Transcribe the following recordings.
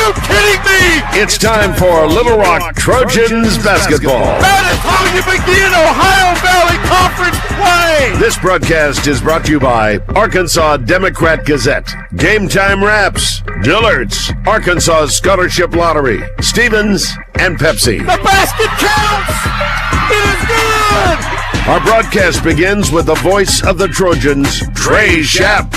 you kidding me? It's time for Little Rock Trojans basketball. That is how you begin Ohio Valley Conference play. This broadcast is brought to you by Arkansas Democrat Gazette, Game Time Wraps, Dillard's, Arkansas Scholarship Lottery, Stevens, and Pepsi. The basket counts. It is good. Our broadcast begins with the voice of the Trojans, Trey Schapp.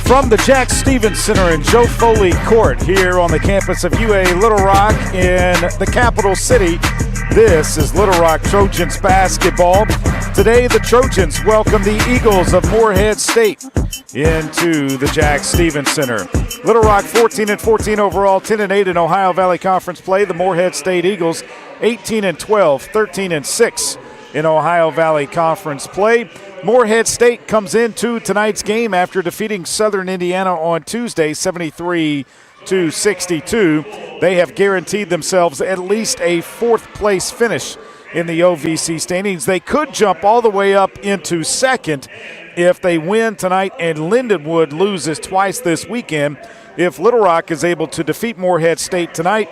From the Jack Stevens Center in Joe Foley Court here on the campus of UA Little Rock in the capital city, this is Little Rock Trojans basketball. Today the Trojans welcome the Eagles of Morehead State into the Jack Stevens Center. Little Rock 14-14 overall, 10-8 in Ohio Valley Conference play. The Morehead State Eagles 18-12, 13-6 in Ohio Valley Conference play. Morehead State comes into tonight's game after defeating Southern Indiana on Tuesday 73-62. They have guaranteed themselves at least a fourth-place finish in the OVC standings. They could jump all the way up into second if they win tonight and Lindenwood loses twice this weekend. If Little Rock is able to defeat Morehead State tonight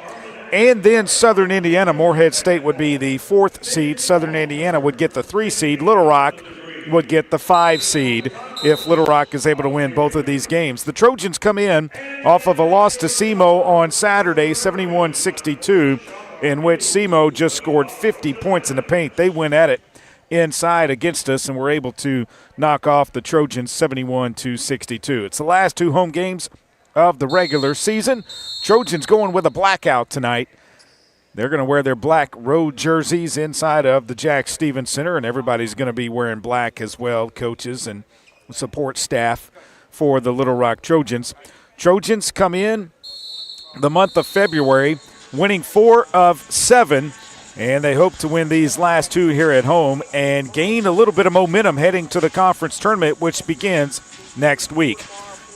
and then Southern Indiana, Morehead State would be the 4th seed. Southern Indiana would get the 3 seed. Little Rock would get the 5 seed if Little Rock is able to win both of these games. The Trojans come in off of a loss to SEMO on Saturday, 71-62, in which SEMO just scored 50 points in the paint. They went at it inside against us and were able to knock off the Trojans 71-62. It's the last 2 home games of the regular season. Trojans going with a blackout tonight. They're going to wear their black road jerseys inside of the Jack Stevens Center, and everybody's going to be wearing black as well, coaches and support staff for the Little Rock Trojans. Trojans come in the month of February, winning 4 of 7, and they hope to win these last 2 here at home and gain a little bit of momentum heading to the conference tournament, which begins next week.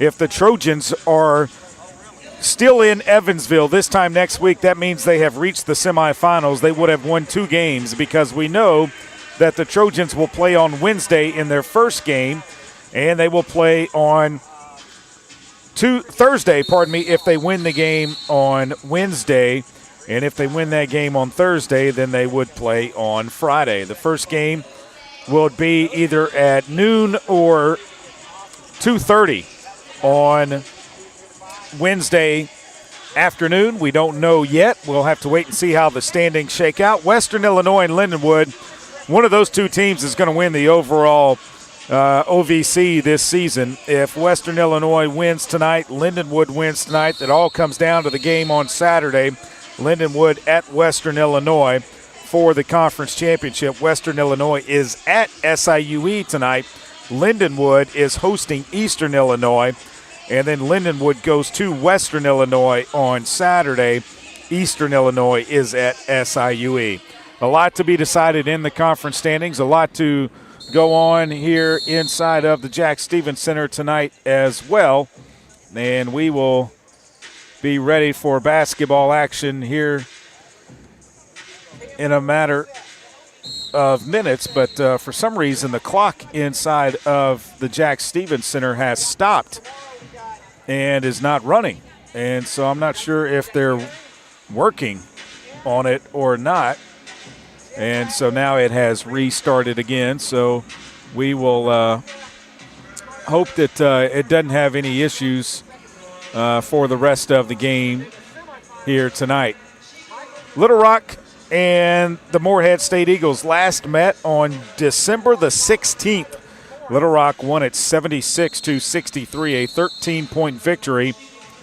If the Trojans are still in Evansville this time next week, that means they have reached the semifinals. They would have won 2 games because we know that the Trojans will play on Wednesday in their first game, and they will play on Thursday, if they win the game on Wednesday. And if they win that game on Thursday, then they would play on Friday. The first game will be either at noon or 2:30 on Wednesday afternoon. We don't know yet. We'll have to wait and see how the standings shake out. Western Illinois and Lindenwood, one of those 2 teams is going to win the overall OVC this season. If Western Illinois wins tonight, Lindenwood wins tonight, it all comes down to the game on Saturday. Lindenwood at Western Illinois for the conference championship. Western Illinois is at SIUE tonight. Lindenwood is hosting Eastern Illinois. And then Lindenwood goes to Western Illinois on Saturday. Eastern Illinois is at SIUE. A lot to be decided in the conference standings. A lot to go on here inside of the Jack Stevens Center tonight as well. And we will be ready for basketball action here in a matter of minutes. But for some reason, the clock inside of the Jack Stevens Center has stopped and is not running. And so I'm not sure if they're working on it or not. And so now it has restarted again. So we will hope that it doesn't have any issues for the rest of the game here tonight. Little Rock and the Morehead State Eagles last met on December the 16th. Little Rock won it 76-63, a 13-point victory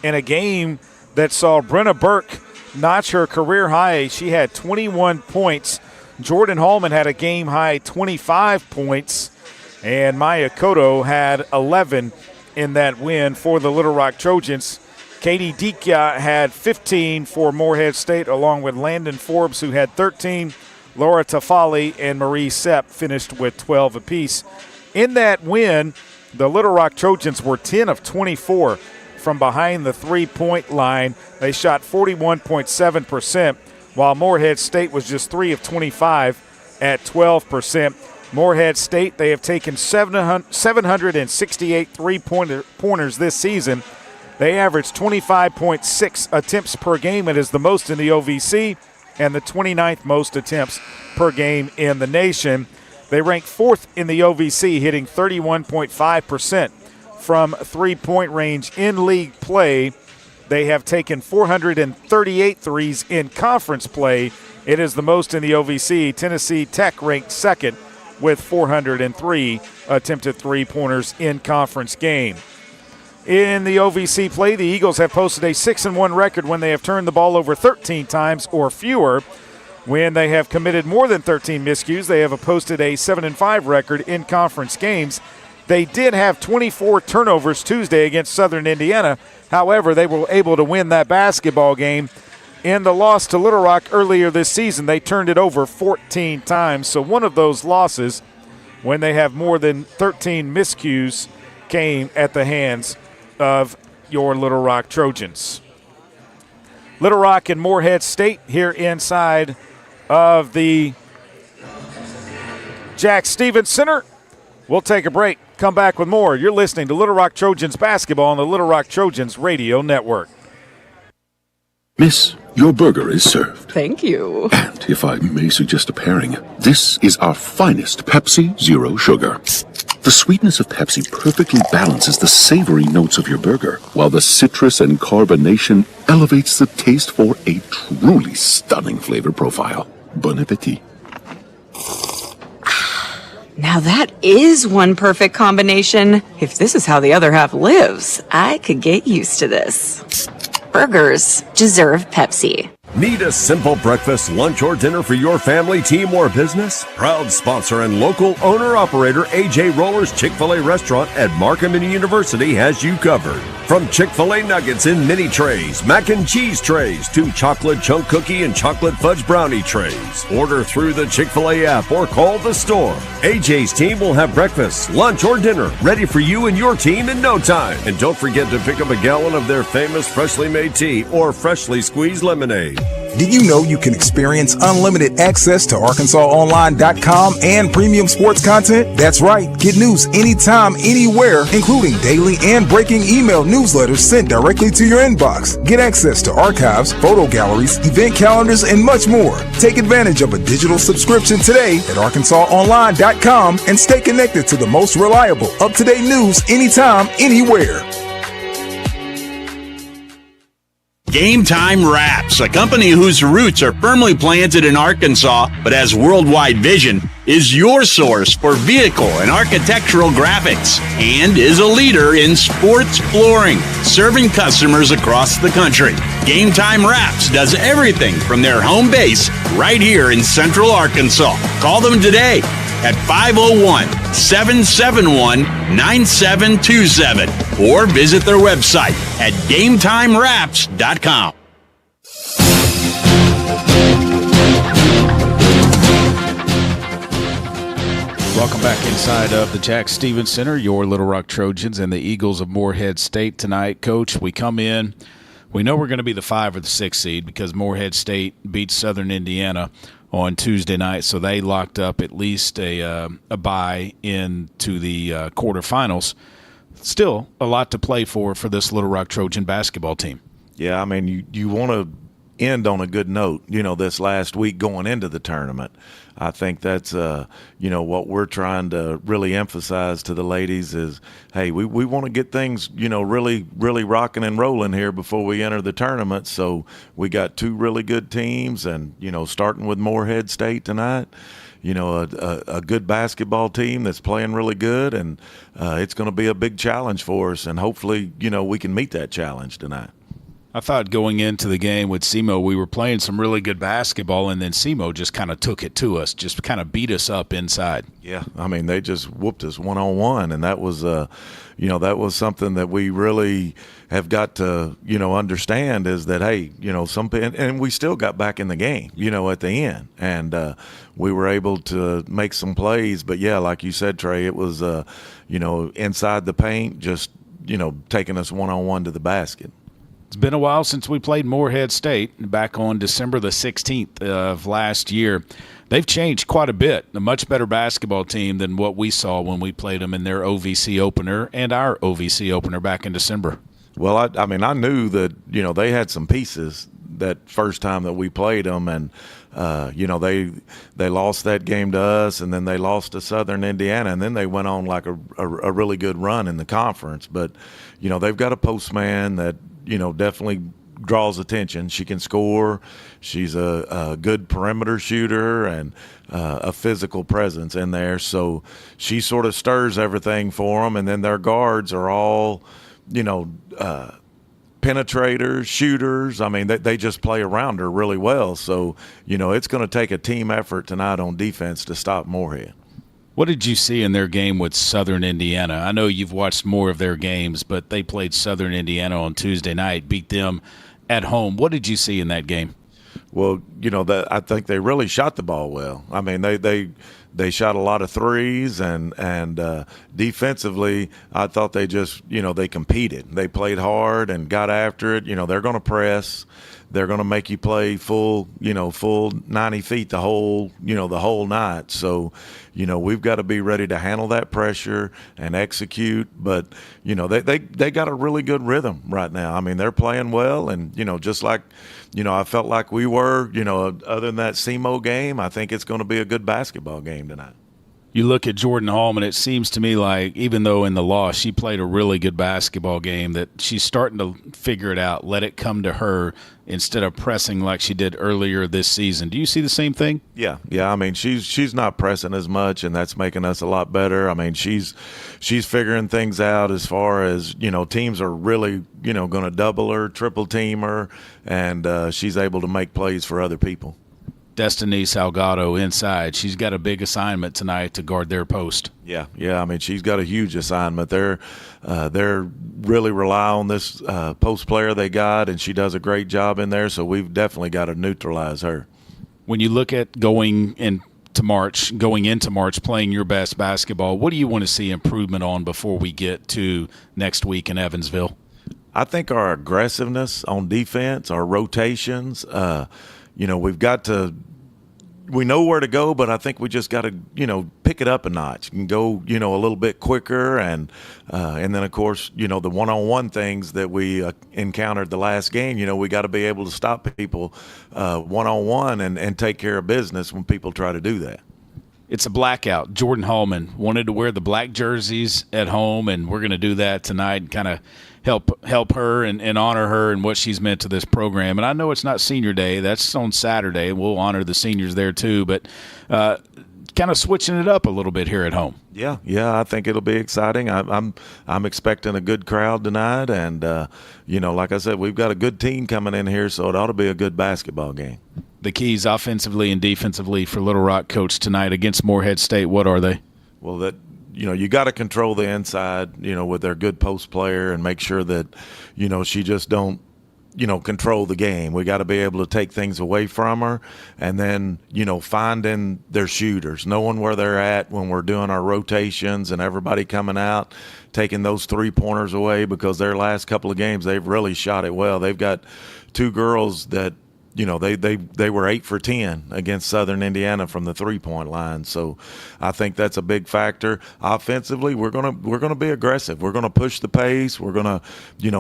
in a game that saw Brenna Burke notch her career high. She had 21 points. Jordan Hallman had a game-high 25 points, and Maya Cotto had 11 in that win for the Little Rock Trojans. Katie Dikia had 15 for Morehead State, along with Landon Forbes, who had 13. Laura Tafali and Marie Sepp finished with 12 apiece. In that win, the Little Rock Trojans were 10 of 24 from behind the three-point line. They shot 41.7%, while Morehead State was just 3 of 25 at 12%. Morehead State, they have taken 768 three-pointers this season. They average 25.6 attempts per game. It is the most in the OVC and the 29th most attempts per game in the nation. They rank 4th in the OVC, hitting 31.5% from three-point range in league play. They have taken 438 threes in conference play. It is the most in the OVC. Tennessee Tech ranked 2nd with 403 attempted three-pointers in conference game. In the OVC play, the Eagles have posted a 6-1 record when they have turned the ball over 13 times or fewer. When they have committed more than 13 miscues, they have posted a 7-5 record in conference games. They did have 24 turnovers Tuesday against Southern Indiana. However, they were able to win that basketball game. In the loss to Little Rock earlier this season, they turned it over 14 times. So one of those losses, when they have more than 13 miscues, came at the hands of your Little Rock Trojans. Little Rock and Morehead State here inside of the Jack Stevens Center. We'll take a break, come back with more. You're listening to Little Rock Trojans basketball on the Little Rock Trojans Radio Network. Miss, your burger is served. Thank you. And if I may suggest a pairing, this is our finest Pepsi Zero Sugar. The sweetness of Pepsi perfectly balances the savory notes of your burger, while the citrus and carbonation elevates the taste for a truly stunning flavor profile. Bon appetit. Now that is one perfect combination. If this is how the other half lives, I could get used to this. Burgers deserve Pepsi. Need a simple breakfast, lunch, or dinner for your family, team, or business? Proud sponsor and local owner-operator AJ Roller's Chick-fil-A restaurant at Markham University has you covered. From Chick-fil-A nuggets in mini trays, mac and cheese trays, to chocolate chunk cookie and chocolate fudge brownie trays. Order through the Chick-fil-A app or call the store. AJ's team will have breakfast, lunch, or dinner ready for you and your team in no time. And don't forget to pick up a gallon of their famous freshly made tea or freshly squeezed lemonade. Did you know you can experience unlimited access to ArkansasOnline.com and premium sports content? That's right. Get news anytime, anywhere, including daily and breaking email newsletters sent directly to your inbox. Get access to archives, photo galleries, event calendars, and much more. Take advantage of a digital subscription today at ArkansasOnline.com and stay connected to the most reliable, up-to-date news anytime, anywhere. Game Time Wraps, a company whose roots are firmly planted in Arkansas but has worldwide vision, is your source for vehicle and architectural graphics and is a leader in sports flooring, serving customers across the country. Game Time Wraps does everything from their home base right here in Central Arkansas. Call them today at 501-771-9727 or visit their website at GameTimeWraps.com. Welcome back inside of the Jack Stevens Center, your Little Rock Trojans and the Eagles of Morehead State tonight. Coach, we come in. We know we're going to be the 5 or the 6 seed because Morehead State beat Southern Indiana on Tuesday night, so they locked up at least a bye into the quarterfinals. Still a lot to play for this Little Rock Trojan basketball team. Yeah, I mean, you want to end on a good note, this last week going into the tournament. I think that's, what we're trying to really emphasize to the ladies is, hey, we want to get things, really, really rocking and rolling here before we enter the tournament. So we got 2 really good teams and, starting with Morehead State tonight, a good basketball team that's playing really good, and it's going to be a big challenge for us, and hopefully, we can meet that challenge tonight. I thought going into the game with SEMO, we were playing some really good basketball, and then SEMO just kind of took it to us, just kind of beat us up inside. Yeah, I mean, they just whooped us one-on-one, and that was, that was something that we really have got to, understand is that, hey, and we still got back in the game, at the end, and we were able to make some plays. But, yeah, like you said, Trey, it was, inside the paint, just, taking us one-on-one to the basket. It's been a while since we played Morehead State back on December the 16th of last year. They've changed quite a bit. A much better basketball team than what we saw when we played them in their OVC opener and our OVC opener back in December. Well, I mean, I knew that, they had some pieces that first time that we played them, and, they lost that game to us, and then they lost to Southern Indiana, and then they went on like a really good run in the conference. But, they've got a postman that, definitely draws attention. She can score. She's a good perimeter shooter and a physical presence in there. So she sort of stirs everything for them, and then their guards are all, penetrators, shooters. I mean, they just play around her really well. So, it's going to take a team effort tonight on defense to stop Morehead. What did you see in their game with Southern Indiana? I know you've watched more of their games, but they played Southern Indiana on Tuesday night, beat them at home. What did you see in that game? Well, I think they really shot the ball well. I mean, they shot a lot of threes, and defensively, I thought they just, they competed. They played hard and got after it. They're going to press. They're going to make you play full 90 feet the whole night. So, we've got to be ready to handle that pressure and execute. But, they got a really good rhythm right now. I mean, they're playing well, and, just like, I felt like we were, other than that SEMO game, I think it's going to be a good basketball game tonight. You look at Jordan Hallman, it seems to me like even though in the loss she played a really good basketball game, that she's starting to figure it out, let it come to her instead of pressing like she did earlier this season. Do you see the same thing? Yeah. I mean, she's not pressing as much, and that's making us a lot better. I mean, she's figuring things out as far as, teams are really, going to double her, triple team her, and she's able to make plays for other people. Destiny Salgado inside. She's got a big assignment tonight to guard their post. Yeah. I mean, she's got a huge assignment. They're really rely on this post player they got, and she does a great job in there. So we've definitely got to neutralize her. When you look at going into March, playing your best basketball, what do you want to see improvement on before we get to next week in Evansville? I think our aggressiveness on defense, our rotations. We've got to – we know where to go, but I think we just got to, pick it up a notch and go, a little bit quicker. And then, of course, the one-on-one things that we encountered the last game, we got to be able to stop people one-on-one and take care of business when people try to do that. It's a blackout. Jordan Hallman wanted to wear the black jerseys at home, and we're going to do that tonight and kind of help her and honor her and what she's meant to this program. And I know it's not senior day. That's on Saturday. We'll honor the seniors there too, but kind of switching it up a little bit here at home. Yeah, I think it'll be exciting. I'm expecting a good crowd tonight, and like I said, we've got a good team coming in here, so it ought to be a good basketball game. The keys offensively and defensively for Little Rock, Coach, tonight against Morehead State, what are they? Well, you got to control the inside, with their good post player, and make sure that, she just don't, control the game. We got to be able to take things away from her, and then, finding their shooters, knowing where they're at when we're doing our rotations and everybody coming out, taking those three-pointers away, because their last couple of games, they've really shot it well. They've got two girls that, they were 8 for 10 against Southern Indiana from the three-point line. So I think that's a big factor. Offensively, we're gonna be aggressive. We're gonna push the pace. We're gonna,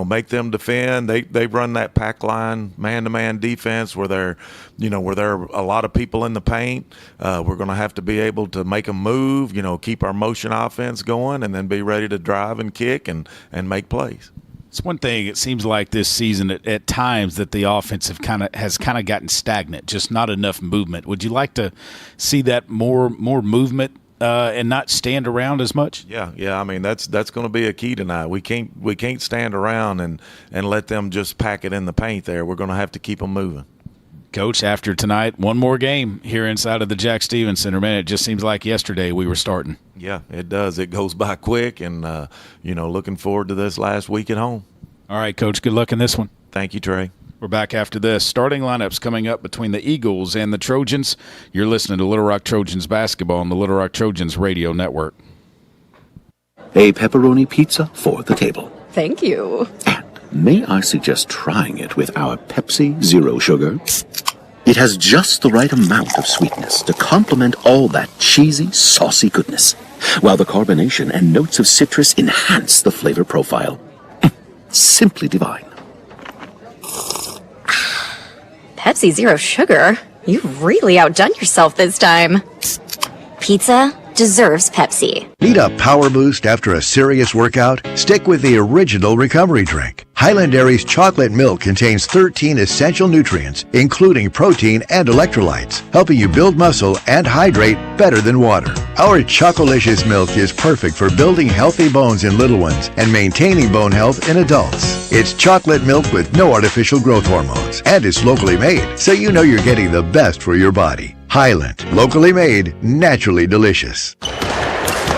make them defend. They run that pack line man-to-man defense where there are a lot of people in the paint. We're gonna have to be able to make them move. Keep our motion offense going, and then be ready to drive and kick and make plays. It's one thing, it seems like this season at times that the offense has kind of gotten stagnant, just not enough movement. Would you like to see that more movement and not stand around as much? Yeah. I mean, that's going to be a key tonight. We can't stand around and let them just pack it in the paint there. We're going to have to keep them moving. Coach, after tonight, one more game here inside of the Jack Stevens Center. Man, it just seems like yesterday we were starting. Yeah, it does. It goes by quick, and, looking forward to this last week at home. All right, Coach, good luck in this one. Thank you, Trey. We're back after this. Starting lineups coming up between the Eagles and the Trojans. You're listening to Little Rock Trojans basketball on the Little Rock Trojans radio network. A pepperoni pizza for the table. Thank you. And may I suggest trying it with our Pepsi Zero Sugar? It has just the right amount of sweetness to complement all that cheesy, saucy goodness, while the carbonation and notes of citrus enhance the flavor profile. Simply divine. Pepsi Zero Sugar? You've really outdone yourself this time. Pizza deserves Pepsi. Need a power boost after a serious workout? Stick with the original recovery drink. Highland Dairy's chocolate milk contains 13 essential nutrients, including protein and electrolytes, helping you build muscle and hydrate better than water. Our Chocolicious milk is perfect for building healthy bones in little ones and maintaining bone health in adults. It's chocolate milk with no artificial growth hormones, and it's locally made, so you know you're getting the best for your body. Highland, locally made, naturally delicious.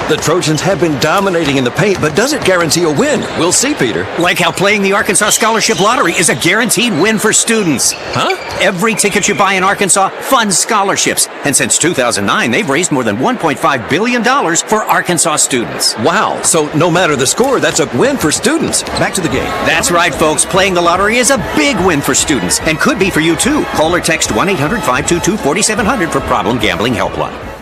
The Trojans have been dominating in the paint, but does it guarantee a win? We'll see, Peter. Like how playing the Arkansas Scholarship Lottery is a guaranteed win for students. Huh? Every ticket you buy in Arkansas funds scholarships. And since 2009, they've raised more than $1.5 billion for Arkansas students. Wow. So no matter the score, that's a win for students. Back to the game. That's right, folks. Playing the lottery is a big win for students and could be for you, too. Call or text 1-800-522-4700 for Problem Gambling Helpline.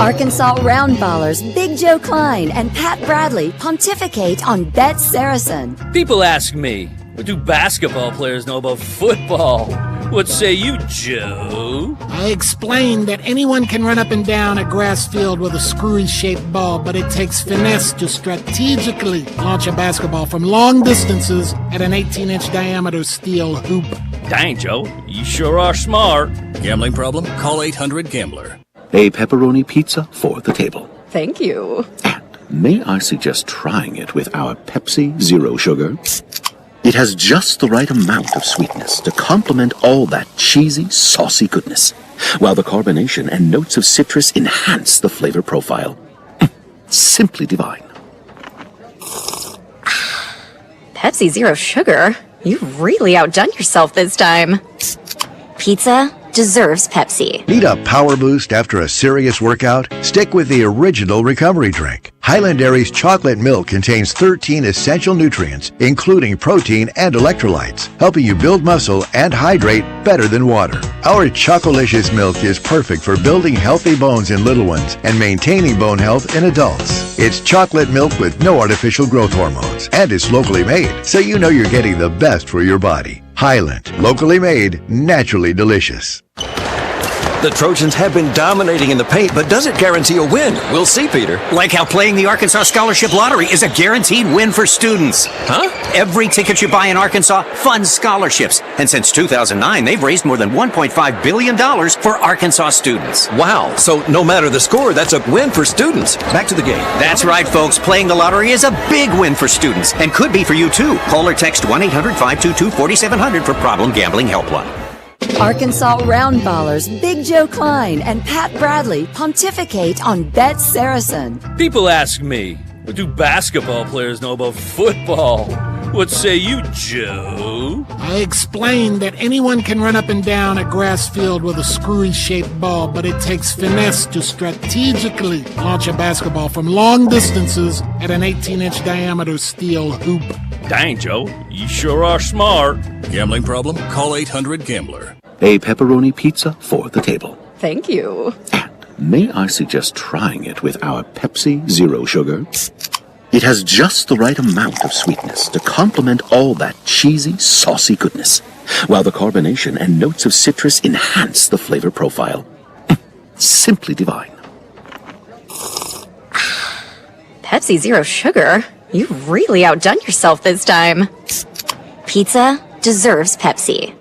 Arkansas Roundballers Big Joe Klein and Pat Bradley pontificate on Bet Saracen. People ask me, what do basketball players know about football? What say you, Joe? I explained that anyone can run up and down a grass field with a screwy-shaped ball, but it takes finesse to strategically launch a basketball from long distances at an 18-inch diameter steel hoop. Dang, Joe, you sure are smart. Gambling problem? Call 800-GAMBLER. A pepperoni pizza for the table. Thank you. And may I suggest trying it with our Pepsi Zero Sugar? It has just the right amount of sweetness to complement all that cheesy, saucy goodness, while the carbonation and notes of citrus enhance the flavor profile. Simply divine. Pepsi Zero Sugar? You've really outdone yourself this time. Pizza deserves Pepsi. Need a power boost after a serious workout? Stick with the original recovery drink. Highland Dairy's chocolate milk contains 13 essential nutrients, including protein and electrolytes, helping you build muscle and hydrate better than water. Our Chocolicious milk is perfect for building healthy bones in little ones and maintaining bone health in adults. It's chocolate milk with no artificial growth hormones, and it's locally made, so you know you're getting the best for your body. Highland, locally made, naturally delicious. The Trojans have been dominating in the paint, but does it guarantee a win? We'll see, Peter. Like how playing the Arkansas Scholarship Lottery is a guaranteed win for students. Huh? Every ticket you buy in Arkansas funds scholarships. And since 2009, they've raised more than $1.5 billion for Arkansas students. Wow. So no matter the score, that's a win for students. Back to the game. That's right, folks. Playing the lottery is a big win for students and could be for you, too. Call or text 1-800-522-4700 for Problem Gambling Helpline. Arkansas Roundballers Big Joe Klein and Pat Bradley pontificate on Bet Saracen. People ask me, what do basketball players know about football? What say you, Joe? I explained that anyone can run up and down a grass field with a screwy-shaped ball, but it takes finesse to strategically launch a basketball from long distances at an 18-inch diameter steel hoop. Dang, Joe, you sure are smart. Gambling problem? Call 800-GAMBLER. A pepperoni pizza for the table. Thank you. And may I suggest trying it with our Pepsi Zero Sugar? It has just the right amount of sweetness to complement all that cheesy, saucy goodness, while the carbonation and notes of citrus enhance the flavor profile. Simply divine. Pepsi Zero Sugar? You've really outdone yourself this time. Pizza deserves Pepsi.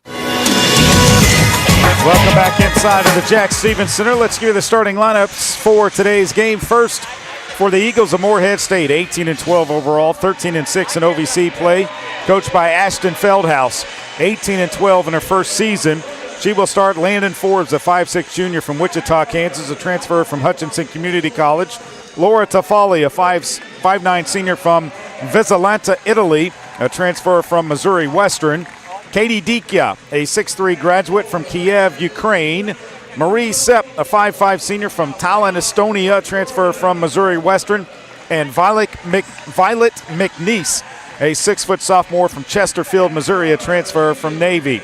Welcome back inside of the Jack Stevens Center. Let's give you the starting lineups for today's game. First, for the Eagles of Morehead State, 18-12 overall, 13-6 in OVC play, coached by Ashton Feldhouse, 18-12 in her first season. She will start Landon Forbes, a 5'6 junior from Wichita, Kansas, a transfer from Hutchinson Community College. Laura Tafali, a 5'9 senior from Visalanta, Italy, a transfer from Missouri Western. Katie Dikia, a 6'3 graduate from Kiev, Ukraine. Marie Sepp, a 5'5 senior from Tallinn, Estonia, transfer from Missouri Western. And Violet McNeese, a 6' sophomore from Chesterfield, Missouri, a transfer from Navy.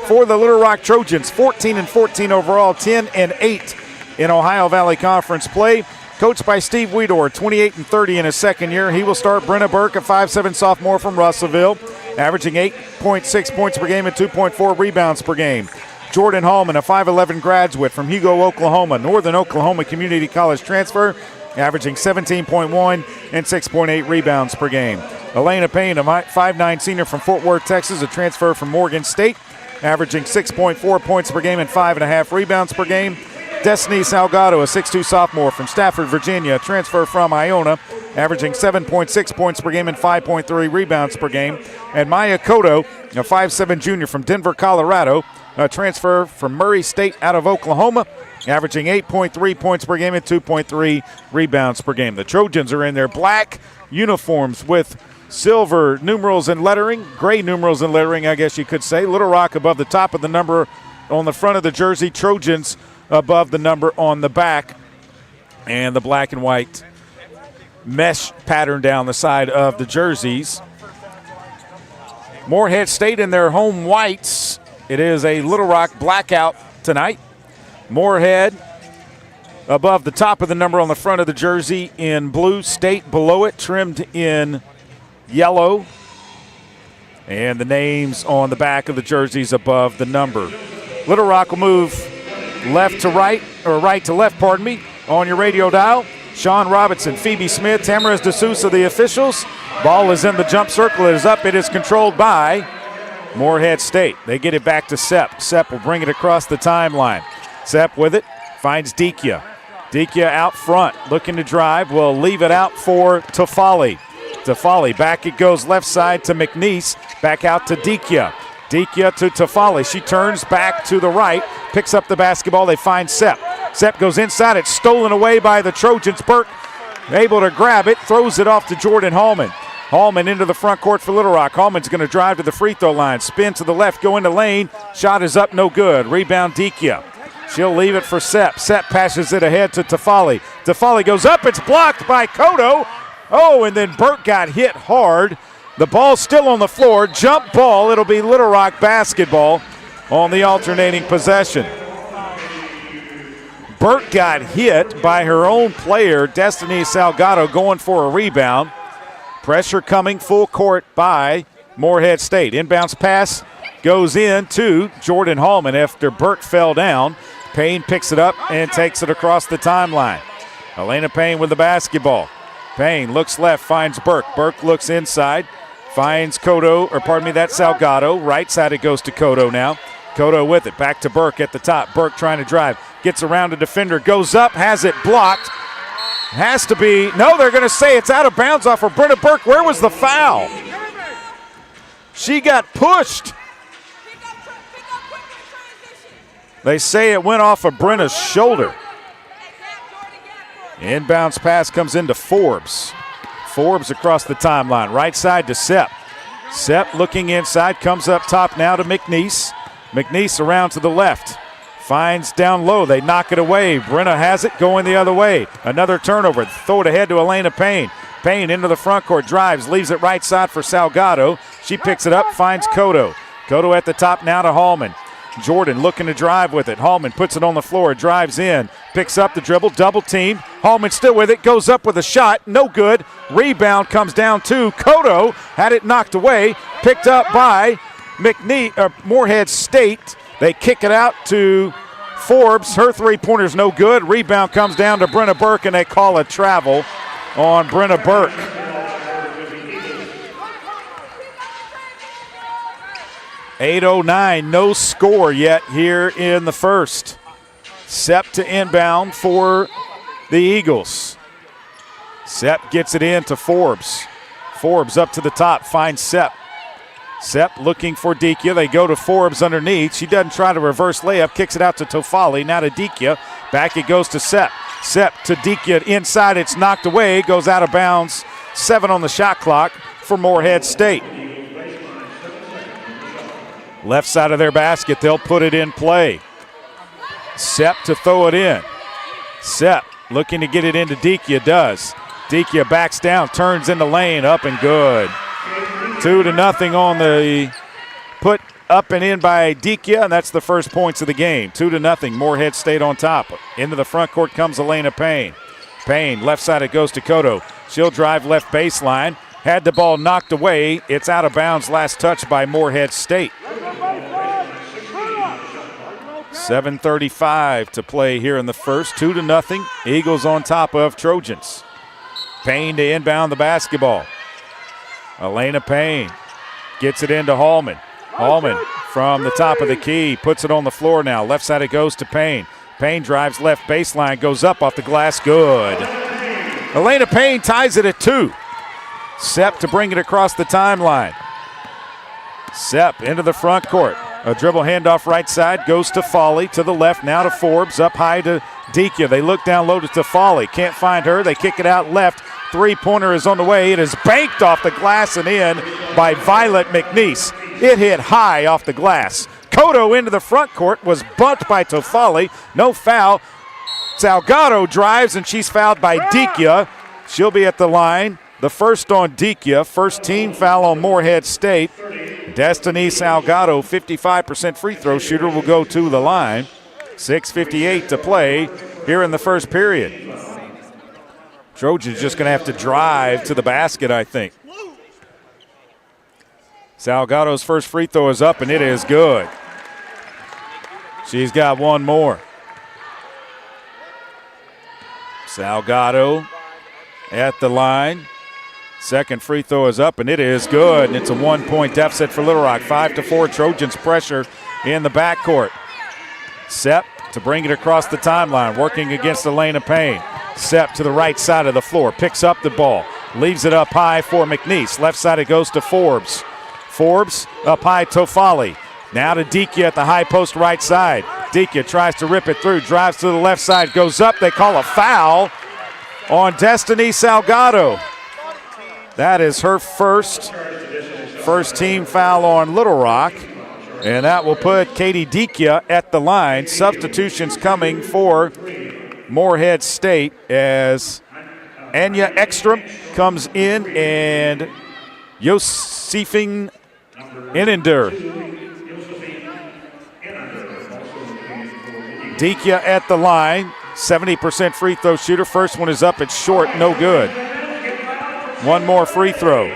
For the Little Rock Trojans, 14-14 overall, 10-8 in Ohio Valley Conference play. Coached by Steve Weedor, 28-30 in his second year. He will start Brenna Burke, a 5'7 sophomore from Russellville. averaging 8.6 points per game and 2.4 rebounds per game. Jordan Hallman, a 5'11 graduate from Hugo, Oklahoma, Northern Oklahoma Community College transfer, averaging 17.1 and 6.8 rebounds per game. Elena Payne, a 5'9 senior from Fort Worth, Texas, a transfer from Morgan State, averaging 6.4 points per game and 5.5 rebounds per game. Destiny Salgado, a 6'2 sophomore from Stafford, Virginia, a transfer from Iona, averaging 7.6 points per game and 5.3 rebounds per game. And Maya Cotto, a 5'7 junior from Denver, Colorado, a transfer from Murray State out of Oklahoma, averaging 8.3 points per game and 2.3 rebounds per game. The Trojans are in their black uniforms with silver numerals and lettering, gray numerals and lettering, I guess you could say. Little Rock above the top of the number on the front of the jersey, Trojans above the number on the back, and the black and white mesh pattern down the side of the jerseys. Morehead State in their home whites. It is a Little Rock blackout tonight. Morehead above the top of the number on the front of the jersey in blue, State below it trimmed in yellow, and the names on the back of the jerseys above the number. Little Rock will move left to right, or right to left, pardon me, on your radio dial. Sean Robinson, Phoebe Smith, Tamara D'Souza, the officials. Ball is in the jump circle. It is up. It is controlled by Morehead State. They get it back to Sepp. Sepp will bring it across the timeline. Sepp with it, finds Dikia. Dikia out front, looking to drive. Will leave it out for Tafali. Tafali, back it goes left side to McNeese. Back out to Dikia. Dikia to Tafali. She turns back to the right, picks up the basketball. They find Sepp. Sepp goes inside. It's stolen away by the Trojans. Burke able to grab it, throws it off to Jordan Hallman. Hallman into the front court for Little Rock. Hallman's going to drive to the free throw line. Spin to the left, go into lane. Shot is up, no good. Rebound Dikia. She'll leave it for Sepp. Sepp passes it ahead to Tafali. Tafali goes up. It's blocked by Cotto. Oh, and then Burke got hit hard. The ball's still on the floor. Jump ball. It'll be Little Rock basketball on the alternating possession. Burke got hit by her own player, Destiny Salgado, going for a rebound. Pressure coming full court by Morehead State. Inbounds pass goes in to Jordan Hallman after Burke fell down. Payne picks it up and takes it across the timeline. Elena Payne with the basketball. Payne looks left, finds Burke. Burke looks inside, finds Cotto, or pardon me, that's Salgado. Right side it goes to Cotto now. Cotto with it, back to Burke at the top. Burke trying to drive, gets around a defender, goes up, has it blocked. Has to be, no, they're going to say it's out of bounds off of Brenna Burke. Where was the foul? She got pushed. They say it went off of Brenna's shoulder. Inbounds pass comes into Forbes. Forbes across the timeline, right side to Sepp. Sepp looking inside, comes up top now to McNeese. McNeese around to the left. Finds down low. They knock it away. Brenna has it going the other way. Another turnover. Throw it ahead to Elena Payne. Payne into the front court. Drives. Leaves it right side for Salgado. She picks it up. Finds Cotto. Cotto at the top now to Hallman. Jordan looking to drive with it. Hallman puts it on the floor. Drives in. Picks up the dribble. Double team. Hallman still with it. Goes up with a shot. No good. Rebound comes down to Cotto. Had it knocked away. Picked up by Morehead State. They kick it out to Forbes. Her three-pointer's no good. Rebound comes down to Brenna Burke, and they call a travel on Brenna Burke. .809, no score yet here in the first. Sepp to inbound for the Eagles. Sepp gets it in to Forbes. Forbes up to the top, finds Sepp. Sepp looking for Dikia. They go to Forbes underneath. She doesn't try to reverse layup. Kicks it out to Tofali. Now to Dikia. Back it goes to Sepp. Sepp to Dikia inside. It's knocked away. Goes out of bounds. 7 on the shot clock for Morehead State. Left side of their basket. They'll put it in play. Sepp to throw it in. Sepp looking to get it into Dikia. Does. Dikia backs down. Turns in the lane. Up and good. 2-0 on the put up and in by Dikia, and that's the first points of the game. 2-0. Morehead State on top. Into the front court comes Elena Payne. Payne, left side it goes to Cotto. She'll drive left baseline. had the ball knocked away. It's out of bounds. Last touch by Morehead State. 7:35 to play here in the first. 2-0. Eagles on top of Trojans. Payne to inbound the basketball. Elena Payne gets it into Hallman. Hallman from the top of the key puts it on the floor now. Left side it goes to Payne. Payne drives left baseline, goes up off the glass. Good. Elena Payne ties it at 2. Sepp to bring it across the timeline. Sepp into the front court. A dribble handoff right side, goes to Foley to the left, now to Forbes, up high to Dikia. They look down low to Foley. Can't find her. They kick it out left. Three-pointer is on the way. It is banked off the glass and in by Violet McNeese. It hit high off the glass. Cotto into the front court, was bumped by Tofali. No foul. Salgado drives, and she's fouled by Dikia. She'll be at the line. The first on Dikia. First team foul on Morehead State. Destiny Salgado, 55% free throw shooter, will go to the line. 6:58 to play here in the first period. Trojans just going to have to drive to the basket, I think. Salgado's first free throw is up, and it is good. She's got one more. Salgado at the line. Second free throw is up, and it is good. And it's a 1-point deficit for Little Rock. 5-4, Trojans pressure in the backcourt. Sepp to bring it across the timeline, working against Elena Payne. Sepp to the right side of the floor, picks up the ball, leaves it up high for McNeese. Left side it goes to Forbes. Forbes up high, Tofali. Now to Dikia at the high post right side. Dikia tries to rip it through, drives to the left side, goes up. They call a foul on Destiny Salgado. That is her first team foul on Little Rock. And that will put Katie Dikia at the line. Substitutions coming for Morehead State as Anya Ekstrom comes in and Josefine Innender. Dikia at the line, 70% free throw shooter. First one is up, it's short, no good. One more free throw.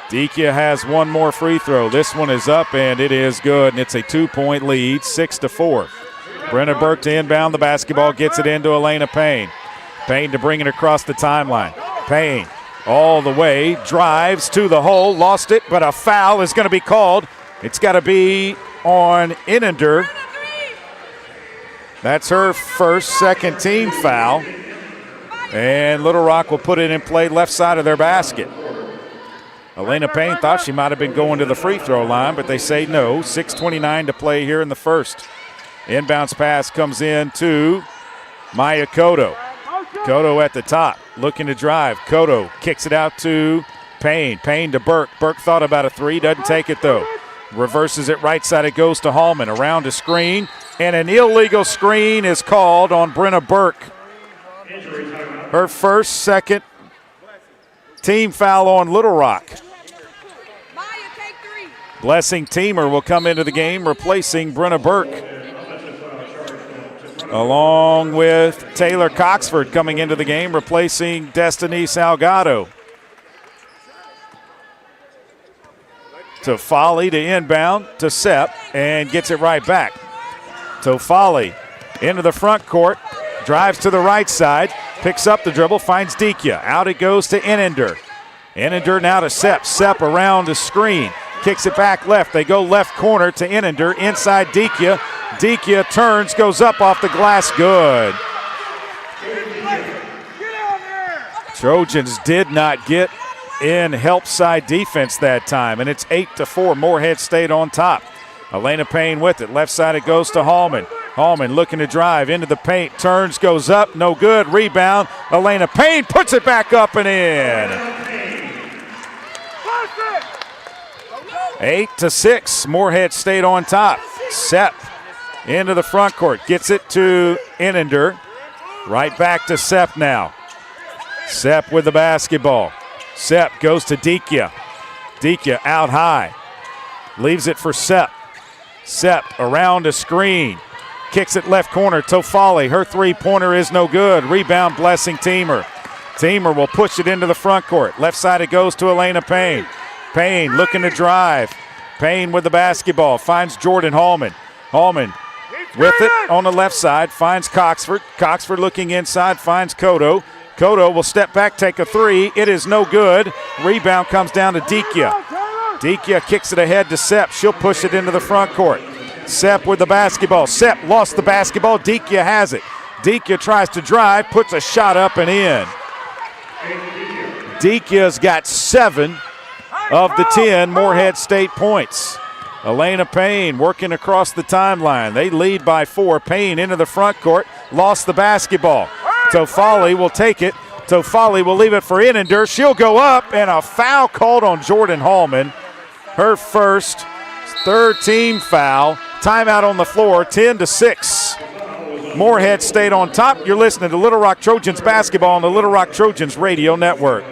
Dikia has one more free throw. This one is up, and it is good, and it's a 2-point lead, 6-4. Brenna Burke to inbound the basketball, gets it into Elena Payne. Payne to bring it across the timeline. Payne all the way, drives to the hole, lost it, but a foul is going to be called. It's got to be on Innender. That's her second team foul. And Little Rock will put it in play left side of their basket. Elena Payne thought she might have been going to the free throw line, but they say no. 6:29 to play here in the first. Inbounds pass comes in to Maya Cotto. Cotto at the top, looking to drive. Cotto kicks it out to Payne. Payne to Burke. Burke thought about a three, doesn't take it though. Reverses it right side, it goes to Hallman. Around a screen, and an illegal screen is called on Brenna Burke. Her second team foul on Little Rock. Blessing Teamer will come into the game, replacing Brenna Burke. Along with Taylor Coxford coming into the game, replacing Destiny Salgado. Tofali to inbound to Sepp and gets it right back. Tofali into the front court, drives to the right side, picks up the dribble, finds Dikia. Out it goes to Innender. Innender now to Sepp. Sepp around the screen, kicks it back left. They go left corner to Innender, inside Dikia. Dikia turns, goes up off the glass, good. Trojans did not get in help side defense that time, and it's 8-4. Morehead State on top. Elena Payne with it. Left side it goes to Hallman. Hallman looking to drive into the paint. Turns, goes up, no good. Rebound. Elena Payne puts it back up and in. 8-6. Morehead State on top. Sepp into the front court. Gets it to Innender. Right back to Sepp now. Sepp with the basketball. Sepp goes to Dikia. Dikia out high. Leaves it for Sepp. Sepp around a screen. Kicks it left corner. Tofali, her three-pointer is no good. Rebound, Blessing Teamer. Teamer will push it into the front court. Left side it goes to Elena Payne. Payne looking to drive. Payne with the basketball. Finds Jordan Hallman. Hallman with it on the left side. Finds Coxford. Coxford looking inside. Finds Kodo. Kodo will step back, take a three. It is no good. Rebound comes down to Dikia. Dikia kicks it ahead to Sepp. She'll push it into the front court. Sepp with the basketball. Sepp lost the basketball. Dikia has it. Dikia tries to drive, puts a shot up and in. Dikia's got 7 of the 10 Morehead State points. Elena Payne working across the timeline. They lead by 4. Payne into the front court. Lost the basketball. Tofali will take it. Tofali will leave it for Inender. She'll go up, and a foul called on Jordan Hallman. Her first, third team foul. Timeout on the floor, 10-6. Morehead State on top. You're listening to Little Rock Trojans basketball on the Little Rock Trojans radio network.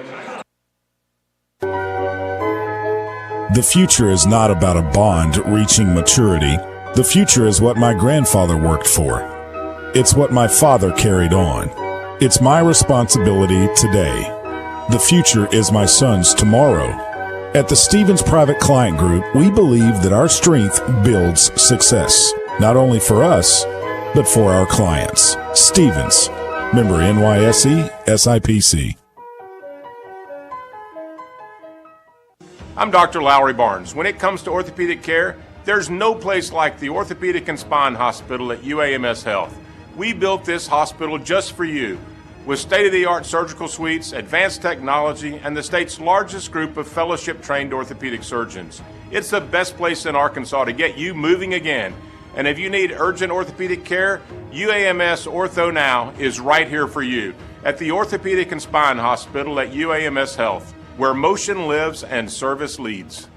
The future is not about a bond reaching maturity. The future is what my grandfather worked for. It's what my father carried on. It's my responsibility today. The future is my son's tomorrow. At the Stevens Private Client Group, we believe that our strength builds success, not only for us, but for our clients. Stevens, member NYSE, SIPC. I'm Dr. Lowry Barnes. When it comes to orthopedic care, there's no place like the Orthopedic and Spine Hospital at UAMS Health. We built this hospital just for you, with state-of-the-art surgical suites, advanced technology, and the state's largest group of fellowship-trained orthopedic surgeons. It's the best place in Arkansas to get you moving again. And if you need urgent orthopedic care, UAMS Ortho Now is right here for you at the Orthopedic and Spine Hospital at UAMS Health, where motion lives and service leads.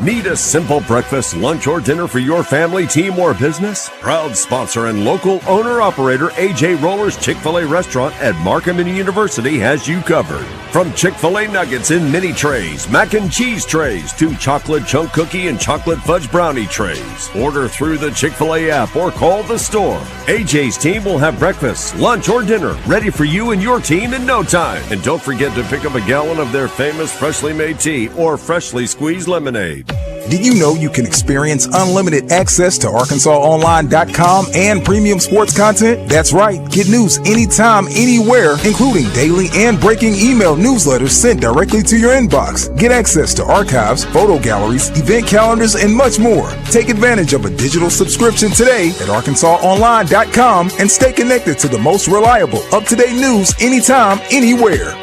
Need a simple breakfast, lunch, or dinner for your family, team, or business? Proud sponsor and local owner-operator AJ Roller's Chick-fil-A restaurant at Markham University has you covered. From Chick-fil-A nuggets in mini trays, mac and cheese trays, to chocolate chunk cookie and chocolate fudge brownie trays. Order through the Chick-fil-A app or call the store. AJ's team will have breakfast, lunch, or dinner ready for you and your team in no time. And don't forget to pick up a gallon of their famous freshly made tea or freshly squeezed lemonade. Did you know you can experience unlimited access to ArkansasOnline.com and premium sports content? That's right. Get news anytime, anywhere, including daily and breaking email newsletters sent directly to your inbox. Get access to archives, photo galleries, event calendars, and much more. Take advantage of a digital subscription today at ArkansasOnline.com and stay connected to the most reliable, up-to-date news anytime, anywhere.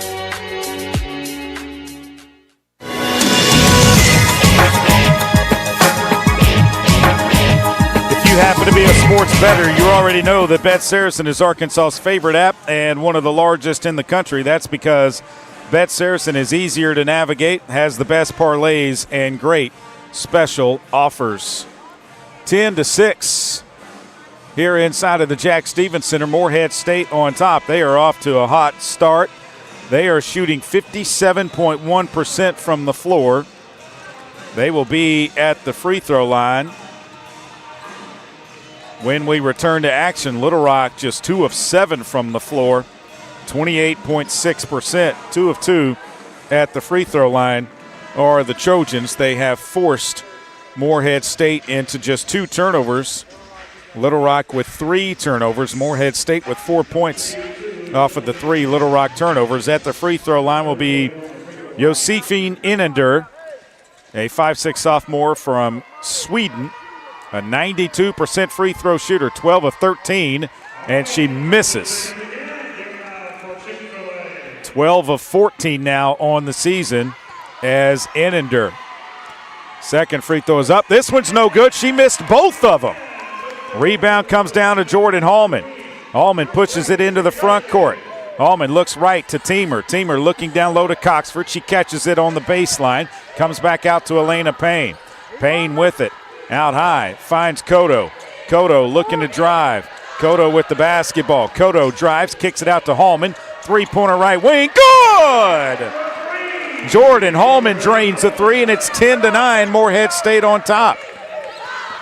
Happen to be a sports bettor, you already know that Bet Saracen is Arkansas's favorite app and one of the largest in the country. That's because Bet Saracen is easier to navigate, has the best parlays, and great special offers. 10-6 here inside of the Jack Stevens Center. Morehead State on top. They are off to a hot start. They are shooting 57.1% from the floor. They will be at the free throw line. When we return to action, Little Rock just 2 of 7 from the floor, 28.6%, 2 of 2 at the free throw line are the Trojans. They have forced Morehead State into just 2 turnovers. Little Rock with 3 turnovers. Morehead State with 4 points off of the 3 Little Rock turnovers. At the free throw line will be Josefine Inender, a 5'6" sophomore from Sweden. A 92% free throw shooter, 12 of 13, and she misses. 12 of 14 now on the season as Inender. Second free throw is up. This one's no good. She missed both of them. Rebound comes down to Jordan Hallman. Hallman pushes it into the front court. Hallman looks right to Teamer. Teamer looking down low to Coxford. She catches it on the baseline. Comes back out to Elena Payne. Payne with it. Out high, finds Kodo. Kodo looking to drive. Kodo with the basketball. Kodo drives, kicks it out to Hallman. Three-pointer right wing, good! Jordan Hallman drains the 3, and it's 10-9, Morehead State on top.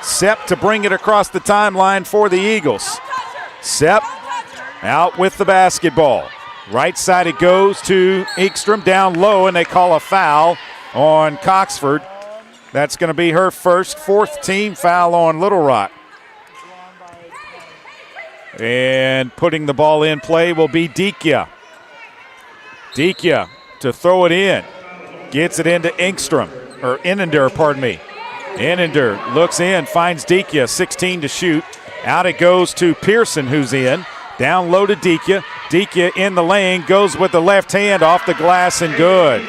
Sepp to bring it across the timeline for the Eagles. Sepp out with the basketball. Right side it goes to Ekstrom, down low, and they call a foul on Coxford. That's going to be her first, fourth team foul on Little Rock. And putting the ball in play will be Dikia. Dikia to throw it in. Gets it into Inender, pardon me. Inender looks in, finds Dikia, 16 to shoot. Out it goes to Pearson, who's in. Down low to Dikia. Dikia in the lane, goes with the left hand off the glass and good.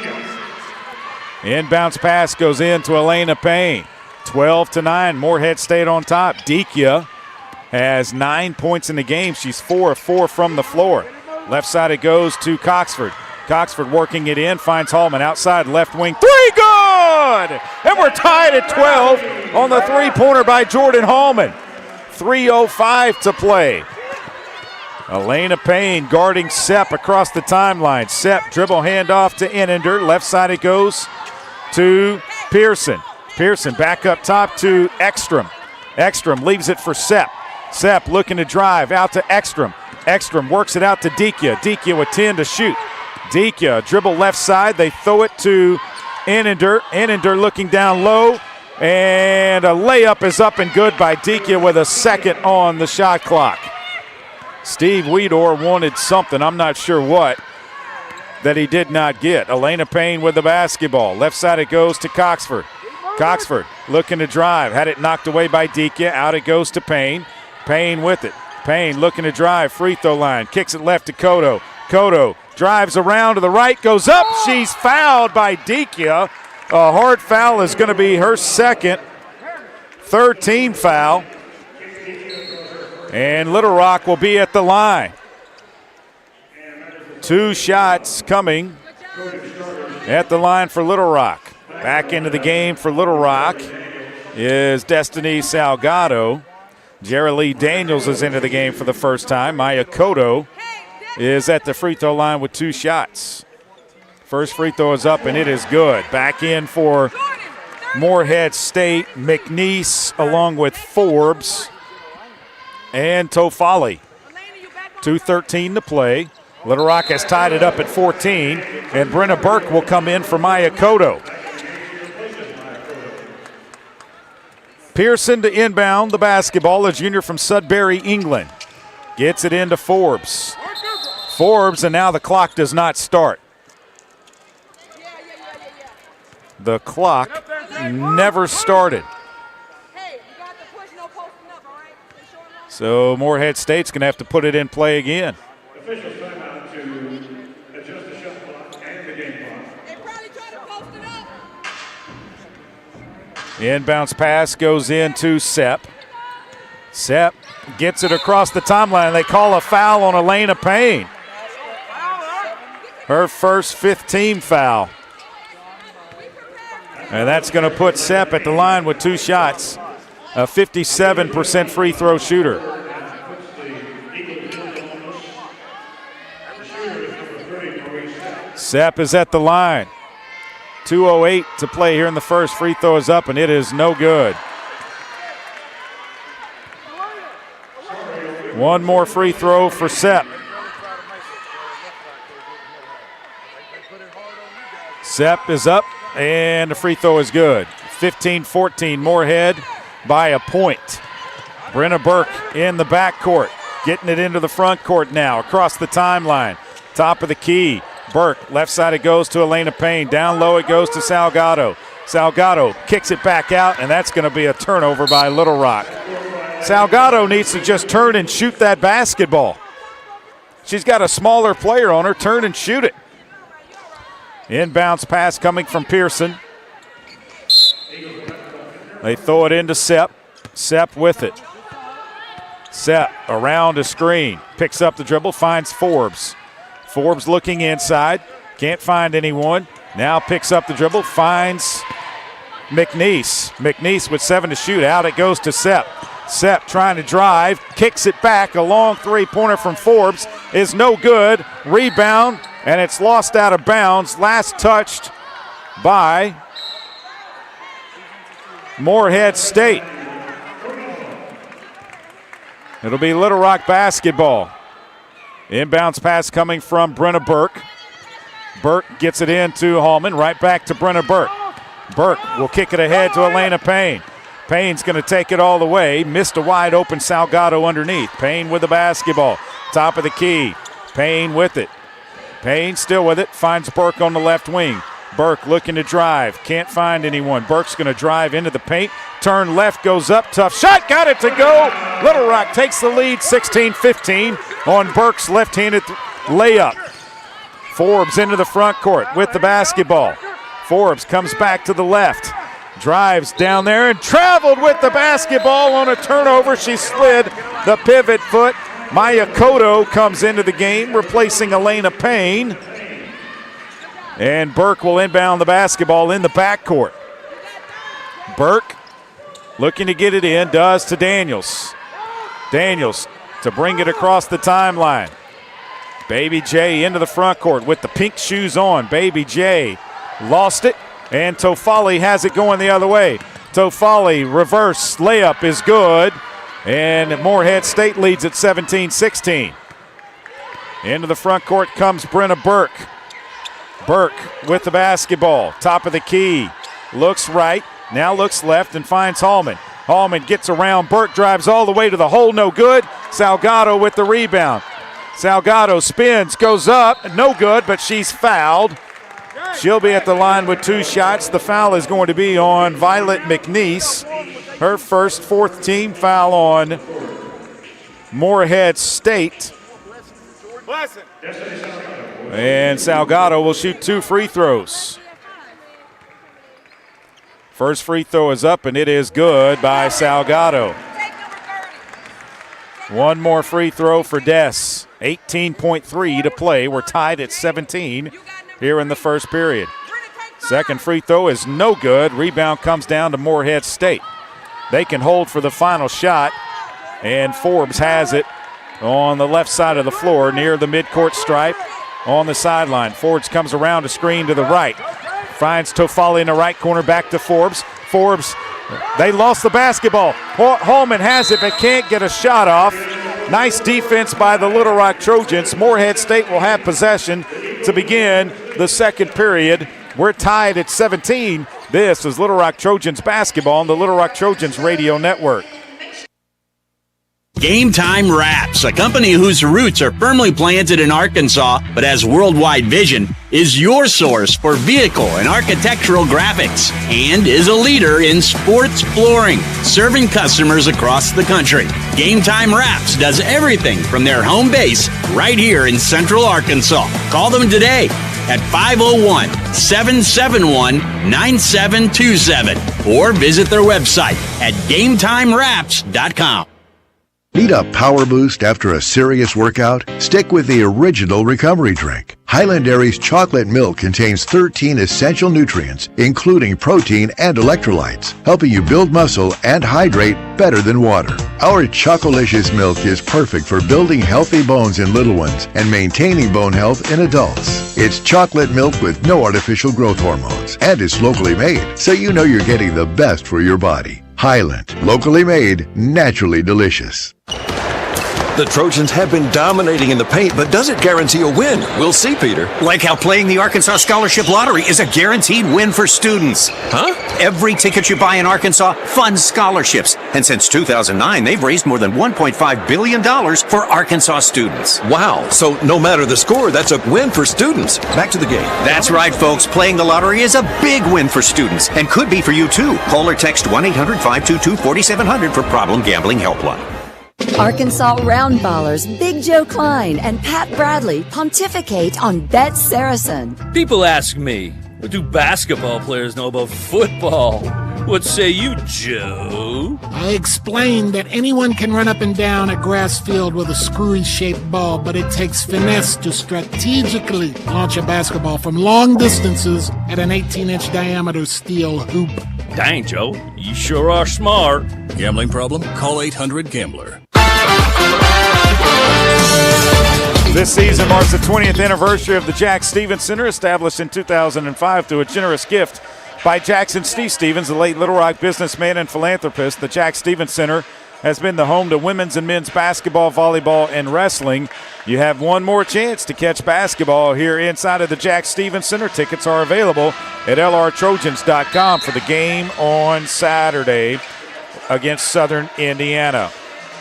Inbounds pass goes in to Elena Payne. 12-9, Morehead State on top. Dikia has 9 points in the game. She's 4 of 4 from the floor. Left side it goes to Coxford. Coxford working it in, finds Hallman outside, left wing, three, good! And we're tied at 12 on the three-pointer by Jordan Hallman. 3:05 to play. Elena Payne guarding Sepp across the timeline. Sepp dribble handoff to Inender. Left side it goes to Pearson. Pearson back up top to Ekstrom. Ekstrom leaves it for Sepp. Sepp looking to drive out to Ekstrom. Ekstrom works it out to Dikia. Dikia with 10 to shoot. Dikia dribble left side. They throw it to Inender. Inender looking down low. And a layup is up and good by Dikia with a second on the shot clock. Steve Weedor wanted something, I'm not sure what, that he did not get. Elena Payne with the basketball. Left side it goes to Coxford. Coxford looking to drive. Had it knocked away by Dikia. Out it goes to Payne. Payne with it. Payne looking to drive. Free throw line. Kicks it left to Kodo. Kodo drives around to the right. Goes up. She's fouled by Dikia. A hard foul is going to be her second. Third team foul. And Little Rock will be at the line. 2 shots coming at the line for Little Rock. Back into the game for Little Rock is Destiny Salgado. Jerry Lee Daniels is into the game for the first time. Maya Kodo is at the free throw line with 2 shots. First free throw is up, and it is good. Back in for Morehead State, McNeese along with Forbes and Tofali. 2:13 to play. Little Rock has tied it up at 14, and Brenna Burke will come in for Maya Kodo. Pearson to inbound the basketball, a junior from Sudbury, England. Gets it into Forbes. Forbes, and now the clock does not start. The clock never started. So Morehead State's going to have to put it in play again. Official timeout to adjust the shot clock and the game clock. Inbounds pass goes into Sepp. Sepp gets it across the timeline. They call a foul on Elena Payne. Her first 5th team foul. And that's going to put Sepp at the line with 2 shots. A 57% free throw shooter. Sepp is at the line. 2:08 to play here in the first. Free throw is up, and it is no good. One more free throw for Sepp. Sepp is up, and the free throw is good. 15-14, Morehead by a point. Brenna Burke in the backcourt, getting it into the front court now, across the timeline. Top of the key, Burke, left side it goes to Elena Payne. Down low it goes to Salgado. Salgado kicks it back out, and that's going to be a turnover by Little Rock. Salgado needs to just turn and shoot that basketball. She's got a smaller player on her, turn and shoot it. Inbounds pass coming from Pearson. They throw it into Sepp. Sepp with it. Sepp around a screen. Picks up the dribble, finds Forbes. Forbes looking inside. Can't find anyone. Now picks up the dribble, finds McNeese. McNeese with 7 to shoot. Out it goes to Sepp. Sepp trying to drive. Kicks it back. A long three-pointer from Forbes is no good. Rebound, and it's lost out of bounds. Last touched by Morehead State. It'll be Little Rock basketball. Inbounds pass coming from Brenna Burke. Burke gets it into Hallman, right back to Brenna Burke. Burke will kick it ahead to Elena Payne. Payne's going to take it all the way. Missed a wide open Salgado underneath. Payne with the basketball. Top of the key. Payne with it. Payne still with it. Finds Burke on the left wing. Burke looking to drive. Can't find anyone. Burke's going to drive into the paint. Turn left, goes up. Tough shot. Got it to go. Little Rock takes the lead 16-15 on Burke's left-handed layup. Forbes into the front court with the basketball. Forbes comes back to the left. Drives down there and traveled with the basketball on a turnover. She slid the pivot foot. Maya Cotto comes into the game, replacing Elena Payne. And Burke will inbound the basketball in the backcourt. Burke looking to get it in, does to Daniels. Daniels to bring it across the timeline. Baby J into the front court with the pink shoes on. Baby J lost it, and Tofali has it going the other way. Tofali reverse layup is good, and Morehead State leads at 17-16. Into the front court comes Brenna Burke. Burke with the basketball, top of the key. Looks right, now looks left and finds Hallman. Hallman gets around, Burke drives all the way to the hole, no good. Salgado with the rebound. Salgado spins, goes up, no good, but she's fouled. She'll be at the line with 2 shots. The foul is going to be on Violet McNeese. Her first, 4th team foul on Morehead State. And Salgado will shoot 2 free throws. First free throw is up, and it is good by Salgado. One more free throw for Des. 18.3 to play. We're tied at 17 here in the first period. Second free throw is no good. Rebound comes down to Morehead State. They can hold for the final shot, and Forbes has it on the left side of the floor near the midcourt stripe on the sideline. Forbes comes around to screen to the right. Finds Tofali in the right corner, back to Forbes. Forbes, they lost the basketball. Hallman has it but can't get a shot off. Nice defense by the Little Rock Trojans. Morehead State will have possession to begin the second period. We're tied at 17. This is Little Rock Trojans basketball on the Little Rock Trojans radio network. Game Time Wraps, a company whose roots are firmly planted in Arkansas but has worldwide vision, is your source for vehicle and architectural graphics and is a leader in sports flooring, serving customers across the country. Game Time Wraps does everything from their home base right here in Central Arkansas. Call them today at 501-771-9727 or visit their website at GameTimeWraps.com. Need a power boost after a serious workout? Stick with the original recovery drink. Highland Dairy's chocolate milk contains 13 essential nutrients, including protein and electrolytes, helping you build muscle and hydrate better than water. Our Chocolicious milk is perfect for building healthy bones in little ones and maintaining bone health in adults. It's chocolate milk with no artificial growth hormones, and it's locally made, so you know you're getting the best for your body. Highland, locally made, naturally delicious. The Trojans have been dominating in the paint, but does it guarantee a win? We'll see, Peter. Like how playing the Arkansas Scholarship Lottery is a guaranteed win for students. Huh? Every ticket you buy in Arkansas funds scholarships. And since 2009, they've raised more than $1.5 billion for Arkansas students. Wow. So no matter the score, that's a win for students. Back to the game. That's right, folks. Playing the lottery is a big win for students and could be for you, too. Call or text 1-800-522-4700 for Problem Gambling Helpline. Arkansas Roundballers Big Joe Klein and Pat Bradley pontificate on Bet Saracen. People ask me, what do basketball players know about football? What say you, Joe? I explained that anyone can run up and down a grass field with a screwy-shaped ball, but it takes finesse to strategically launch a basketball from long distances at an 18-inch diameter steel hoop. Dang, Joe, you sure are smart. Gambling problem? Call 800-GAMBLER. This season marks the 20th anniversary of the Jack Stevens Center, established in 2005 through a generous gift by Jackson Steve Stevens, the late Little Rock businessman and philanthropist. The Jack Stevens Center has been the home to women's and men's basketball, volleyball, and wrestling. You have one more chance to catch basketball here inside of the Jack Stevens Center. Tickets are available at lrtrojans.com for the game on Saturday against Southern Indiana.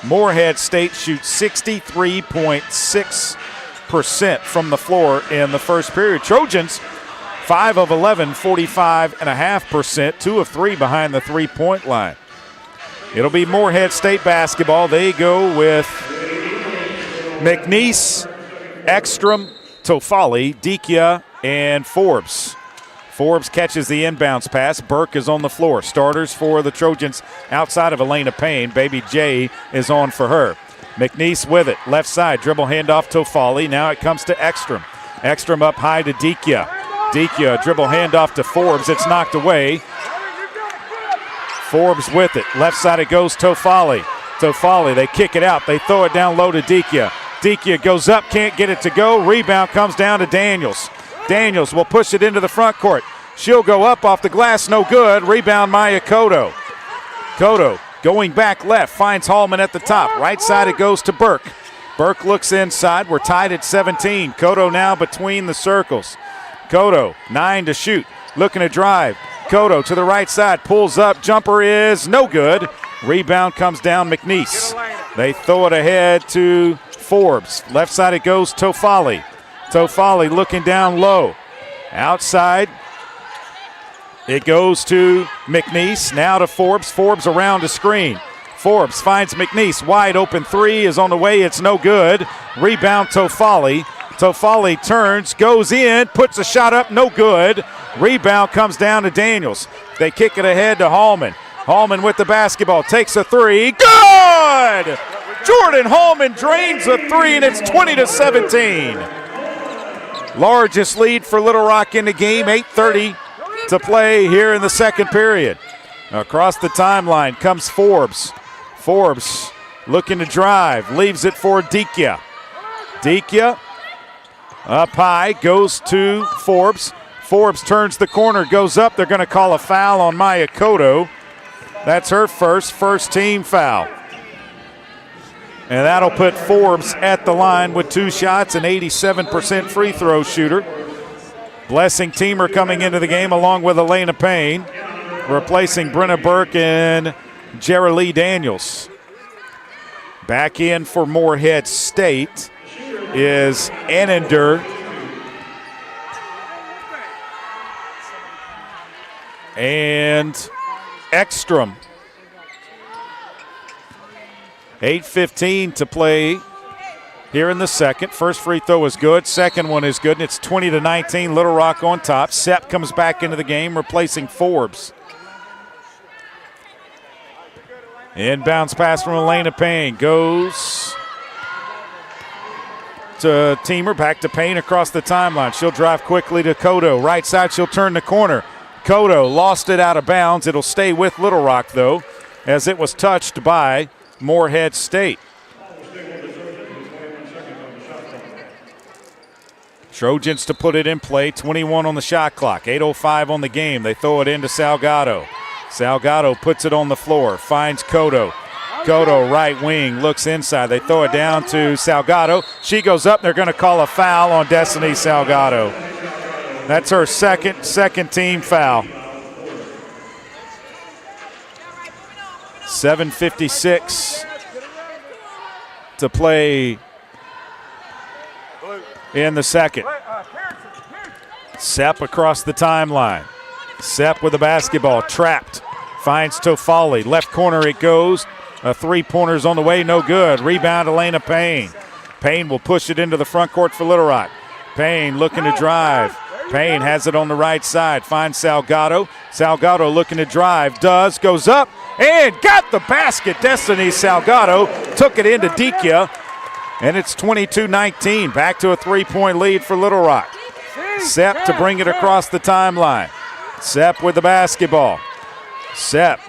Morehead State shoots 63.6% from the floor in the first period. Trojans, 5 of 11, 45.5%, 2 of 3 behind the three-point line. It'll be Morehead State basketball. They go with McNeese, Ekstrom, Tofali, Dikia, and Forbes. Forbes catches the inbounds pass. Burke is on the floor. Starters for the Trojans outside of Elena Payne. Baby J is on for her. McNeese with it. Left side. Dribble handoff Tofali. Now it comes to Ekstrom. Ekstrom up high to Dikia. Dikia dribble handoff to Forbes. It's knocked away. Forbes with it. Left side it goes Tofali. Tofali, they kick it out. They throw it down low to Dikia. Dikia goes up, can't get it to go. Rebound comes down to Daniels. Daniels will push it into the front court. She'll go up off the glass, no good. Rebound Maya Cotto. Cotto going back left, finds Hallman at the top. Right side it goes to Burke. Burke looks inside. We're tied at 17. Cotto now between the circles. Cotto, 9 to shoot. Looking to drive. Cotto to the right side, pulls up. Jumper is no good. Rebound comes down McNeese. They throw it ahead to Forbes. Left side it goes Tofali. Tofali looking down low. Outside it goes to McNeese. Now to Forbes. Forbes around the screen. Forbes finds McNeese. Wide open three is on the way. It's no good. Rebound Tofali. Tofali turns, goes in, puts a shot up, no good. Rebound comes down to Daniels. They kick it ahead to Hallman. Hallman with the basketball, takes a three. Good! Jordan Hallman drains a three, and it's 20-17. Largest lead for Little Rock in the game, 8:30 to play here in the second period. Across the timeline comes Forbes. Forbes looking to drive, leaves it for Dikia. Dikia up high, goes to Forbes. Forbes turns the corner, goes up. They're going to call a foul on Maya Cotto. That's her first team foul. And that'll put Forbes at the line with 2 shots, an 87% free throw shooter. Blessing Teamer coming into the game along with Elena Payne, replacing Brenna Burke and Jeri-Lee Daniels. Back in for Morehead State is Annender and Ekstrom. 8:15 to play here in the second. First free throw is good. Second one is good, and it's 20-19. Little Rock on top. Sepp comes back into the game, replacing Forbes. Inbounds pass from Elena Payne. Goes to Teamer. Back to Payne across the timeline. She'll drive quickly to Cotto. Right side, she'll turn the corner. Cotto lost it out of bounds. It'll stay with Little Rock, though, as it was touched by Morehead State. Trojans to put it in play. 21 on the shot clock. 8:05 on the game. They throw it into Salgado. Salgado puts it on the floor. Finds Cotto. Cotto, right wing, looks inside. They throw it down to Salgado. She goes up. They're going to call a foul on Destiny Salgado. That's her second team foul. 7:56 to play in the second. Sepp across the timeline. Sepp with the basketball, trapped. Finds Tofali. Left corner it goes. A three-pointer's on the way, no good. Rebound Elena Payne. Payne will push it into the front court for Little Rock. Payne looking to drive. Payne has it on the right side. Finds Salgado. Salgado looking to drive. Does. Goes up and got the basket. Destiny Salgado took it into Dikia. And it's 22-19. Back to a three-point lead for Little Rock. Sepp to bring it across the timeline. Sepp with the basketball. Sepp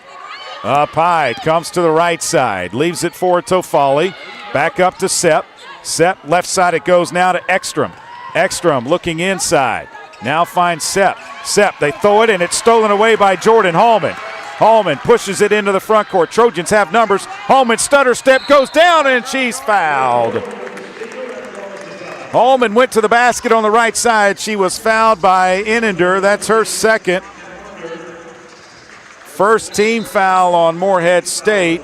up high. Comes to the right side. Leaves it for Tofali. Back up to Sepp. Sepp left side it goes now to Ekstrom. Ekstrom looking inside. Now finds Sepp. Sepp, they throw it, and it's stolen away by Jordan Hallman. Holman pushes it into the front court. Trojans have numbers. Holman stutter step, goes down, and she's fouled. Holman went to the basket on the right side. She was fouled by Innender. That's her second. First team foul on Morehead State.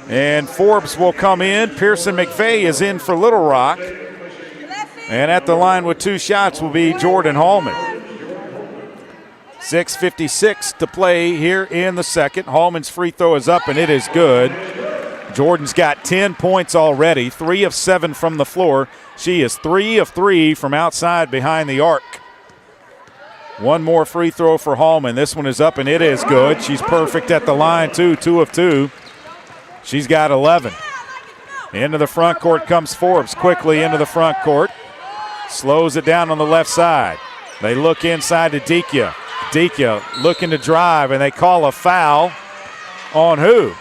And Forbes will come in. Pearson McVeigh is in for Little Rock. And at the line with 2 shots will be Jordan Holman. 6:56 to play here in the second. Holman's free throw is up, and it is good. Jordan's got 10 points already, 3 of 7 from the floor. She is 3 of 3 from outside behind the arc. One more free throw for Holman. This one is up, and it is good. She's perfect at the line, too, 2 of 2. She's got 11. Into the front court comes Forbes, quickly into the front court. Slows it down on the left side. They look inside to Dikia. Dikia looking to drive, and they call a foul on who?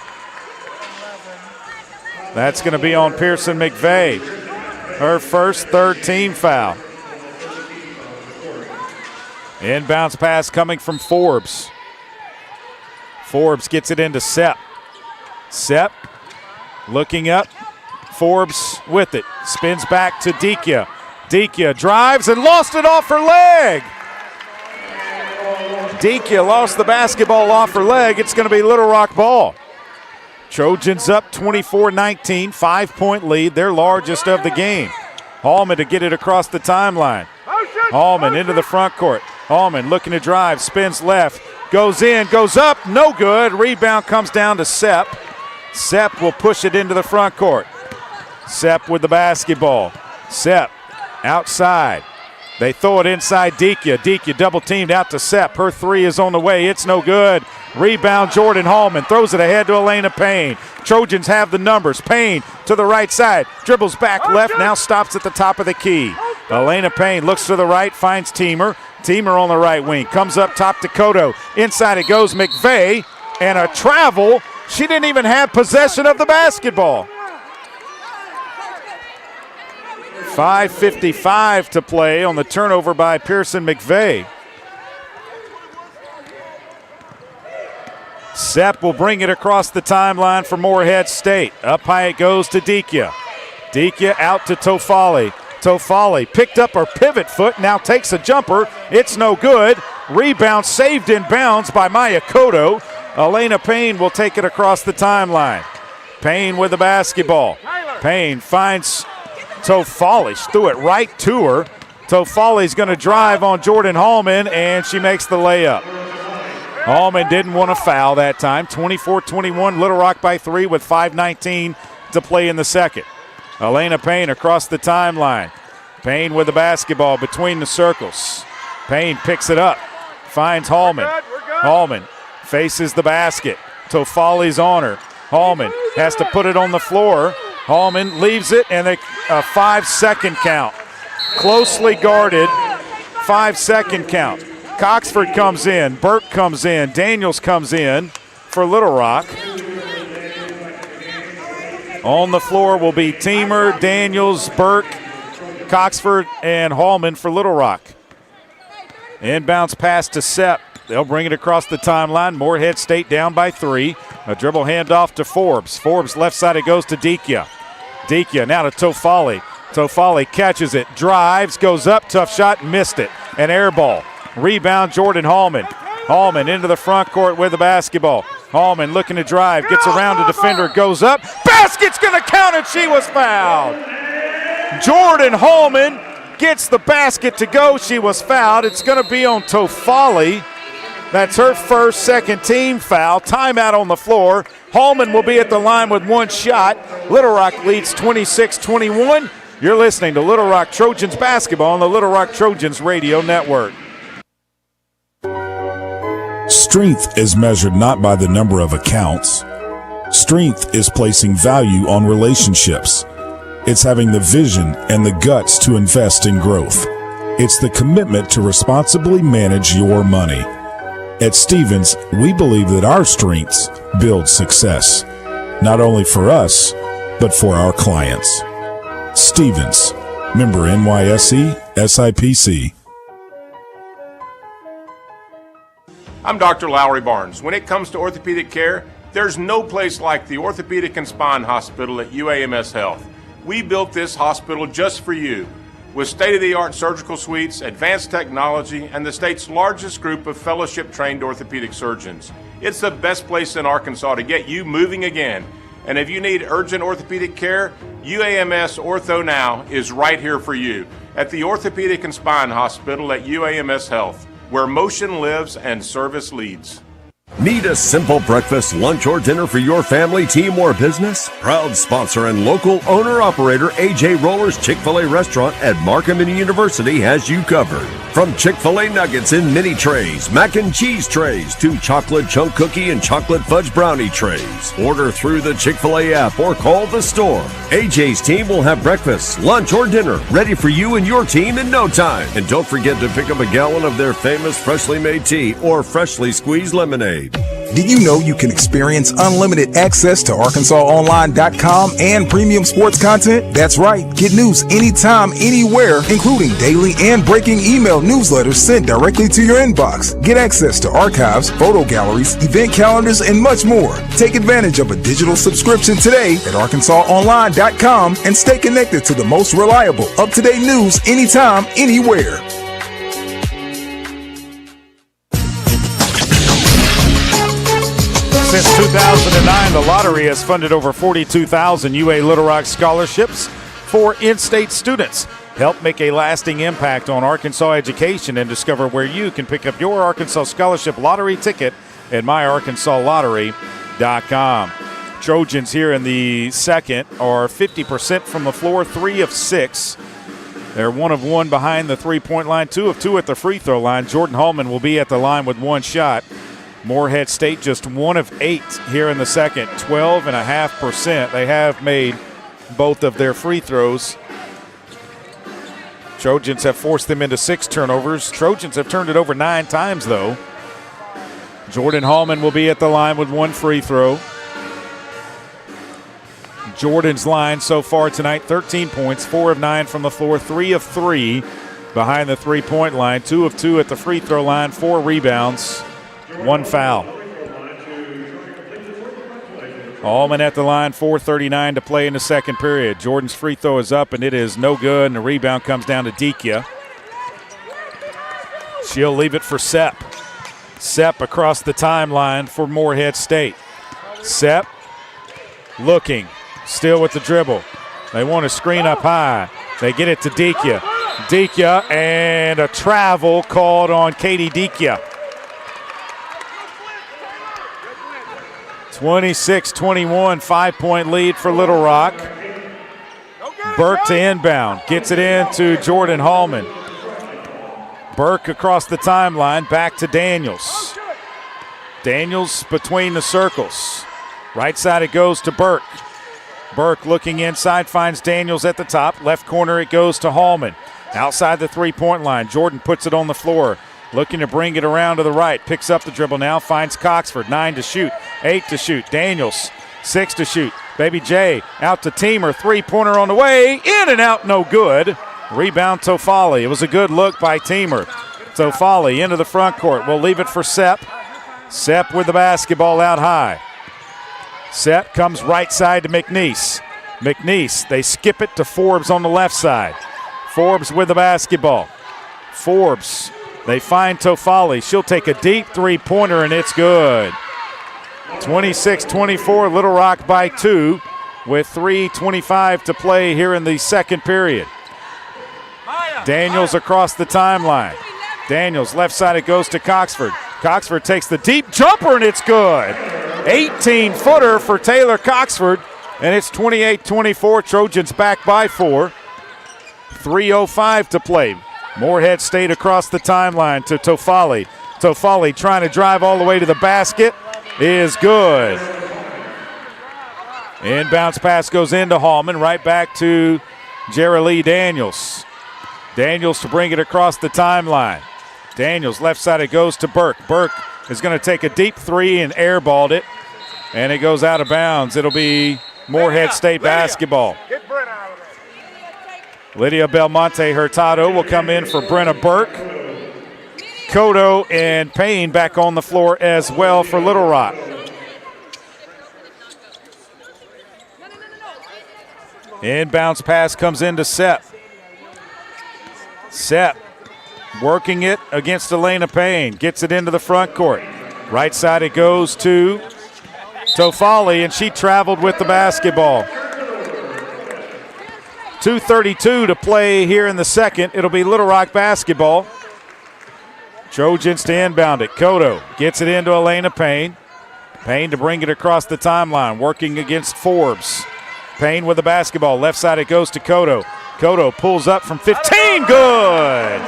That's going to be on Pearson McVeigh. Her first third-team foul. Inbounds pass coming from Forbes. Forbes gets it into Sepp. Sepp looking up. Forbes with it. Spins back to Dikia. Dikia drives and lost it off her leg. Dikia lost the basketball off her leg. It's going to be Little Rock ball. Trojans up 24-19, 5-point lead, their largest of the game. Hallman to get it across the timeline. Hallman into the front court. Hallman looking to drive, spins left, goes in, goes up, no good. Rebound comes down to Sepp. Sepp will push it into the front court. Sepp with the basketball. Sepp outside. They throw it inside Dikia. Dikia double teamed out to Sepp. Her 3 is on the way. It's no good. Rebound Jordan Hallman. Throws it ahead to Elena Payne. Trojans have the numbers. Payne to the right side. Dribbles back left. Now stops at the top of the key. Elena Payne looks to the right. Finds Teamer. Teamer on the right wing. Comes up top to Cotto. Inside it goes McVeigh. And a travel. She didn't even have possession of the basketball. 5:55 to play on the turnover by Pearson McVeigh. Sepp will bring it across the timeline for Morehead State. Up high it goes to Dikia. Dikia out to Tofali. Tofali picked up her pivot foot, now takes a jumper. It's no good. Rebound saved in bounds by Maya Cotto. Elena Payne will take it across the timeline. Payne with the basketball. Payne finds Tofali. She threw it right to her. Tofali's going to drive on Jordan Hallman, and she makes the layup. Hallman didn't want to foul that time. 24-21, Little Rock by 3 with 5:19 to play in the second. Elena Payne across the timeline. Payne with the basketball between the circles. Payne picks it up, finds Hallman. Hallman faces the basket. Tofali's on her. Hallman has to put it on the floor. Hallman leaves it, and a 5-second count. Closely guarded, 5-second count. Coxford comes in, Burke comes in, Daniels comes in for Little Rock. On the floor will be Teamer, Daniels, Burke, Coxford, and Hallman for Little Rock. Inbounds pass to Sepp. They'll bring it across the timeline. Morehead State down by 3. A dribble handoff to Forbes. Forbes left side, it goes to Dikia. Dikia now to Tofali. Tofali catches it, drives, goes up, tough shot, missed it. An air ball. Rebound Jordan Hallman. Hallman into the front court with the basketball. Hallman looking to drive, gets around a defender, goes up. Basket's going to count, and she was fouled. Jordan Hallman gets the basket to go. She was fouled. It's going to be on Tofali. That's her first second team foul. Timeout on the floor. Hallman will be at the line with 1 shot. Little Rock leads 26-21. You're listening to Little Rock Trojans basketball on the Little Rock Trojans Radio Network. Strength is measured not by the number of accounts. Strength is placing value on relationships. It's having the vision and the guts to invest in growth. It's the commitment to responsibly manage your money. At Stevens, we believe that our strengths build success, not only for us, but for our clients. Stevens, member NYSE, SIPC. I'm Dr. Lowry Barnes. When it comes to orthopedic care, there's no place like the Orthopedic and Spine Hospital at UAMS Health. We built this hospital just for you, with state-of-the-art surgical suites, advanced technology, and the state's largest group of fellowship-trained orthopedic surgeons. It's the best place in Arkansas to get you moving again. And if you need urgent orthopedic care, UAMS Ortho Now is right here for you at the Orthopedic and Spine Hospital at UAMS Health, where motion lives and service leads. Need a simple breakfast, lunch, or dinner for your family, team, or business? Proud sponsor and local owner-operator A.J. Roller's Chick-fil-A restaurant at Markham University has you covered. From Chick-fil-A nuggets in mini trays, mac and cheese trays, to chocolate chunk cookie and chocolate fudge brownie trays. Order through the Chick-fil-A app or call the store. A.J.'s team will have breakfast, lunch, or dinner ready for you and your team in no time. And don't forget to pick up a gallon of their famous freshly made tea or freshly squeezed lemonade. Did you know you can experience unlimited access to ArkansasOnline.com and premium sports content? That's right. Get news anytime, anywhere, including daily and breaking email newsletters sent directly to your inbox. Get access to archives, photo galleries, event calendars, and much more. Take advantage of a digital subscription today at ArkansasOnline.com and stay connected to the most reliable, up-to-date news anytime, anywhere. Since 2009, the lottery has funded over 42,000 UA Little Rock scholarships for in-state students. Help make a lasting impact on Arkansas education and discover where you can pick up your Arkansas Scholarship Lottery ticket at myarkansaslottery.com. Trojans here in the second are 50% from the floor, 3 of 6. They're 1 of 1 behind the three-point line, 2 of 2 at the free throw line. Jordan Hallman will be at the line with 1 shot. Morehead State just 1 of 8 here in the second, 12.5%. They have made both of their free throws. Trojans have forced them into 6 turnovers. Trojans have turned it over 9 times, though. Jordan Hallman will be at the line with 1 free throw. Jordan's line so far tonight, 13 points, 4 of 9 from the floor, 3 of 3 behind the three-point line, 2 of 2 at the free throw line, 4 rebounds. 1 foul. Allman at the line, 4:39 to play in the second period. Jordan's free throw is up, and it is no good, and the rebound comes down to Dikia. She'll leave it for Sepp. Sepp across the timeline for Morehead State. Sepp looking, still with the dribble. They want to screen up high. They get it to Dikia. Dikia, and a travel called on Katie Dikia. 26-21, 5-point lead for Little Rock. Burke to inbound, gets it in to Jordan Hallman. Burke across the timeline, back to Daniels. Daniels between the circles. Right side it goes to Burke. Burke looking inside, finds Daniels at the top. Left corner it goes to Hallman. Outside the three-point line, Jordan puts it on the floor. Looking to bring it around to the right. Picks up the dribble now. Finds Coxford. 9 to shoot. 8 to shoot. Daniels. 6 to shoot. Baby J out to Teamer. Three-pointer on the way. In and out. No good. Rebound Tofali. It was a good look by Teamer. Tofali into the front court. We'll leave it for Sepp. Sepp with the basketball out high. Sepp comes right side to McNeese. McNeese. They skip it to Forbes on the left side. Forbes with the basketball. Forbes. They find Tofali. She'll take a deep three-pointer, and it's good. 26-24, Little Rock by 2 with 3:25 to play here in the second period. Daniels across the timeline. Daniels, left side it goes to Coxford. Coxford takes the deep jumper, and it's good. 18-footer for Taylor Coxford, and it's 28-24. Trojans back by 4. 3:05 to play. Morehead State across the timeline to Tofali. Tofali trying to drive all the way to the basket is good. Inbounds pass goes into Hallman, right back to Jerilee Daniels. Daniels to bring it across the timeline. Daniels, left side it goes to Burke. Burke is going to take a deep three and airballed it, and it goes out of bounds. It'll be Morehead State basketball. Lydia Belmonte Hurtado will come in for Brenna Burke. Cotto and Payne back on the floor as well for Little Rock. Inbounds pass comes into Sepp. Sepp working it against Elena Payne. Gets it into the front court. Right side it goes to Tofali, and she traveled with the basketball. 2:32 to play here in the second. It'll be Little Rock basketball. Trojans to inbound it. Cotto gets it into Elena Payne. Payne to bring it across the timeline, working against Forbes. Payne with the basketball. Left side it goes to Cotto. Cotto pulls up from 15. Good.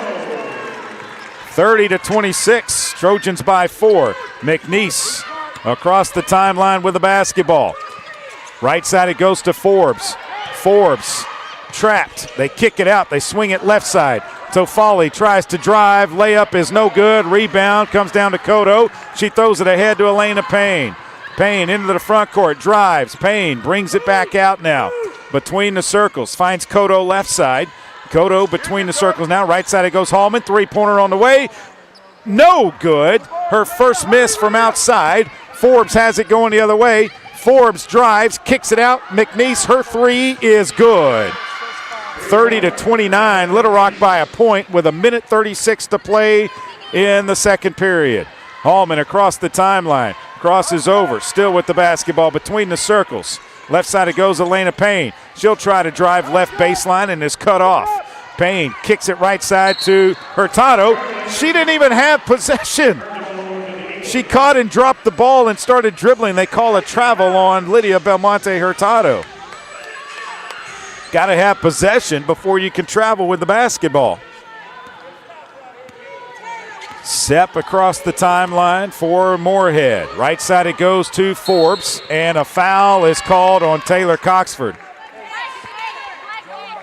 30-26. Trojans by 4. McNeese across the timeline with the basketball. Right side it goes to Forbes. Forbes trapped. They kick it out. They swing it left side. Tofali tries to drive. Layup is no good. Rebound comes down to Cotto. She throws it ahead to Elena Payne. Payne into the front court. Drives. Payne brings it back out now. Between the circles. Finds Cotto left side. Cotto between the circles now. Right side it goes Hallman. Three-pointer on the way. No good. Her first miss from outside. Forbes has it going the other way. Forbes drives. Kicks it out. McNeese, her three is good. 30-29. Little Rock by a point with 1:36 to play in the second period. Hallman across the timeline. Crosses over. Still with the basketball between the circles. Left side it goes Elena Payne. She'll try to drive left baseline and is cut off. Payne kicks it right side to Hurtado. She didn't even have possession. She caught and dropped the ball and started dribbling. They call a travel on Lydia Belmonte Hurtado. Got to have possession before you can travel with the basketball. Sepp across the timeline for Morehead. Right side it goes to Forbes, and a foul is called on Taylor Coxford.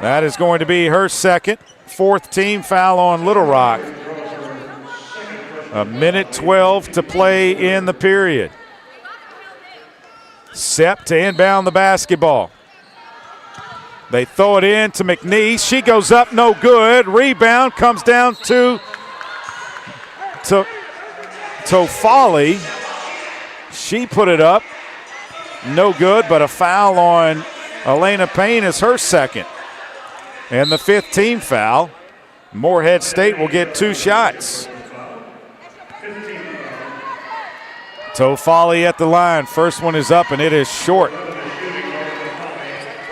That is going to be her second, fourth team foul on Little Rock. 1:12 to play in the period. Sepp to inbound the basketball. They throw it in to McNeese. She goes up, no good. Rebound comes down to Tofali. She put it up, no good, but a foul on Elena Payne is her second. And the fifth team foul. Morehead State will get 2 shots. Tofali at the line. First one is up, and it is short.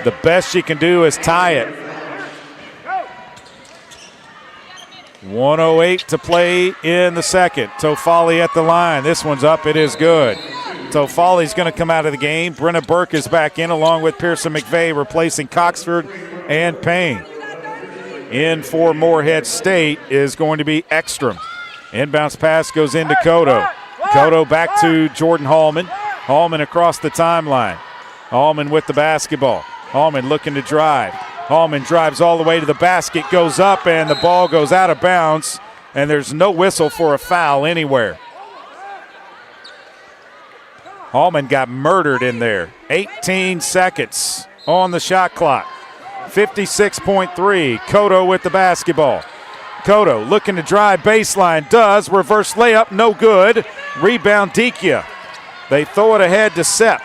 The best she can do is tie it. 1:08 to play in the second. Tofali at the line. This one's up. It is good. Tofali's going to come out of the game. Brenna Burke is back in along with Pearson McVeigh, replacing Coxford and Payne. In for Morehead State is going to be Ekstrom. Inbounds pass goes into Cotto. Cotto back to Jordan Hallman. Hallman across the timeline. Hallman with the basketball. Hallman looking to drive. Hallman drives all the way to the basket, goes up, and the ball goes out of bounds, and there's no whistle for a foul anywhere. Hallman got murdered in there. 18 seconds on the shot clock. 56.3. Cotto with the basketball. Cotto looking to drive baseline. Does. Reverse layup. No good. Rebound Dikia. They throw it ahead to Sepp.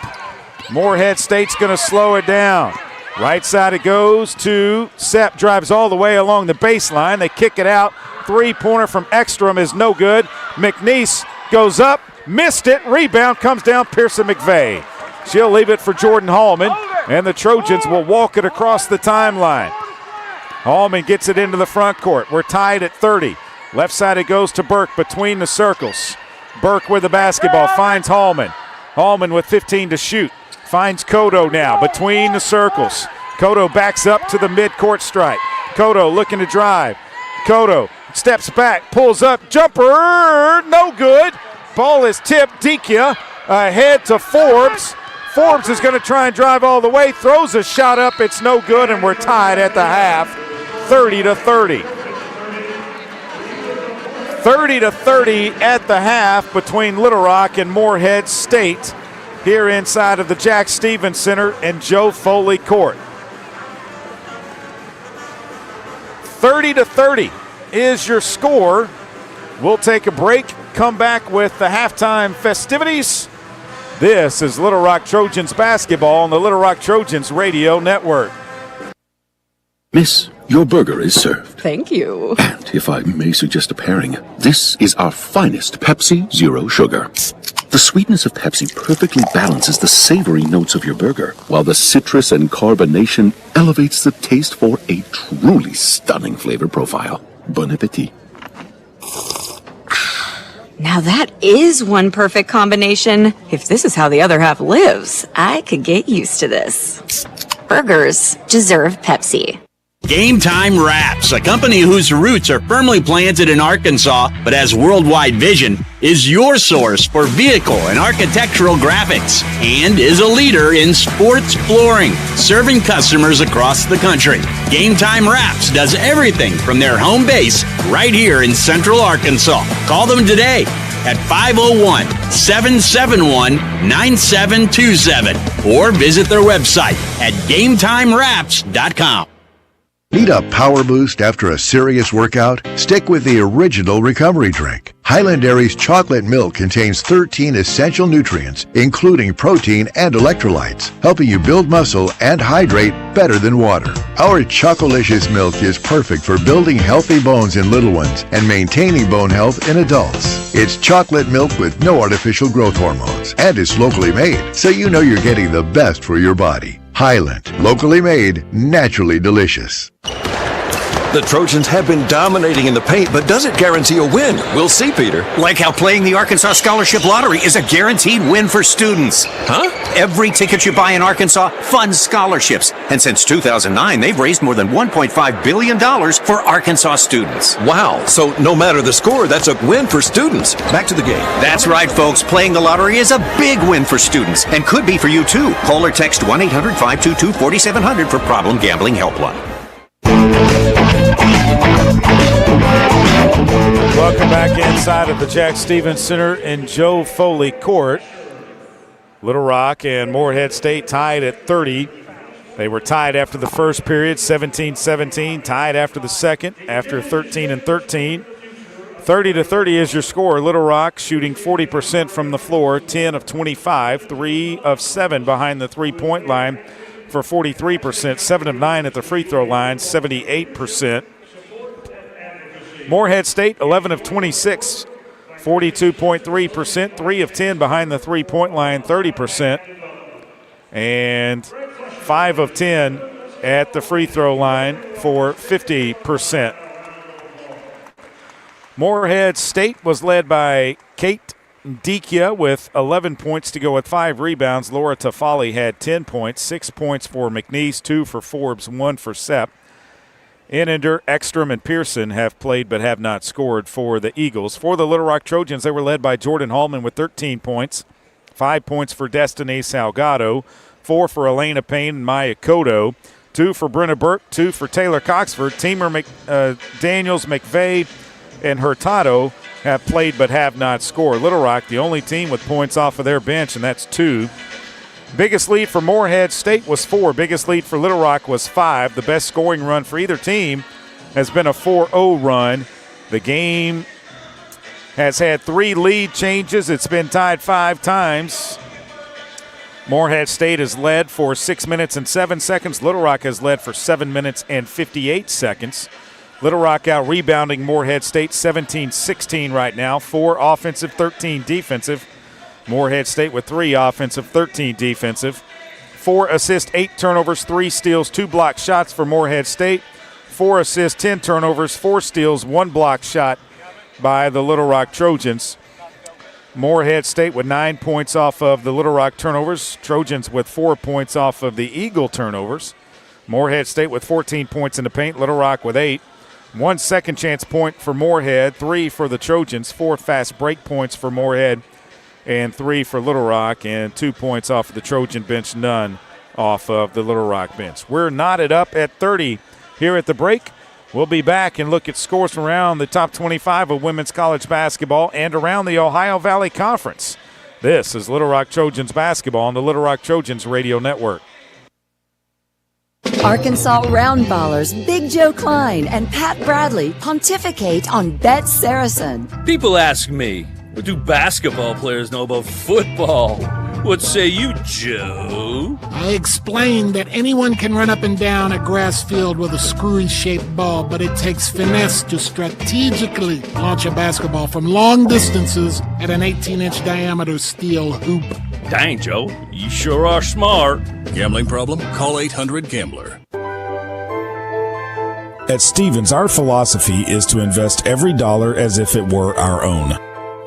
Morehead State's going to slow it down. Right side it goes to Sepp. Drives all the way along the baseline. They kick it out. Three-pointer from Ekstrom is no good. McNeese goes up. Missed it. Rebound comes down Pearson McVeigh. She'll leave it for Jordan Hallman, and the Trojans will walk it across the timeline. Hallman gets it into the front court. We're tied at 30. Left side it goes to Burke between the circles. Burke with the basketball finds Hallman. Hallman with 15 to shoot. Finds Cotto now between the circles. Cotto backs up to the midcourt stripe. Cotto looking to drive. Cotto steps back, pulls up, jumper, no good. Ball is tipped. Dikia ahead to Forbes. Forbes is going to try and drive all the way, throws a shot up, it's no good, and we're tied at the half, 30-30. 30-30 at the half between Little Rock and Morehead State here inside of the Jack Stevens Center and Joe Foley Court. 30-30 is your score We'll take a break, come back with the halftime festivities. This is Little Rock Trojans basketball on the Little Rock Trojans Radio Network. Miss, your burger is served. Thank you. And if I may suggest a pairing, this is our finest Pepsi Zero Sugar. The sweetness of Pepsi perfectly balances the savory notes of your burger, while the citrus and carbonation elevates the taste for a truly stunning flavor profile. Bon appetit. Now that is one perfect combination. If this is how the other half lives, I could get used to this. Burgers deserve Pepsi. Game Time Wraps, a company whose roots are firmly planted in Arkansas but has worldwide vision, is your source for vehicle and architectural graphics and is a leader in sports flooring, serving customers across the country. Game Time Wraps does everything from their home base right here in Central Arkansas. Call them today at 501-771-9727 or visit their website at GameTimeWraps.com. Need a power boost after a serious workout? Stick with the original recovery drink. Highland Dairy's chocolate milk contains 13 essential nutrients, including protein and electrolytes, helping you build muscle and hydrate better than water. Our Chocolicious milk is perfect for building healthy bones in little ones and maintaining bone health in adults. It's chocolate milk with no artificial growth hormones, and it's locally made, so you know you're getting the best for your body. Highland, locally made, naturally delicious. The Trojans have been dominating in the paint, but does it guarantee a win? We'll see, Peter. Like how playing the Arkansas Scholarship Lottery is a guaranteed win for students. Huh? Every ticket you buy in Arkansas funds scholarships. And since 2009, they've raised more than $1.5 billion for Arkansas students. Wow. So no matter the score, that's a win for students. Back to the game. That's right, folks. Playing the lottery is a big win for students and could be for you, too. Call or text 1-800-522-4700 for Problem Gambling Helpline. Welcome back inside of the Jack Stevens Center in Joe Foley Court. Little Rock and Morehead State tied at 30. They were tied after the first period, 17-17, tied after the second, after 13-13. 30-30 is your score. Little Rock shooting 40% from the floor, 10 of 25, 3 of 7 behind the three-point line for 43%, 7 of 9 at the free throw line, 78%. Morehead State, 11 of 26, 42.3%, 3 of 10 behind the three-point line, 30%, and 5 of 10 at the free throw line for 50%. Morehead State was led by Kate Dikia with 11 points to go with 5 rebounds. Laura Tafali had 10 points, 6 points for McNeese, 2 for Forbes, 1 for Sepp. Inender, Ekstrom, and Pearson have played but have not scored for the Eagles. For the Little Rock Trojans, they were led by Jordan Hallman with 13 points, 5 points for Destiny Salgado, 4 for Elena Payne and Maya Cotto, 2 for Brenna Burke, 2 for Taylor Coxford. Teamer Daniels, McVeigh, and Hurtado have played but have not scored. Little Rock, the only team with points off of their bench, and that's 2. Biggest lead for Morehead State was 4. Biggest lead for Little Rock was 5. The best scoring run for either team has been a 4-0 run. The game has had 3 lead changes. It's been tied 5 times. Morehead State has led for 6 minutes and 7 seconds. Little Rock has led for 7 minutes and 58 seconds. Little Rock out rebounding Morehead State 17-16 right now. 4 offensive, 13 defensive. Morehead State with 3 offensive, 13 defensive. 4 assists, 8 turnovers, 3 steals, 2 block shots for Morehead State. 4 assists, 10 turnovers, 4 steals, 1 block shot by the Little Rock Trojans. Morehead State with 9 points off of the Little Rock turnovers. Trojans with 4 points off of the Eagle turnovers. Morehead State with 14 points in the paint. Little Rock with 8. 1 second chance point for Morehead, 3 for the Trojans, 4 fast break points for Morehead, and 3 for Little Rock, and 2 points off of the Trojan bench, none off of the Little Rock bench. We're knotted up at 30 here at the break. We'll be back and look at scores from around the top 25 of women's college basketball and around the Ohio Valley Conference. This is Little Rock Trojans basketball on the Little Rock Trojans Radio Network. Arkansas Roundballers Big Joe Klein and Pat Bradley pontificate on Bet Saracen. People ask me, what do basketball players know about football? What say you, Joe? I explained that anyone can run up and down a grass field with a screwy-shaped ball, but it takes finesse to strategically launch a basketball from long distances at an 18-inch diameter steel hoop. Dang, Joe, you sure are smart. Gambling problem? Call 800-GAMBLER. At Stevens, our philosophy is to invest every dollar as if it were our own,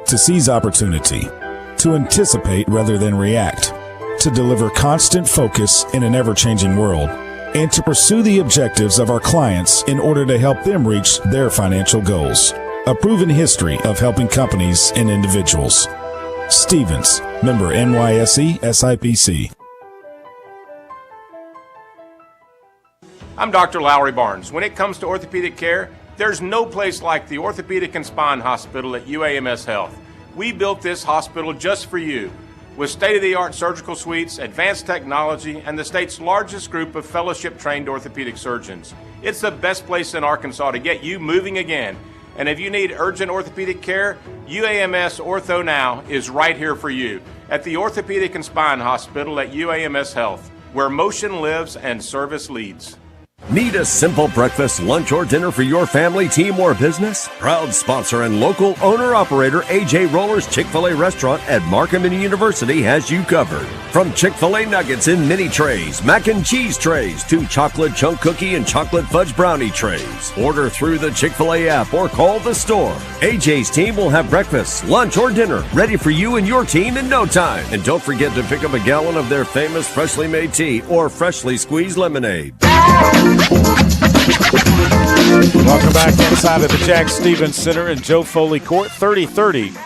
to seize opportunity, to anticipate rather than react, to deliver constant focus in an ever-changing world, and to pursue the objectives of our clients in order to help them reach their financial goals. A proven history of helping companies and individuals. Stevens, member NYSE SIPC. I'm Dr. Lowry Barnes. When it comes to orthopedic care, there's no place like the Orthopedic and Spine Hospital at UAMS Health. We built this hospital just for you, with state-of-the-art surgical suites, advanced technology, and the state's largest group of fellowship-trained orthopedic surgeons. It's the best place in Arkansas to get you moving again. And if you need urgent orthopedic care, UAMS Ortho Now is right here for you at the Orthopedic and Spine Hospital at UAMS Health, where motion lives and service leads. Need a simple breakfast, lunch, or dinner for your family, team, or business? Proud sponsor and local owner-operator AJ Roller's Chick-fil-A restaurant at Markham University has you covered. From Chick-fil-A nuggets in mini trays, mac and cheese trays, to chocolate chunk cookie and chocolate fudge brownie trays. Order through the Chick-fil-A app or call the store. AJ's team will have breakfast, lunch, or dinner ready for you and your team in no time. And don't forget to pick up a gallon of their famous freshly made tea or freshly squeezed lemonade. Welcome back inside of the Jack Stevens Center in Joe Foley Court. 30-30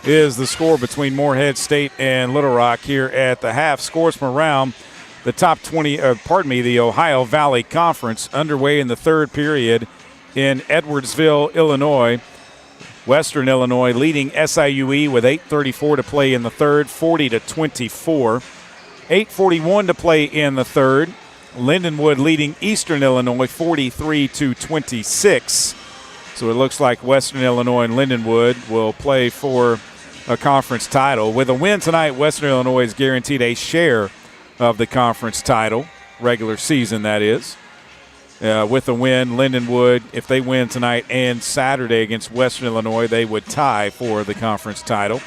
is the score between Morehead State and Little Rock here at the half. Scores from around the top 20, the Ohio Valley Conference underway in the third period in Edwardsville, Illinois. Western Illinois leading SIUE with 8:34 to play in the third, 40-24. 8:41 to play in the third. Lindenwood leading Eastern Illinois 43-26. So it looks like Western Illinois and Lindenwood will play for a conference title. With a win tonight, Western Illinois is guaranteed a share of the conference title, regular season that is. With a win, Lindenwood, if they win tonight and Saturday against Western Illinois, they would tie for the conference title.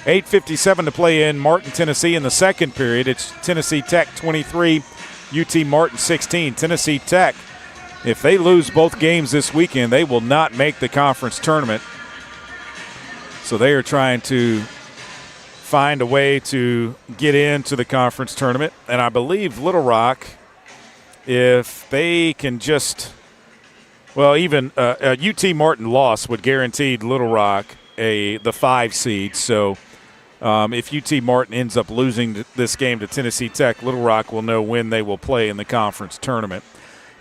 8:57 to play in Martin, Tennessee in the second period. It's Tennessee Tech 23, UT Martin 16. Tennessee Tech, if they lose both games this weekend, they will not make the conference tournament. So they are trying to find a way to get into the conference tournament. And I believe Little Rock, if they can just, even a UT Martin loss would guarantee Little Rock the 5 seed. So if UT Martin ends up losing this game to Tennessee Tech, Little Rock will know when they will play in the conference tournament.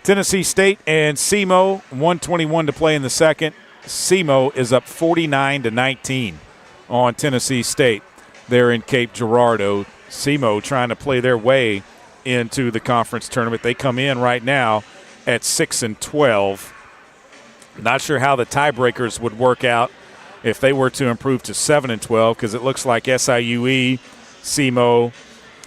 Tennessee State and SEMO, 1:21 to play in the second. SEMO is up 49-19 on Tennessee State. They're in Cape Girardeau. SEMO trying to play their way into the conference tournament. They come in right now at 6-12. Not sure how the tiebreakers would work out if they were to improve to 7-12, because it looks like SIUE, SEMO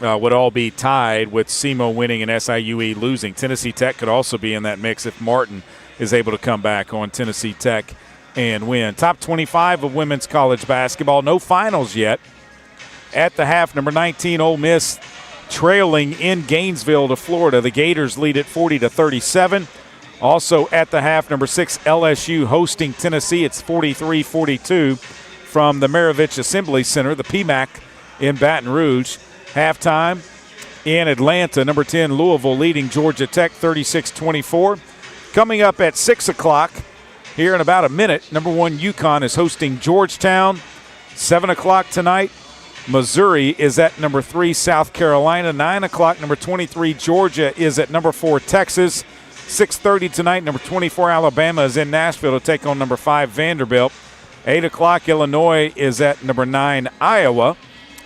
would all be tied with SEMO winning and SIUE losing. Tennessee Tech could also be in that mix if Martin is able to come back on Tennessee Tech and win. Top 25 of women's college basketball. No finals yet. At the half, number 19, Ole Miss trailing in Gainesville to Florida. The Gators lead at 40-37. Also at the half, number 6, LSU hosting Tennessee. It's 43-42 from the Maravich Assembly Center, the PMAC in Baton Rouge. Halftime in Atlanta, number 10, Louisville leading Georgia Tech 36-24. Coming up at 6 o'clock here in about a minute, number 1, UConn is hosting Georgetown. 7 o'clock tonight, Missouri is at number 3, South Carolina. 9 o'clock, number 23, Georgia is at number 4, Texas. 6:30 tonight, number 24, Alabama is in Nashville to take on number 5, Vanderbilt. 8 o'clock, Illinois is at number 9, Iowa.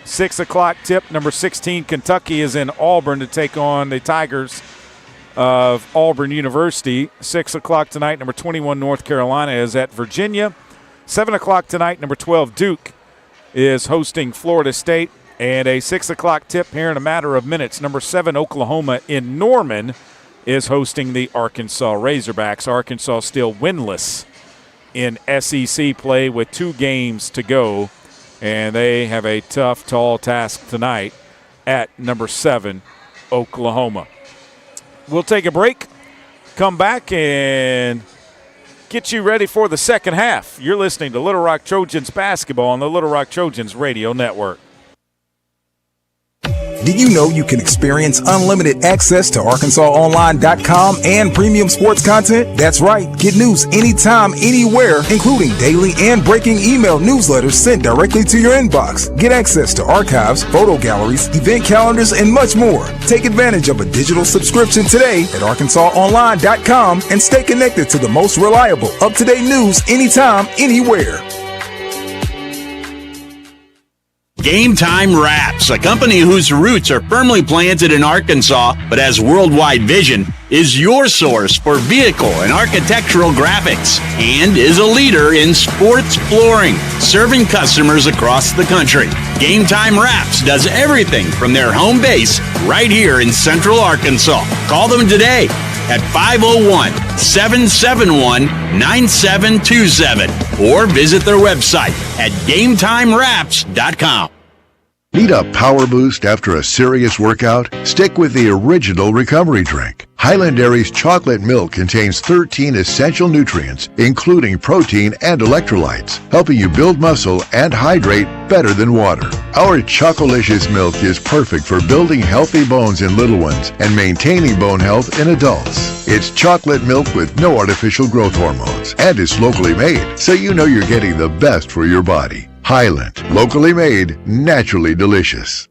6 o'clock tip, number 16, Kentucky is in Auburn to take on the Tigers of Auburn University. 6 o'clock tonight, number 21 North Carolina is at Virginia. 7 o'clock tonight, number 12 Duke is hosting Florida State. And a 6 o'clock tip here in a matter of minutes. Number 7 Oklahoma in Norman is hosting the Arkansas Razorbacks. Arkansas still winless in SEC play with 2 games to go. And they have a tough, tall task tonight at number 7 Oklahoma. We'll take a break, come back, and get you ready for the second half. You're listening to Little Rock Trojans basketball on the Little Rock Trojans radio network. Did you know you can experience unlimited access to ArkansasOnline.com and premium sports content? That's right. Get news anytime, anywhere, including daily and breaking email newsletters sent directly to your inbox. Get access to archives, photo galleries, event calendars, and much more. Take advantage of a digital subscription today at ArkansasOnline.com and stay connected to the most reliable, up-to-date news anytime, anywhere. Game Time Wraps, a company whose roots are firmly planted in Arkansas but has worldwide vision, is your source for vehicle and architectural graphics and is a leader in sports flooring, serving customers across the country. Game Time Wraps does everything from their home base right here in Central Arkansas. Call them today at 501-771-9727 or visit their website at GameTimeWraps.com. Need a power boost after a serious workout? Stick with the original recovery drink. Highland Dairy's chocolate milk contains 13 essential nutrients, including protein and electrolytes, helping you build muscle and hydrate better than water. Our Chocolicious milk is perfect for building healthy bones in little ones and maintaining bone health in adults. It's chocolate milk with no artificial growth hormones and is locally made, so you know you're getting the best for your body. Highland, locally made, naturally delicious.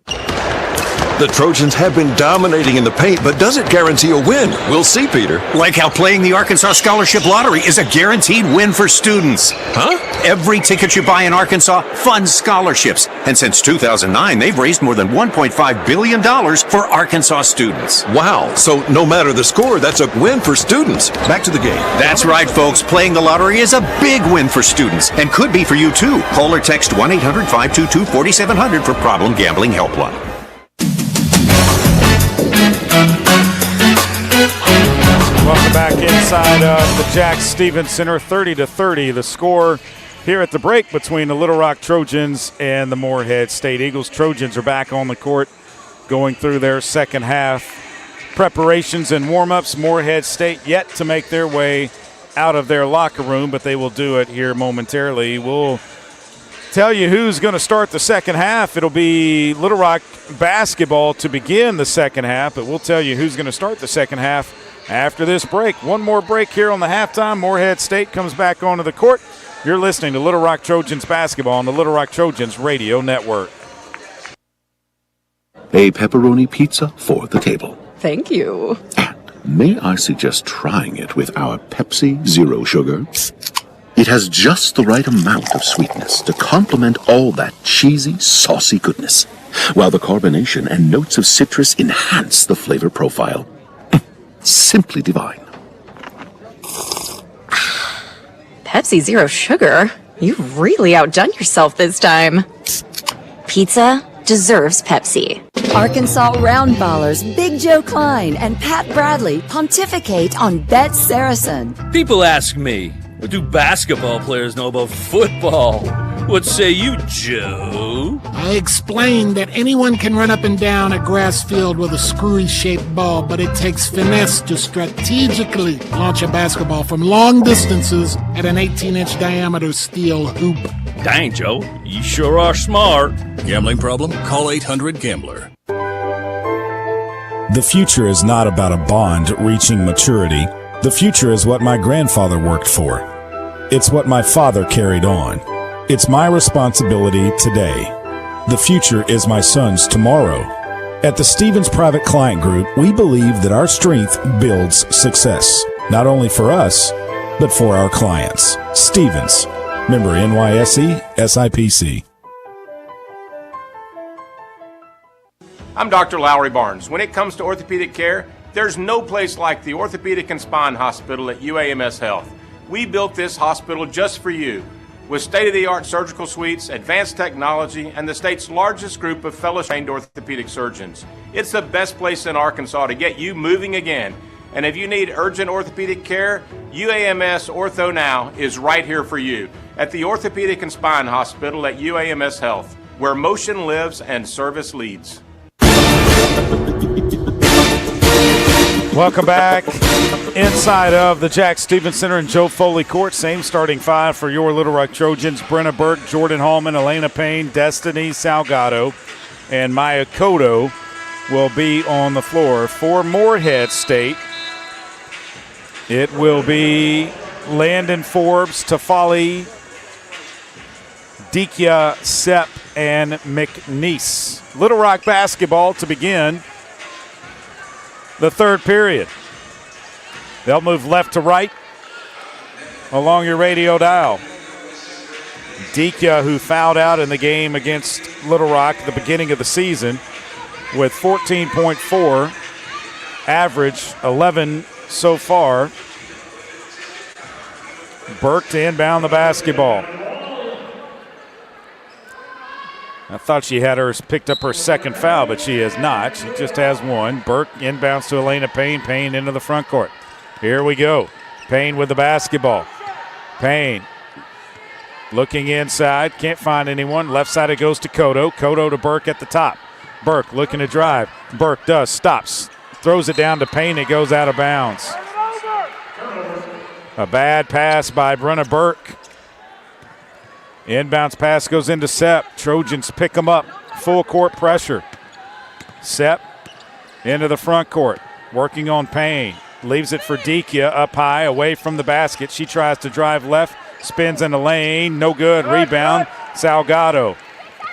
The Trojans have been dominating in the paint, but does it guarantee a win? We'll see, Peter. Like how playing the Arkansas Scholarship Lottery is a guaranteed win for students. Huh? Every ticket you buy in Arkansas funds scholarships. And since 2009, they've raised more than $1.5 billion for Arkansas students. Wow. So no matter the score, that's a win for students. Back to the game. That's right, folks. Playing the lottery is a big win for students and could be for you, too. Call or text 1-800-522-4700 for Problem Gambling Helpline. Welcome back inside of the Jack Stevens Center, 30-30. The score here at the break between the Little Rock Trojans and the Morehead State Eagles. Trojans are back on the court going through their second half preparations and warm-ups. Morehead State yet to make their way out of their locker room, but they will do it here momentarily. We'll tell you who's going to start the second half. It'll be Little Rock basketball to begin the second half, but we'll tell you who's going to start the second half after this break. One more break here on the halftime. Morehead State comes back onto the court. You're listening to Little Rock Trojans basketball on the Little Rock Trojans radio network. A pepperoni pizza for the table. Thank you. May I suggest trying it with our Pepsi Zero Sugar? It has just the right amount of sweetness to complement all that cheesy, saucy goodness, while the carbonation and notes of citrus enhance the flavor profile. Simply divine. Pepsi Zero Sugar? You've really outdone yourself this time. Pizza deserves Pepsi. Arkansas Roundballers Big Joe Klein and Pat Bradley pontificate on Bet Saracen. People ask me, what do basketball players know about football? What say you, Joe? I explained that anyone can run up and down a grass field with a screwy-shaped ball, but it takes finesse to strategically launch a basketball from long distances at an 18-inch diameter steel hoop. Dang, Joe, you sure are smart. Gambling problem? Call 800-GAMBLER. The future is not about a bond reaching maturity. The future is what my grandfather worked for. It's what my father carried on. It's my responsibility today. The future is my son's tomorrow. At the Stevens Private Client Group, we believe that our strength builds success, not only for us, but for our clients. Stevens, member NYSE, SIPC. I'm Dr. Lowry Barnes. When it comes to orthopedic care, There's no place like the Orthopedic and Spine Hospital at UAMS Health. We built this hospital just for you, with state-of-the-art surgical suites, advanced technology, and the state's largest group of fellow-trained orthopedic surgeons. It's the best place in Arkansas to get you moving again. And if you need urgent orthopedic care, UAMS Ortho Now is right here for you at the Orthopedic and Spine Hospital at UAMS Health, where motion lives and service leads. Welcome back inside of the Jack Stevens Center and Joe Foley Court. Same starting five for your Little Rock Trojans. Brenna Burke, Jordan Hallman, Elena Payne, Destiny Salgado, and Maya Cotto will be on the floor. For Morehead State, it will be Landon Forbes, Tafali, Dikia, Sepp, and McNeese. Little Rock basketball to begin the third period. They'll move left to right along your radio dial. Dikia, who fouled out in the game against Little Rock at the beginning of the season with 14.4 average, 11 so far. Burke to inbound the basketball. I thought she had picked up her second foul, but she has not. She just has one. Burke inbounds to Elena Payne. Payne into the front court. Here we go. Payne with the basketball. Payne looking inside. Can't find anyone. Left side it goes to Cotto. Cotto to Burke at the top. Burke looking to drive. Burke does. Stops. Throws it down to Payne. It goes out of bounds. A bad pass by Brenna Burke. Inbounds pass goes into Sepp. Trojans pick him up. Full court pressure. Sepp into the front court. Working on Payne. Leaves it for Dikia up high away from the basket. She tries to drive left. Spins in the lane. No good. Rebound. Salgado.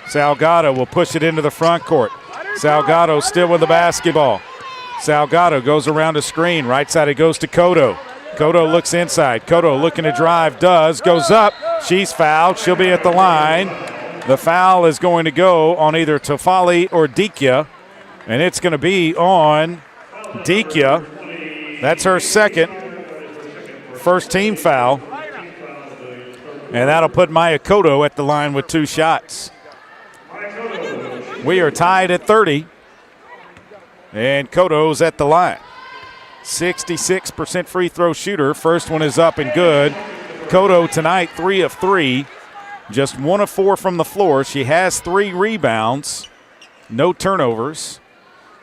Salgado will push it into the front court. Salgado still with the basketball. Salgado goes around a screen. Right side it goes to Cotto. Cotto looks inside. Cotto looking to drive. Does. Goes up. She's fouled. She'll be at the line. The foul is going to go on either Tafali or Dikia, and it's going to be on Dikia. That's her second. First team foul. And that'll put Maya Cotto at the line with 2 shots. We are tied at 30. And Cotto's at the line. 66% free throw shooter. First one is up and good. Cotto tonight 3 of 3. Just 1 of 4 from the floor. She has 3 rebounds. No turnovers.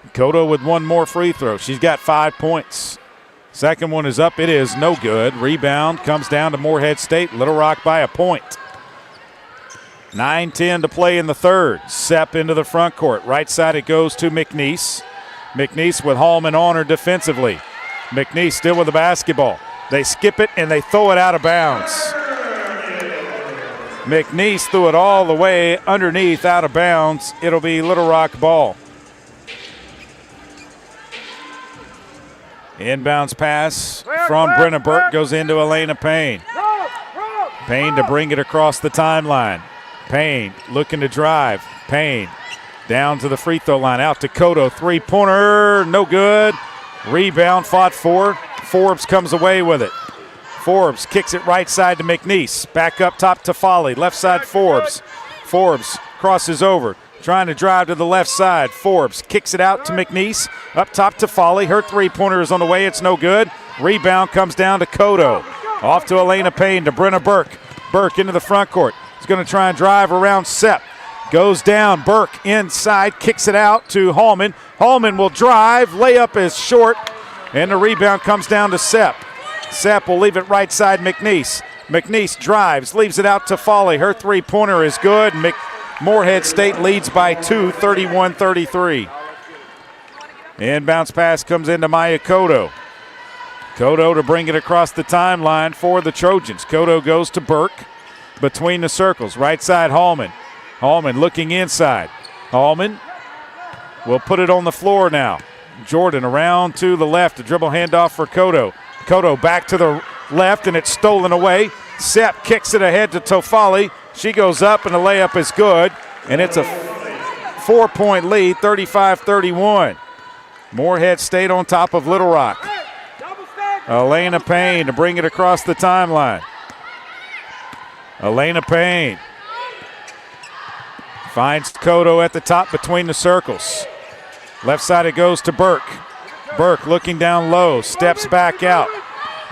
Cotto with 1 more free throw. She's got 5 points. Second one is up. It is no good. Rebound comes down to Morehead State. Little Rock by a point. 9:10 to play in the third. Sepp into the front court. Right side it goes to McNeese. McNeese with Hallman on her defensively. McNeese still with the basketball. They skip it and they throw it out of bounds. McNeese threw it all the way underneath out of bounds. It'll be Little Rock ball. Inbounds pass from Brenna Burke goes into Elena Payne. Payne to bring it across the timeline. Payne looking to drive. Payne down to the free throw line. Out to Cotto. 3-pointer. No good. Rebound fought for. Forbes comes away with it. Forbes kicks it right side to McNeese. Back up top to Foley. Left side Forbes. Forbes crosses over. Trying to drive to the left side. Forbes kicks it out to McNeese. Up top to Foley. Her 3-pointer is on the way. It's no good. Rebound comes down to Cotto. Off to Elena Payne to Brenna Burke. Burke into the front court. He's going to try and drive around Sepp. Goes down. Burke inside. Kicks it out to Hallman. Hallman will drive. Layup is short. And the rebound comes down to Sepp. Sepp will leave it right side McNeese. McNeese drives. Leaves it out to Foley. Her 3-pointer is good. Morehead State leads by 2, 31-33. Inbounds pass comes into Maya Cotto. Cotto to bring it across the timeline for the Trojans. Cotto goes to Burke between the circles. Right side Hallman. Hallman looking inside. Hallman will put it on the floor now. Jordan around to the left. A dribble handoff for Cotto. Cotto back to the left, and it's stolen away. Sepp kicks it ahead to Tofali. She goes up, and the layup is good. And it's a 4-point lead, 35-31. Morehead State on top of Little Rock. Elena Payne to bring it across the timeline. Elena Payne finds Cotto at the top between the circles. Left side it goes to Burke. Burke looking down low, steps back out.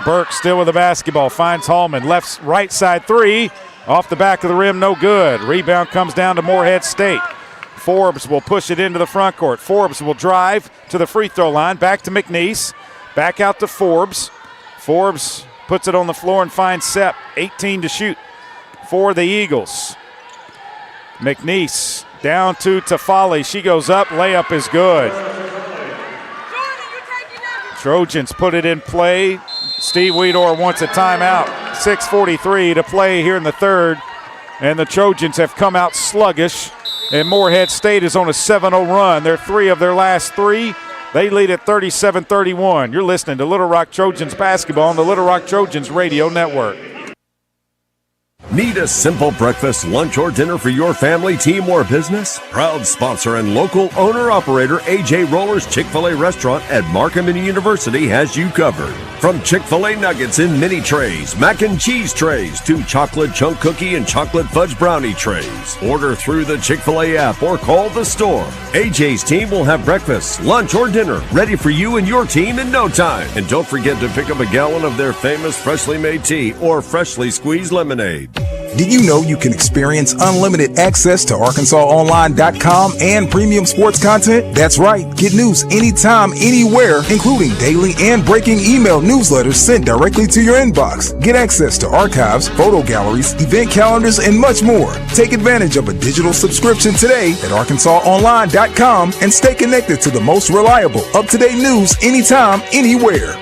Burke still with the basketball, finds Hallman. Right side three, off the back of the rim, no good. Rebound comes down to Morehead State. Forbes will push it into the front court. Forbes will drive to the free throw line, back to McNeese. Back out to Forbes. Forbes puts it on the floor and finds Sepp. 18 to shoot for the Eagles. McNeese down to Tafali. She goes up. Layup is good. Trojans put it in play. Steve Weedor wants a timeout. 6:43 to play here in the third. And the Trojans have come out sluggish. And Morehead State is on a 7-0 run. They're 3 of their last 3. They lead at 37-31. You're listening to Little Rock Trojans basketball on the Little Rock Trojans Radio Network. Need a simple breakfast, lunch, or dinner for your family, team, or business? Proud sponsor and local owner-operator A.J. Roller's Chick-fil-A restaurant at Markham University has you covered. From Chick-fil-A nuggets in mini trays, mac and cheese trays, to chocolate chunk cookie and chocolate fudge brownie trays. Order through the Chick-fil-A app or call the store. A.J.'s team will have breakfast, lunch, or dinner ready for you and your team in no time. And don't forget to pick up a gallon of their famous freshly made tea or freshly squeezed lemonade. Did you know you can experience unlimited access to ArkansasOnline.com and premium sports content? That's right. Get news anytime, anywhere, including daily and breaking email newsletters sent directly to your inbox. Get access to archives, photo galleries, event calendars, and much more. Take advantage of a digital subscription today at ArkansasOnline.com and stay connected to the most reliable, up-to-date news anytime, anywhere.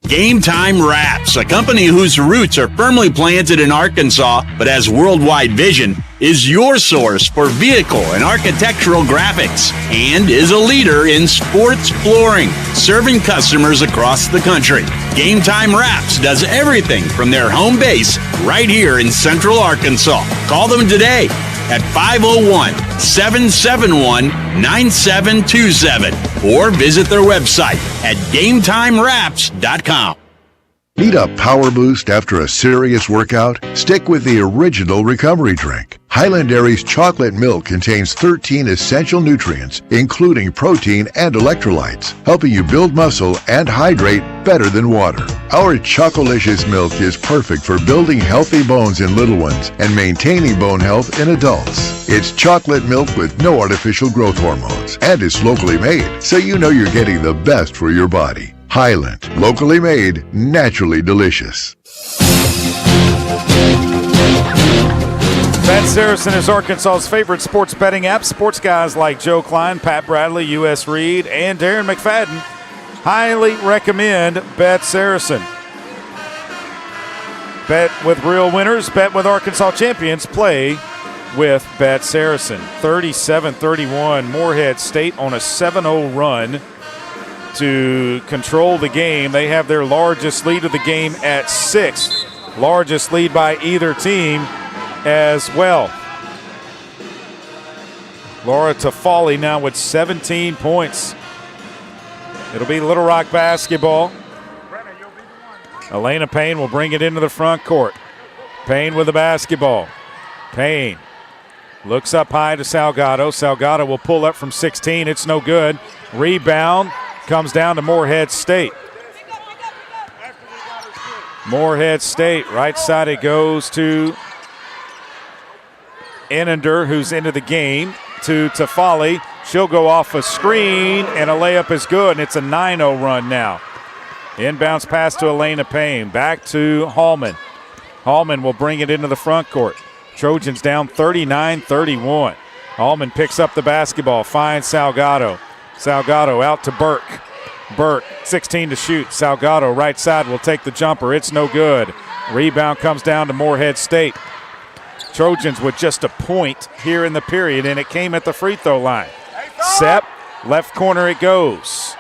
Game Time Wraps, a company whose roots are firmly planted in Arkansas but has worldwide vision, is your source for vehicle and architectural graphics and is a leader in sports flooring, serving customers across the country. Game Time Wraps does everything from their home base right here in Central Arkansas. Call them today at 501-771-9727 or visit their website at GameTimeWraps.com. Need a power boost after a serious workout? Stick with the original recovery drink. Highland Dairy's chocolate milk contains 13 essential nutrients, including protein and electrolytes, helping you build muscle and hydrate better than water. Our Chocolicious milk is perfect for building healthy bones in little ones and maintaining bone health in adults. It's chocolate milk with no artificial growth hormones, and it's locally made, so you know you're getting the best for your body. Highland, locally made, naturally delicious. Bet Saracen is Arkansas's favorite sports betting app. Sports guys like Joe Klein, Pat Bradley, U.S. Reed, and Darren McFadden highly recommend Bet Saracen. Bet with real winners, bet with Arkansas champions, play with Bet Saracen. 37-31, Morehead State on a 7-0 run to control the game. They have their largest lead of the game at 6. Largest lead by either team as well. Laura Tafali now with 17 points. It'll be Little Rock basketball. Elena Payne will bring it into the front court. Payne with the basketball. Payne looks up high to Salgado. Salgado will pull up from 16. It's no good. Rebound comes down to Morehead State. Morehead State, right side it goes to Enender, who's into the game, to Tafali. She'll go off a screen, and a layup is good, and it's a 9-0 run now. Inbounds pass to Elena Payne. Back to Hallman. Hallman will bring it into the front court. Trojans down 39-31. Hallman picks up the basketball, finds Salgado. Salgado out to Burke. Burke, 16 to shoot. Salgado, right side, will take the jumper. It's no good. Rebound comes down to Morehead State. Trojans with just a point here in the period, and it came at the free throw line. Sepp, left corner it goes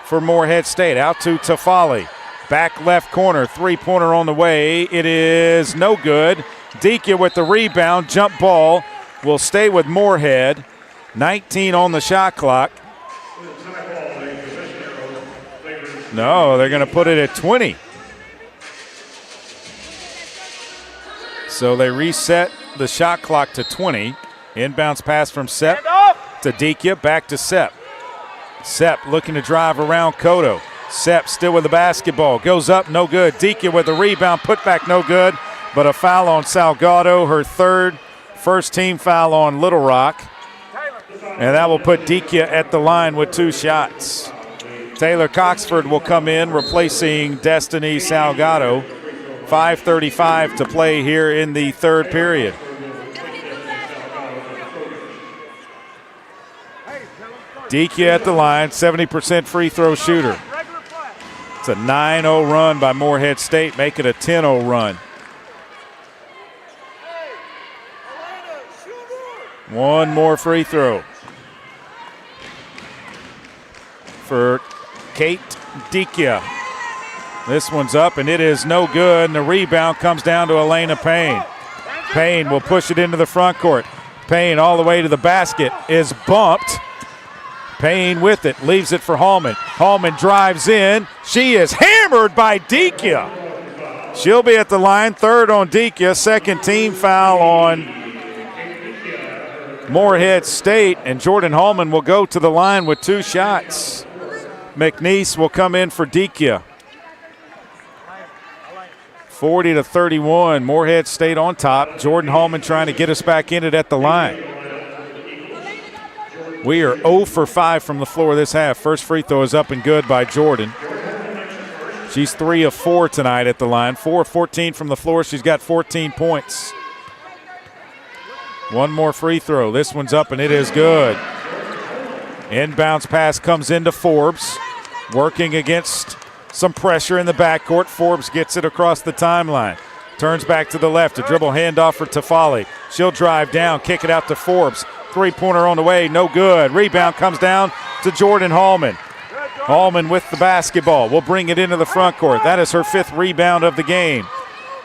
for Morehead State. Out to Tafali. Back left corner, three-pointer on the way. It is no good. Dekia with the rebound. Jump ball will stay with Morehead. 19 on the shot clock. No, they're going to put it at 20. So they reset the shot clock to 20. Inbounds pass from Sepp to Dikia, back to Sepp. Sepp looking to drive around Cotto. Sepp still with the basketball. Goes up, no good. Dikia with the rebound, put back, no good. But a foul on Salgado, her third, first team foul on Little Rock. And that will put Dikia at the line with 2 shots. Taylor Coxford will come in, replacing Destiny Salgado. 5:35 to play here in the third period. Dikia at the line, 70% free throw shooter. It's a 9-0 run by Morehead State, make it a 10-0 run. One more free throw for Kate Dikia. This one's up, and it is no good, and the rebound comes down to Elena Payne. Payne will push it into the front court. Payne all the way to the basket is bumped. Payne with it, leaves it for Hallman. Hallman drives in. She is hammered by Dikia. She'll be at the line, third on Dikia, second team foul on Morehead State, and Jordan Hallman will go to the line with 2 shots. McNeese will come in for Dikia. 40-31, Morehead State on top. Jordan Hallman trying to get us back in it at the line. We are 0 for 5 from the floor this half. First free throw is up and good by Jordan. She's 3 of 4 tonight at the line. 4 of 14 from the floor. She's got 14 points. One more free throw. This one's up and it is good. Inbounds pass comes into Forbes. Working against some pressure in the backcourt. Forbes gets it across the timeline. Turns back to the left. A dribble handoff for Tafali. She'll drive down, kick it out to Forbes. Three-pointer on the way, no good. Rebound comes down to Jordan Hallman. Hallman with the basketball. Will bring it into the front court. That is her 5th rebound of the game.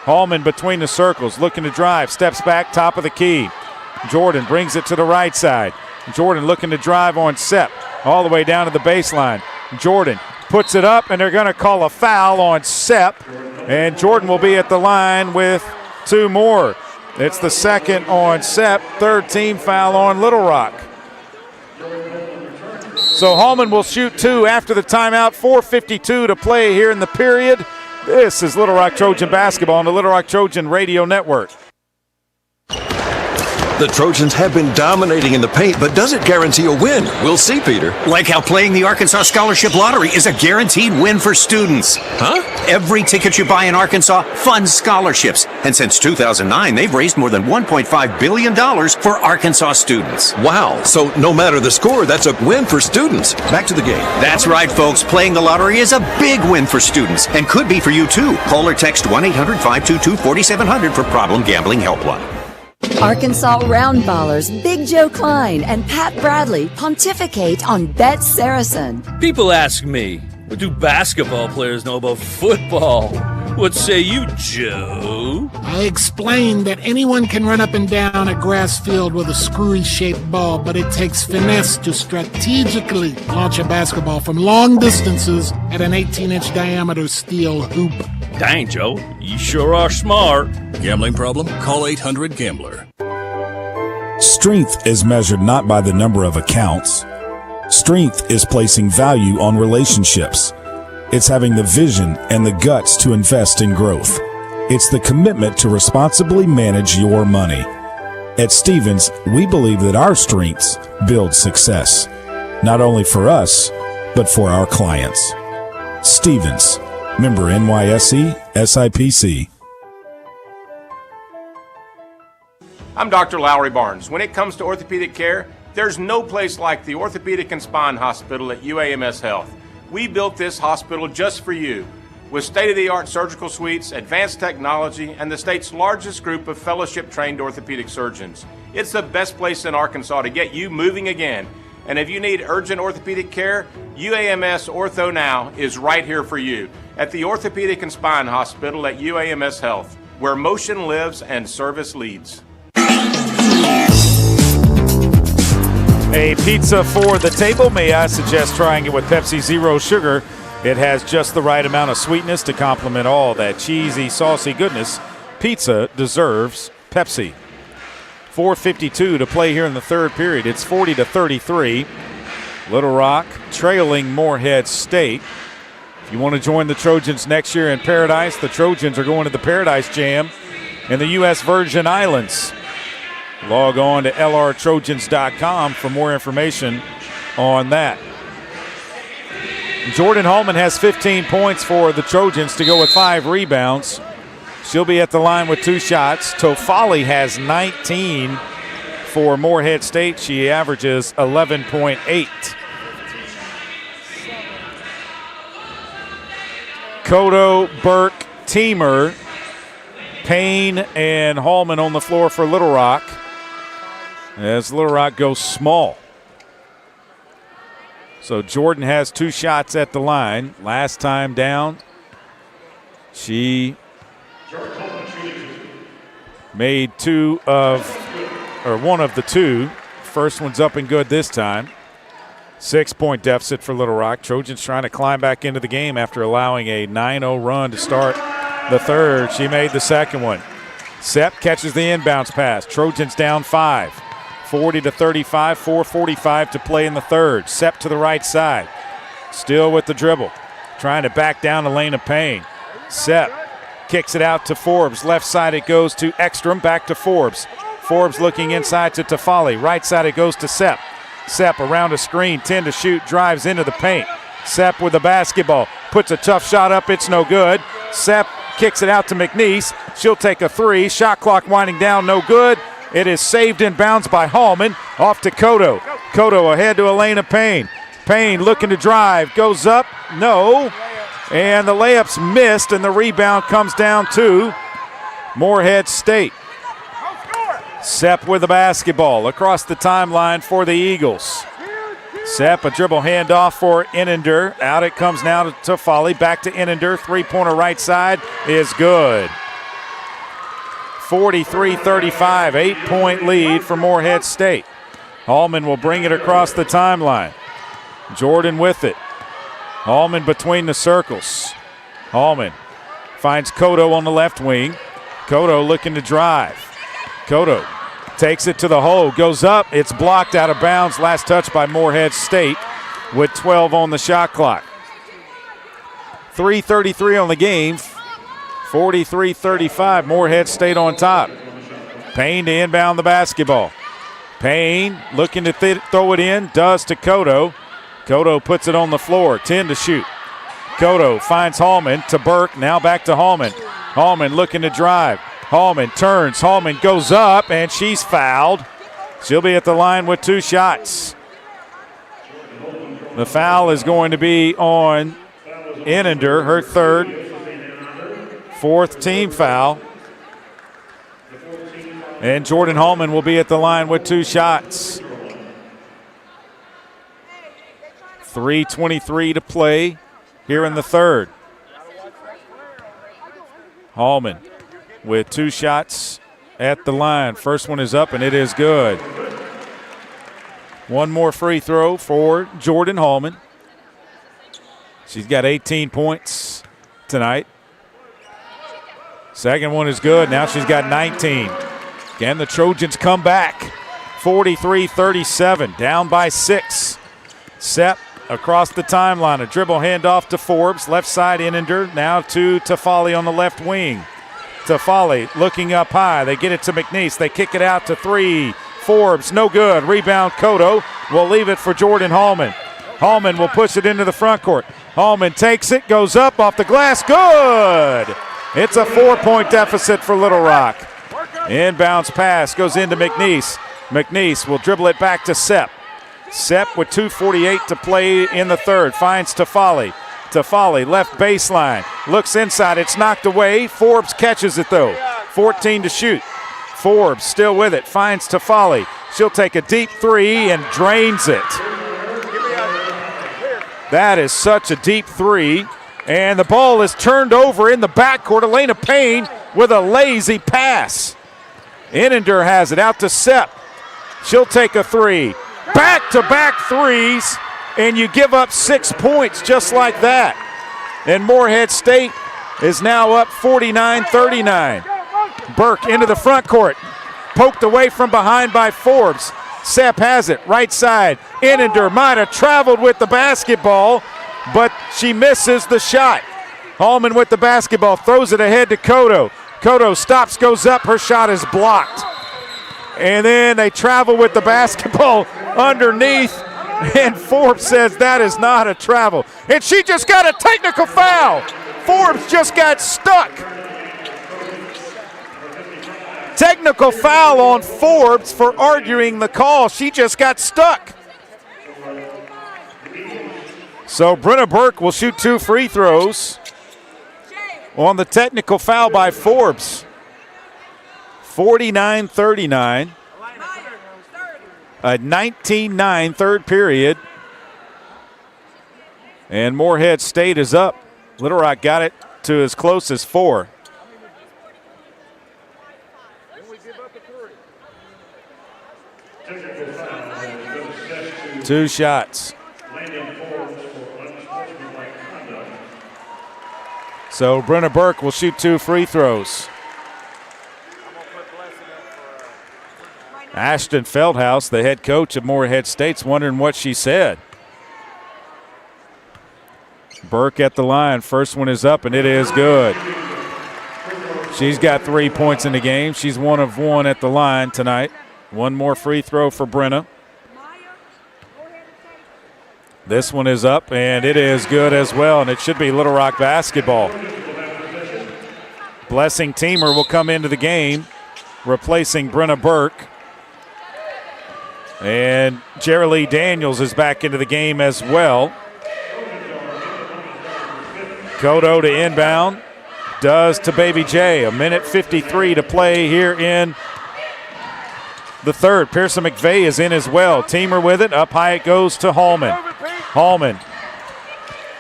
Hallman between the circles, looking to drive. Steps back, top of the key. Jordan brings it to the right side. Jordan looking to drive on Sepp. All the way down to the baseline. Jordan puts it up, and they're going to call a foul on Sepp. And Jordan will be at the line with 2 more. It's the second on Sepp, third team foul on Little Rock. So Hallman will shoot 2 after the timeout. 4:52 to play here in the period. This is Little Rock Trojan basketball on the Little Rock Trojan Radio Network. The Trojans have been dominating in the paint, but does it guarantee a win? We'll see, Peter. Like how playing the Arkansas Scholarship Lottery is a guaranteed win for students. Huh? Every ticket you buy in Arkansas funds scholarships. And since 2009, they've raised more than $1.5 billion for Arkansas students. Wow. So no matter the score, that's a win for students. Back to the game. That's right, folks. Playing the lottery is a big win for students and could be for you, too. Call or text 1-800-522-4700 for Problem Gambling Helpline. Arkansas Roundballers Big Joe Klein and Pat Bradley pontificate on Bet Saracen. People ask me, what do basketball players know about football? What say you, Joe? I explained that anyone can run up and down a grass field with a screwy-shaped ball, but it takes finesse to strategically launch a basketball from long distances at an 18-inch diameter steel hoop. Dang, Joe, you sure are smart. Gambling problem? Call 800-GAMBLER. Strength is measured not by the number of accounts. Strength is placing value on relationships. It's having the vision and the guts to invest in growth. It's the commitment to responsibly manage your money. At Stevens, we believe that our strengths build success, not only for us, but for our clients. Stevens, member NYSE, SIPC. I'm Dr. Lowry Barnes. When it comes to orthopedic care, there's no place like the Orthopedic and Spine Hospital at UAMS Health. We built this hospital just for you, with state-of-the-art surgical suites, advanced technology, and the state's largest group of fellowship-trained orthopedic surgeons. It's the best place in Arkansas to get you moving again. And if you need urgent orthopedic care, UAMS Ortho Now is right here for you at the Orthopedic and Spine Hospital at UAMS Health, where motion lives and service leads. A pizza for the table. May I suggest trying it with Pepsi Zero Sugar? It has just the right amount of sweetness to complement all that cheesy, saucy goodness. Pizza deserves Pepsi. 4:52 to play here in the third period. It's 40-33. Little Rock trailing Morehead State. If you want to join the Trojans next year in Paradise, the Trojans are going to the Paradise Jam in the U.S. Virgin Islands. Log on to lrtrojans.com for more information on that. Jordan Hallman has 15 points for the Trojans to go with 5 rebounds. She'll be at the line with 2 shots. Tofali has 19 for Morehead State. She averages 11.8. Cotto, Burke, Teamer, Payne, and Hallman on the floor for Little Rock as Little Rock goes small. So Jordan has 2 shots at the line. Last time down, she made one of the 2. First one's up and good this time. 6-point deficit for Little Rock. Trojans trying to climb back into the game after allowing a 9-0 run to start the third. She made the second one. Sepp catches the inbounds pass. Trojans down 5. 40-35, 4:45 to play in the third. Sepp to the right side. Still with the dribble. Trying to back down the lane of Payne. Sepp kicks it out to Forbes. Left side it goes to Ekstrom. Back to Forbes. Forbes looking inside to Tofali. Right side it goes to Sepp. Sepp around a screen. 10 to shoot. Drives into the paint. Sepp with the basketball. Puts a tough shot up. It's no good. Sepp kicks it out to McNeese. She'll take a 3. Shot clock winding down. No good. It is saved in bounds by Hallman. Off to Cotto. Cotto ahead to Elena Payne. Payne looking to drive. Goes up. No. And the layup's missed, and the rebound comes down to Morehead State. Sepp with the basketball across the timeline for the Eagles. Sepp, a dribble handoff for Innender. Out it comes now to Tofali. Back to Innender. 3-pointer right side is good. 43-35, 8-point lead for Morehead State. Hallman will bring it across the timeline. Jordan with it. Hallman between the circles. Hallman finds Cotto on the left wing. Cotto looking to drive. Cotto takes it to the hole, goes up. It's blocked out of bounds. Last touch by Morehead State with 12 on the shot clock. 3:33 on the game. 43-35, Morehead State on top. Payne to inbound the basketball. Payne looking to throw it in, does to Cotto. Cotto puts it on the floor, 10 to shoot. Cotto finds Hallman to Burke, now back to Hallman. Hallman looking to drive. Hallman turns, Hallman goes up, and she's fouled. She'll be at the line with 2 shots. The foul is going to be on Innender, her third. 4th team foul. And Jordan Hallman will be at the line with 2 shots. 3:23 to play here in the third. Hallman with 2 shots at the line. First one is up, and it is good. One more free throw for Jordan Hallman. She's got 18 points tonight. Second one is good. Now she's got 19. Again, the Trojans come back. 43-37, down by 6. Sepp across the timeline. A dribble handoff to Forbes. Left side, Innender. Now to Tofali on the left wing. Tofali looking up high. They get it to McNeese. They kick it out to 3. Forbes, no good. Rebound, Cotto. Will leave it for Jordan Hallman. Hallman will push it into the front court. Hallman takes it, goes up off the glass. Good! It's a 4-point deficit for Little Rock. Inbounds pass goes into McNeese. McNeese will dribble it back to Sepp. Sepp with 2:48 to play in the third. Finds Tofali. Tofali left baseline. Looks inside. It's knocked away. Forbes catches it though. 14 to shoot. Forbes still with it. Finds Tofali. She'll take a deep 3 and drains it. That is such a deep 3. And the ball is turned over in the backcourt. Elena Payne with a lazy pass. Innender has it out to Sepp. She'll take a 3. Back-to-back threes, and you give up 6 points just like that. And Morehead State is now up 49-39. Burke into the front court. Poked away from behind by Forbes. Sepp has it, right side. Innender might have traveled with the basketball, but she misses the shot. Hallman with the basketball, throws it ahead to Cotto. Cotto stops, goes up, her shot is blocked. And then they travel with the basketball underneath, and Forbes says that is not a travel. And she just got a technical foul. Forbes just got stuck. Technical foul on Forbes for arguing the call. She just got stuck. So Brenna Burke will shoot 2 free throws on the technical foul by Forbes. 49-39. A 19-9 third period. And Morehead State is up. Little Rock got it to as close as 4. Two shots. So Brenna Burke will shoot 2 free throws. Ashton Feldhouse, the head coach of Morehead State's wondering what she said. Burke at the line. First one is up, and it is good. She's got 3 points in the game. She's 1 of 1 at the line tonight. One more free throw for Brenna. This one is up, and it is good as well, and it should be Little Rock basketball. Blessing Teamer will come into the game, replacing Brenna Burke. And Jerry Lee Daniels is back into the game as well. Cotto to inbound. Does to Baby J. 1:53 to play here in the third. Pearson McVeigh is in as well. Teamer with it. Up high it goes to Hallman. Hallman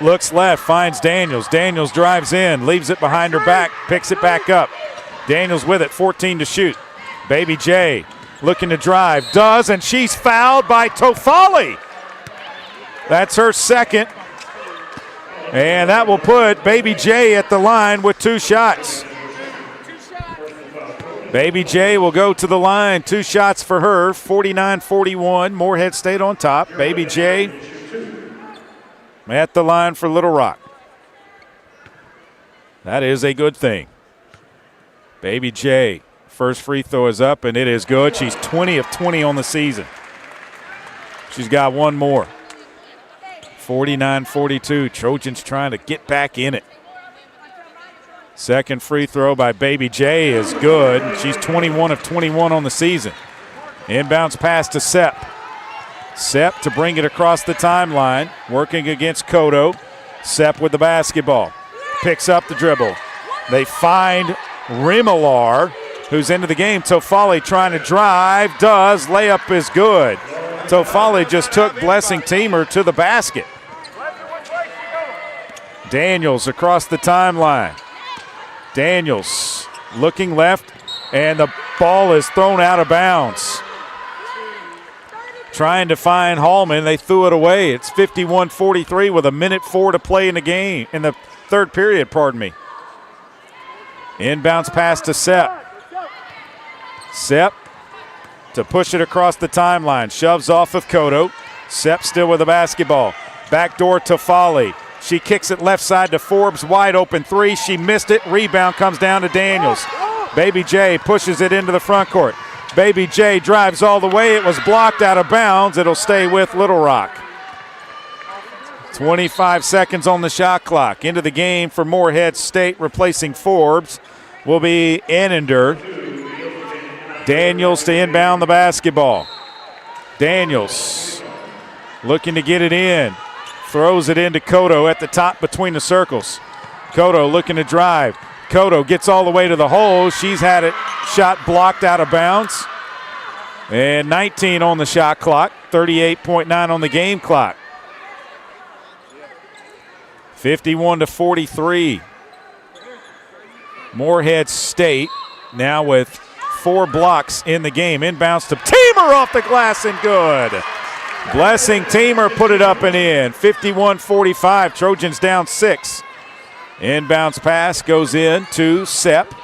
looks left, finds Daniels. Daniels drives in, leaves it behind her back, picks it back up. Daniels with it, 14 to shoot. Baby J looking to drive, does, and she's fouled by Tofali. That's her second. And that will put Baby J at the line with 2 shots. Baby J will go to the line, 2 shots for her, 49-41. Morehead State on top. Baby J at the line for Little Rock. That is a good thing. Baby J, first free throw is up, and it is good. She's 20 of 20 on the season. She's got one more. 49-42. Trojans trying to get back in it. Second free throw by Baby J is good. She's 21 of 21 on the season. Inbounds pass to Sepp. Sepp to bring it across the timeline, working against Cotto. Sepp with the basketball. Picks up the dribble. They find Rimalar, who's into the game. Tofali trying to drive. Does. Layup is good. Tofali just took Blessing Teamer to the basket. Daniels across the timeline. Daniels looking left, and the ball is thrown out of bounds. Trying to find Hallman. They threw it away. It's 51-43 with 1:04 to play in the game, in the third period, pardon me. Inbounds pass to Sepp. Sepp to push it across the timeline. Shoves off of Cotto. Sepp still with the basketball. Backdoor to Folly. She kicks it left side to Forbes. Wide open 3. She missed it. Rebound comes down to Daniels. Baby J pushes it into the front court. Baby J drives all the way. It was blocked out of bounds. It'll stay with Little Rock. 25 seconds on the shot clock. Into the game for Morehead State, replacing Forbes, will be Innender. Daniels to inbound the basketball. Daniels looking to get it in. Throws it into Cotto at the top between the circles. Cotto looking to drive. Cotto gets all the way to the hole. She's had it shot blocked out of bounds. And 19 on the shot clock. 38.9 on the game clock. 51-43. Morehead State now with 4 blocks in the game. Inbounds to Teamer off the glass and good. Blessing Teamer put it up and in. 51-45. Trojans down 6. Inbounds pass goes in to Sepp.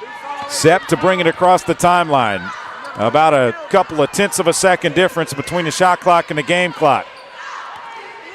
Sepp to bring it across the timeline. About a couple of tenths of a second difference between the shot clock and the game clock.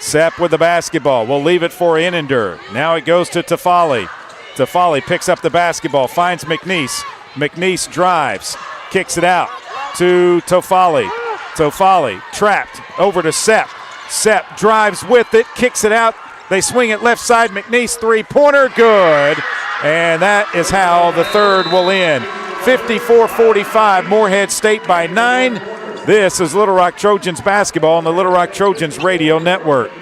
Sepp with the basketball. We'll leave it for Inender. Now it goes to Tafali. Tafali picks up the basketball, finds McNeese. McNeese drives, kicks it out to Tofali. Tofali trapped over to Sepp. Sepp drives with it, kicks it out. They swing it left side. McNeese three-pointer, good. And that is how the third will end. 54-45, Morehead State by 9. This is Little Rock Trojans basketball on the Little Rock Trojans radio network.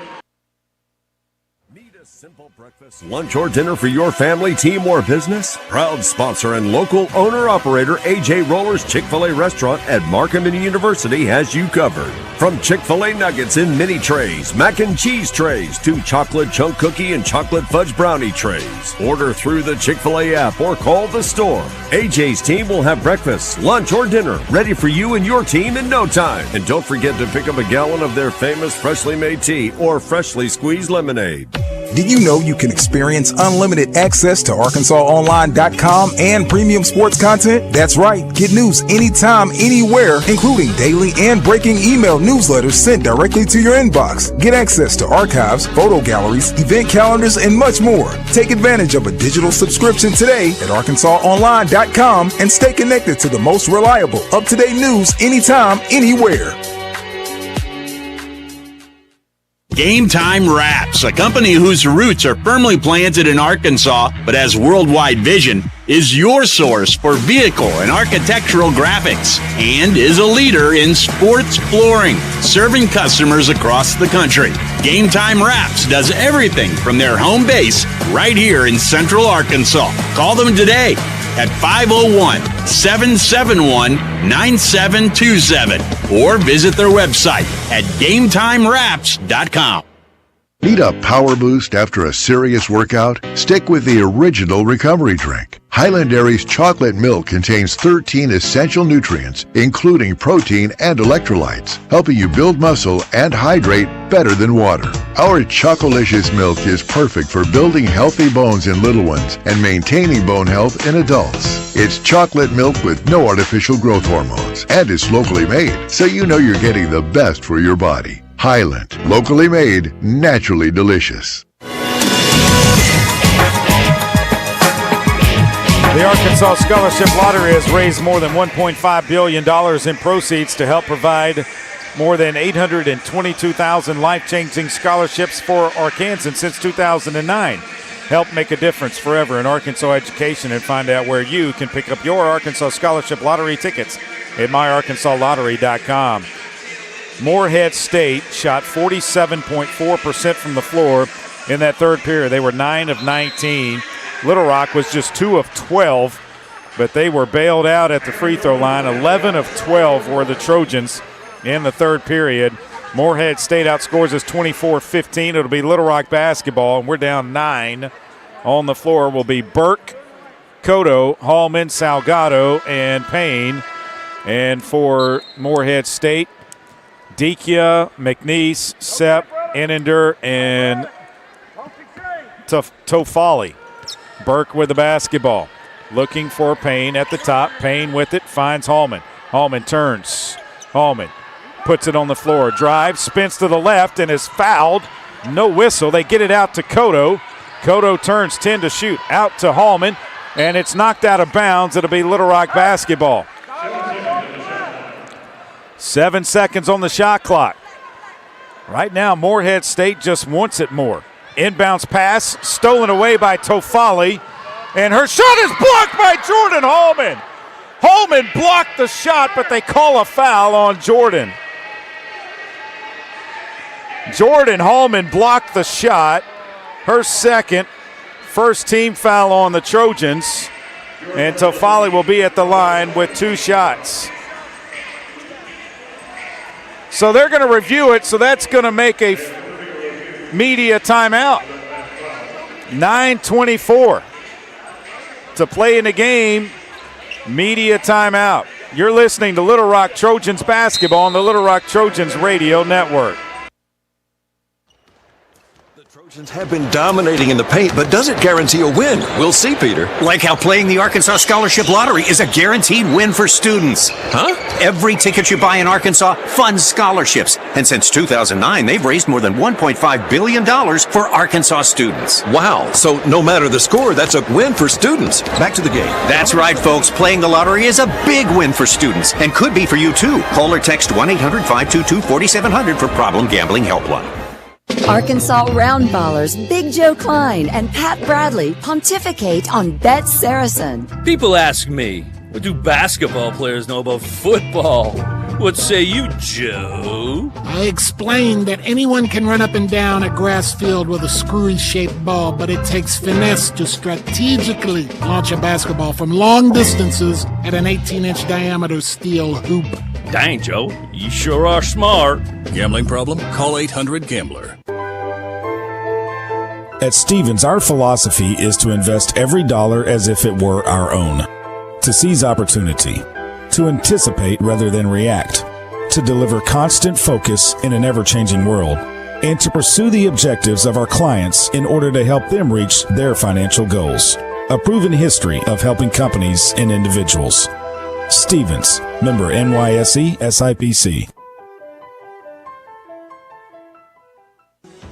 Lunch or dinner for your family, team, or business? Proud sponsor and local owner-operator AJ Roller's Chick-fil-A restaurant at Markham University has you covered. From Chick-fil-A nuggets in mini trays, mac and cheese trays, to chocolate chunk cookie and chocolate fudge brownie trays. Order through the Chick-fil-A app or call the store. AJ's team will have breakfast, lunch, or dinner ready for you and your team in no time. And don't forget to pick up a gallon of their famous freshly made tea or freshly squeezed lemonade. Did you know you can experience unlimited access to ArkansasOnline.com and premium sports content? That's right. Get news anytime, anywhere, including daily and breaking email newsletters sent directly to your inbox. Get access to archives, photo galleries, event calendars, and much more. Take advantage of a digital subscription today at ArkansasOnline.com and stay connected to the most reliable, up-to-date news anytime, anywhere. Game Time Wraps, a company whose roots are firmly planted in Arkansas but has worldwide vision, is your source for vehicle and architectural graphics and is a leader in sports flooring, serving customers across the country. Game Time Wraps does everything from their home base right here in Central Arkansas. Call them today at 501-771-9727 or visit their website at GameTimeWraps.com. Need a power boost after a serious workout? Stick with the original recovery drink. Highland Dairy's chocolate milk contains 13 essential nutrients, including protein and electrolytes, helping you build muscle and hydrate better than water. Our Chocolicious milk is perfect for building healthy bones in little ones and maintaining bone health in adults. It's chocolate milk with no artificial growth hormones, and it's locally made, so you know you're getting the best for your body. Highland, locally made, naturally delicious. The Arkansas Scholarship Lottery has raised more than $1.5 billion in proceeds to help provide more than 822,000 life-changing scholarships for Arkansans since 2009. Help make a difference forever in Arkansas education and find out where you can pick up your Arkansas Scholarship Lottery tickets at myarkansaslottery.com. Morehead State shot 47.4% from the floor in that third period. They were 9 of 19. Little Rock was just 2 of 12, but they were bailed out at the free throw line. 11 of 12 were the Trojans in the third period. Morehead State outscores us 24-15. It'll be Little Rock basketball, and we're down 9. On the floor will be Burke, Cotto, Hallman, Salgado, and Payne. And for Morehead State, Dikia, McNeese, Sepp, Inender, and Tofali. Burke with the basketball. Looking for Payne at the top. Payne with it, finds Hallman. Hallman turns. Hallman puts it on the floor. Drives, spins to the left, and is fouled. No whistle. They get it out to Cotto. Cotto turns 10 to shoot. Out to Hallman, and it's knocked out of bounds. It'll be Little Rock basketball. 7 seconds on the shot clock. Right now, Morehead State just wants it more. Inbounds pass, stolen away by Tofali, and her shot is blocked by Jordan Hallman. Hallman blocked the shot, but they call a foul on Jordan. Jordan Hallman blocked the shot. Her second, first team foul on the Trojans, and Tofali will be at the line with 2 shots. So they're going to review it, so that's going to make a media timeout. 9:24 to play in the game. Media timeout. You're listening to Little Rock Trojans basketball on the Little Rock Trojans radio network. Trojans have been dominating in the paint, but does it guarantee a win? We'll see, Peter. Like how playing the Arkansas Scholarship Lottery is a guaranteed win for students. Huh? Every ticket you buy in Arkansas funds scholarships. And since 2009, they've raised more than $1.5 billion for Arkansas students. Wow, so no matter the score, that's a win for students. Back to the game. That's right, folks. Playing the lottery is a big win for students and could be for you, too. Call or text 1-800-522-4700 for Problem Gambling Helpline. Arkansas Roundballers Big Joe Klein and Pat Bradley pontificate on Bet Saracen. People ask me, what do basketball players know about football? What say you, Joe? I explained that anyone can run up and down a grass field with a screwy-shaped ball, but it takes finesse to strategically launch a basketball from long distances at an 18-inch diameter steel hoop. Dang, Joe, you sure are smart. Gambling problem? Call 800-GAMBLER. At Stevens, our philosophy is to invest every dollar as if it were our own, to seize opportunity, to anticipate rather than react, to deliver constant focus in an ever-changing world, and to pursue the objectives of our clients in order to help them reach their financial goals. A proven history of helping companies and individuals. Stevens, member NYSE SIPC.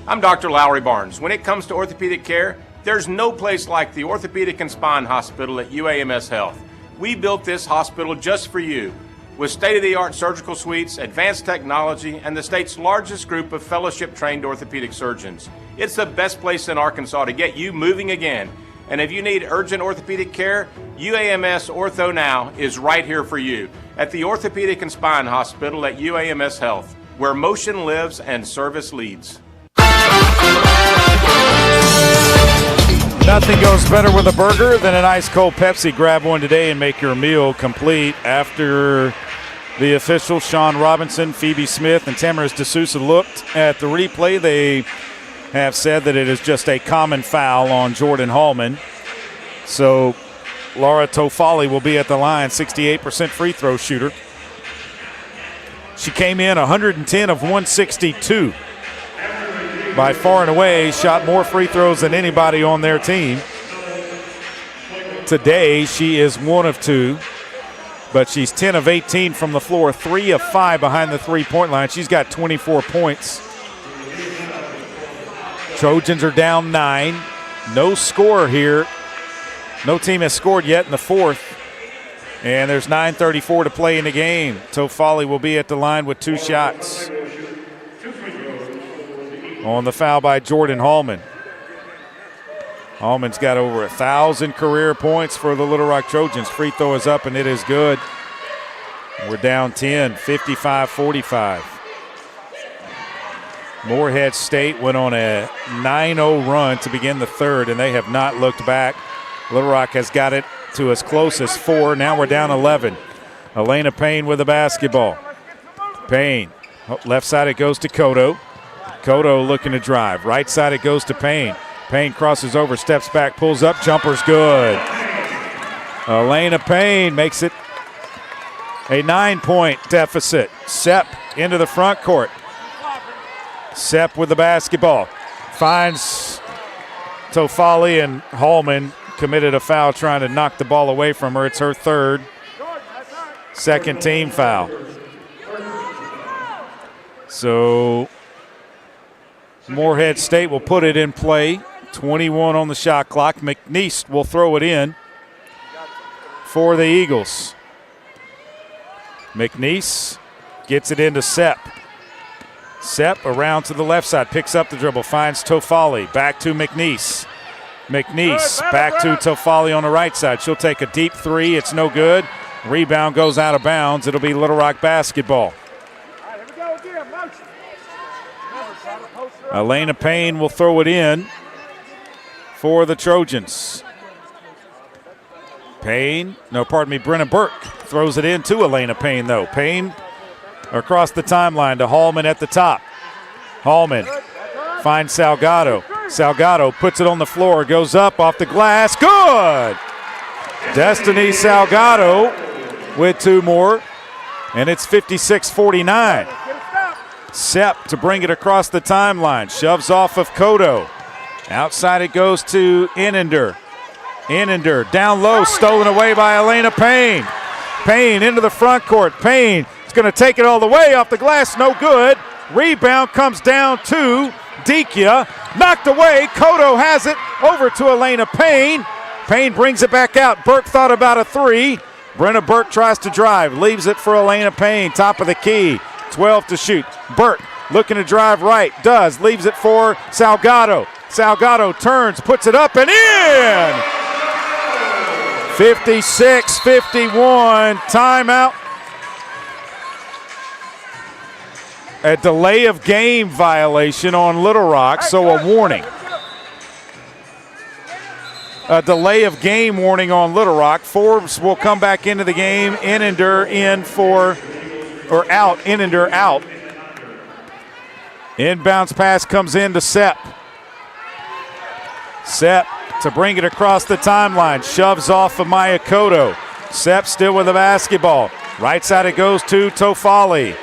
I'm Dr. Lowry Barnes. When it comes to orthopedic care, there's no place like the Orthopedic and Spine Hospital at UAMS Health. We built this hospital just for you, with state-of-the-art surgical suites, advanced technology, and the state's largest group of fellowship-trained orthopedic surgeons. It's the best place in Arkansas to get you moving again. And if you need urgent orthopedic care, UAMS Ortho Now is right here for you at the Orthopedic and Spine Hospital at UAMS Health, where motion lives and service leads. Nothing goes better with a burger than an ice cold Pepsi. Grab one today and make your meal complete. After the officials, Sean Robinson, Phoebe Smith, and Tamaris D'Souza looked at the replay, they have said that it is just a common foul on Jordan Hallman. So Laura Tofali will be at the line, 68% free throw shooter. She came in 110 of 162. By far and away, shot more free throws than anybody on their team. Today, she is 1 of 2, but she's 10 of 18 from the floor, 3 of 5 behind the three-point line. She's got 24 points. Trojans are down 9. No score here. No team has scored yet in the fourth. And there's 9:34 to play in the game. Tofali will be at the line with 2 shots. On the foul by Jordan Hallman. Hallman's got over 1,000 career points for the Little Rock Trojans. Free throw is up and it is good. We're down 10, 55-45. Morehead State went on a 9-0 run to begin the third, and they have not looked back. Little Rock has got it to as close as 4. Now we're down 11. Elena Payne with the basketball. Payne, left side it goes to Cotto. Cotto looking to drive. Right side it goes to Payne. Payne crosses over, steps back, pulls up, jumper's good. Elena Payne makes it a 9-point deficit. Sepp into the front court. Sepp with the basketball. Finds Tofali, and Hallman committed a foul trying to knock the ball away from her. It's her third. Second team foul. So Morehead State will put it in play. 21 on the shot clock. McNeese will throw it in for the Eagles. McNeese gets it into Sepp. Sepp around to the left side, picks up the dribble, finds Tofali. Back to McNeese. McNeese back to Tofali on the right side. She'll take a deep three. It's no good. Rebound goes out of bounds. It'll be Little Rock basketball. Elena Payne will throw it in for the Trojans. Brenna Burke throws it in to Elena Payne, though. Payne across the timeline to Hallman at the top. Hallman finds Salgado. Salgado puts it on the floor, goes up off the glass. Good! Destiny Salgado with 2 more, and it's 56-49. Sepp to bring it across the timeline. Shoves off of Cotto. Outside it goes to Inender. Inender down low, stolen away by Elena Payne. Payne into the front court. Payne is going to take it all the way off the glass. No good. Rebound comes down to Dikia. Knocked away. Cotto has it over to Elena Payne. Payne brings it back out. Burke thought about a three. Brenna Burke tries to drive. Leaves it for Elena Payne. Top of the key. 12 to shoot. Burke looking to drive right. Does. Leaves it for Salgado. Salgado turns. Puts it up and in. 56-51. Timeout. A delay of game violation on Little Rock, so a warning. A delay of game warning on Little Rock. Forbes will come back into the game. Inender in for, or out. Inender out. Inbounds pass comes in to Sepp. Sepp to bring it across the timeline. Shoves off of Maya Cotto. Sepp still with the basketball. Right side it goes to Tofali.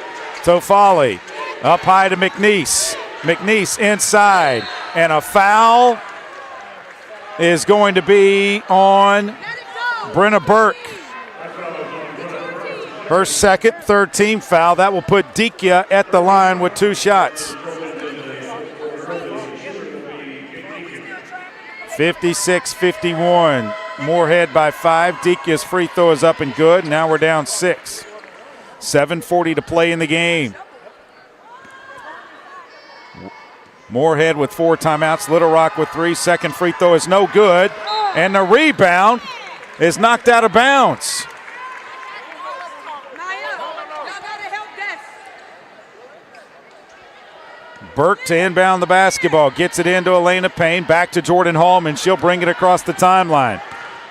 Tofali up high to McNeese. McNeese inside. And a foul is going to be on Brenna Burke. Her second, third team foul. That will put Dikia at the line with 2 shots. 56-51. Morehead by 5. Dikia's free throw is up and good. Now we're down 6. 7:40 to play in the game. Morehead with 4 timeouts. Little Rock with 3. Second free throw is no good. And the rebound is knocked out of bounds. Burke to inbound the basketball. Gets it into Elena Payne. Back to Jordan Hallman. She'll bring it across the timeline.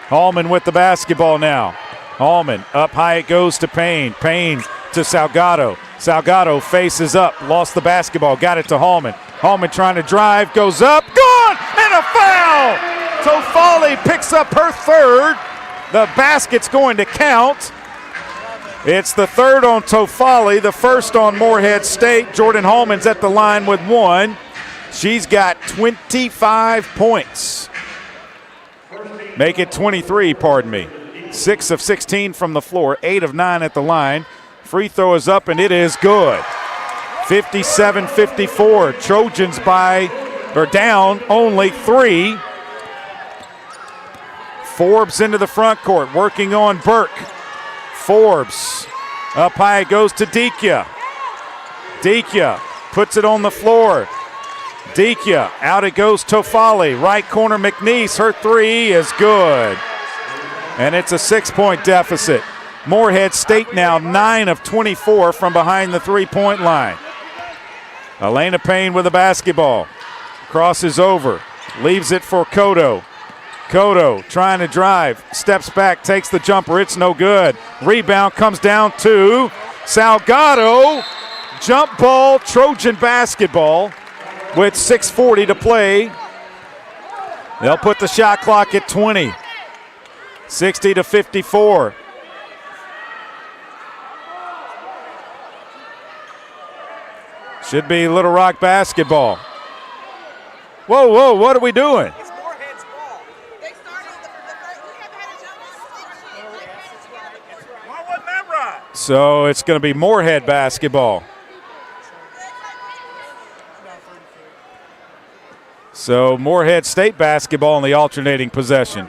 Hallman with the basketball now. Hallman up high it goes to Payne. Payne to Salgado. Salgado faces up. Lost the basketball. Got it to Hallman. Hallman trying to drive. Goes up. Gone! And a foul! Tofali picks up her third. The basket's going to count. It's the third on Tofali, the first on Morehead State. Jordan Hallman's at the line with 1. She's got 25 points. Make it 23, pardon me. 6 of 16 from the floor, 8 of 9 at the line. Free throw is up and it is good. 57-54. Trojans down only 3. Forbes into the front court, working on Burke. Forbes up high it goes to Dikia. Dikia puts it on the floor. Dikia out it goes Tofali. Right corner McNeese. Her 3 is good. And it's a 6-point deficit. Morehead State now 9 of 24 from behind the 3-point line. Elena Payne with the basketball. Crosses over. Leaves it for Cotto. Cotto trying to drive, steps back, takes the jumper. It's no good. Rebound comes down to Salgado. Jump ball, Trojan basketball with 6:40 to play. They'll put the shot clock at 20. 60-54. Should be Little Rock basketball. Whoa, whoa, what are we doing? So it's going to be Morehead basketball. So Morehead State basketball in the alternating possession.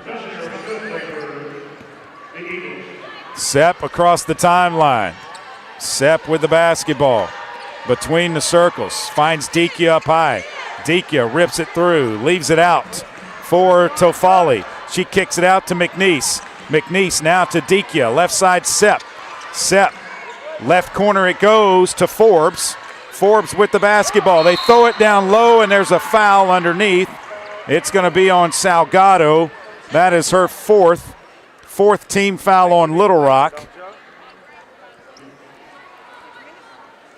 Sepp across the timeline. Sepp with the basketball. Between the circles. Finds Dikia up high. Dikia rips it through. Leaves it out for Tofali. She kicks it out to McNeese. McNeese now to Dikia. Left side Sepp. Sepp, left corner it goes to Forbes. Forbes with the basketball. They throw it down low and there's a foul underneath. It's going to be on Salgado. That is her fourth team foul on Little Rock.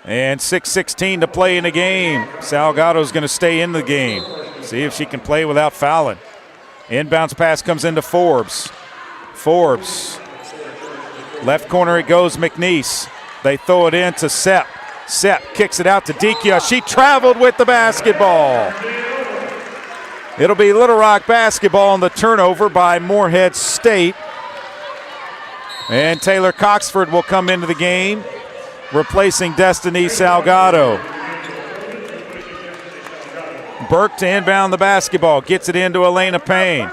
And 6:16 to play in the game. Salgado's going to stay in the game. See if she can play without fouling. Inbounds pass comes into Forbes. Forbes. Left corner it goes, McNeese. They throw it in to Sepp. Sepp kicks it out to Dikia. She traveled with the basketball. It'll be Little Rock basketball on the turnover by Morehead State. And Taylor Coxford will come into the game, replacing Destiny Salgado. Burke to inbound the basketball, gets it into Elena Payne.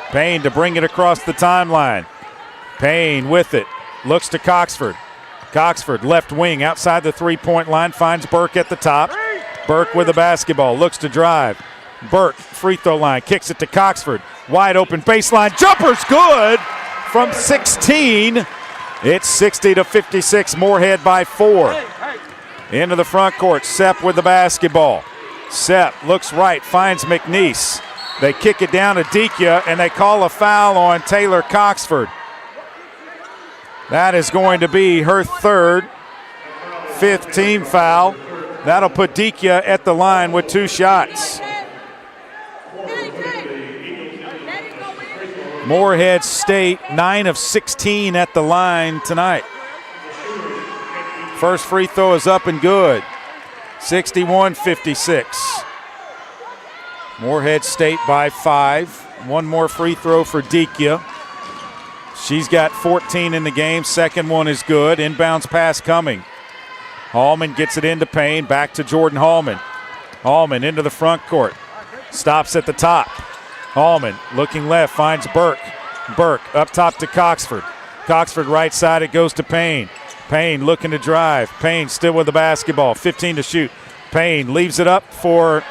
Payne to bring it across the timeline. Payne with it, looks to Coxford. Coxford, left wing, outside the three-point line, finds Burke at the top. Burke with the basketball, looks to drive. Burke, free throw line, kicks it to Coxford. Wide open baseline, jumper's good from 16. It's 60-56, Morehead by 4. Into the front court, Sepp with the basketball. Sepp looks right, finds McNeese. They kick it down to Dikia, and they call a foul on Taylor Coxford. That is going to be her third, 5th team foul. That'll put Dikia at the line with 2 shots. Morehead State, 9 of 16 at the line tonight. First free throw is up and good. 61-56. Morehead State by 5. One more free throw for Dikia. She's got 14 in the game. Second one is good. Inbounds pass coming. Hallman gets it into Payne. Back to Jordan Hallman. Hallman into the front court. Stops at the top. Hallman looking left, finds Burke. Burke up top to Coxford. Coxford right side, it goes to Payne. Payne looking to drive. Payne still with the basketball, 15 to shoot. Payne leaves it up for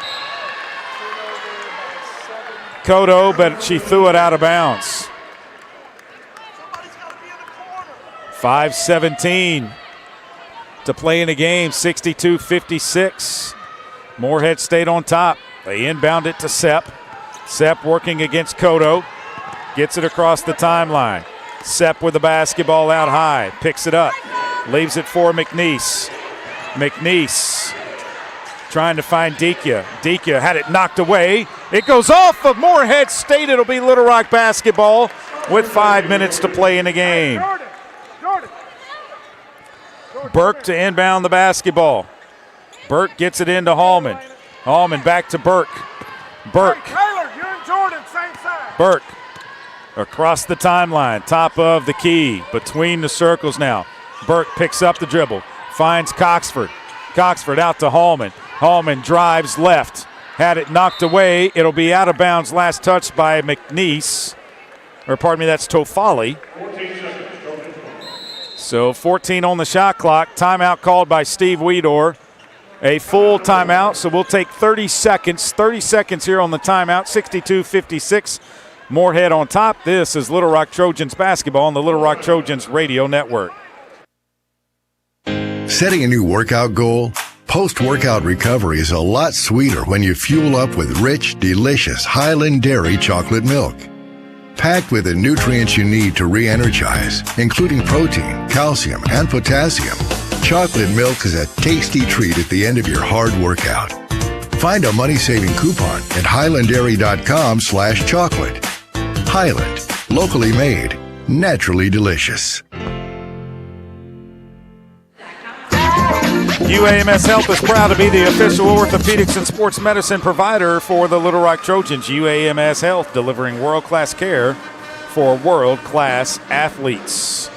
Cotto, but she threw it out of bounds. 5:17 to play in the game, 62-56. Morehead State on top. They inbound it to Sepp. Sepp working against Cotto. Gets it across the timeline. Sepp with the basketball out high. Picks it up. Leaves it for McNeese. McNeese trying to find Dikia. Dikia had it knocked away. It goes off of Morehead State. It'll be Little Rock basketball with 5 minutes to play in the game. Burke to inbound the basketball. Burke gets it into Hallman. Hallman back to Burke. Burke. Burke across the timeline, top of the key, between the circles now. Burke picks up the dribble, finds Coxford. Coxford out to Hallman. Hallman drives left, had it knocked away. It'll be out of bounds, last touch by McNeese. Or pardon me, that's Tofali. So 14 on the shot clock. Timeout called by Steve Weedor. A full timeout, so we'll take 30 seconds. 30 seconds here on the timeout, 62-56. Morehead on top. This is Little Rock Trojans basketball on the Little Rock Trojans radio network. Setting a new workout goal? Post-workout recovery is a lot sweeter when you fuel up with rich, delicious Highland Dairy chocolate milk. Packed with the nutrients you need to re-energize, including protein, calcium, and potassium, chocolate milk is a tasty treat at the end of your hard workout. Find a money-saving coupon at highlanddairy.com/chocolate. Highland, locally made, naturally delicious. UAMS Health is proud to be the official orthopedics and sports medicine provider for the Little Rock Trojans. UAMS Health, delivering world-class care for world-class athletes.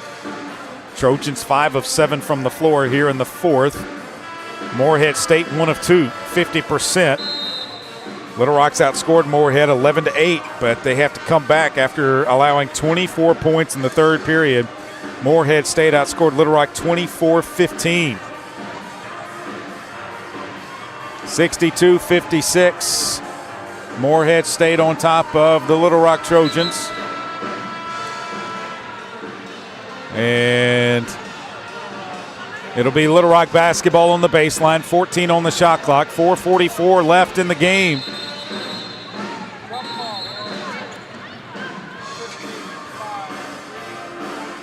Trojans 5 of 7 from the floor here in the fourth. Morehead State 1 of 2, 50%. Little Rock's outscored Morehead 11-8, but they have to come back after allowing 24 points in the third period. Morehead State outscored Little Rock 24-15. 62-56. Morehead State on top of the Little Rock Trojans. And it'll be Little Rock basketball on the baseline, 14 on the shot clock, 4:44 left in the game.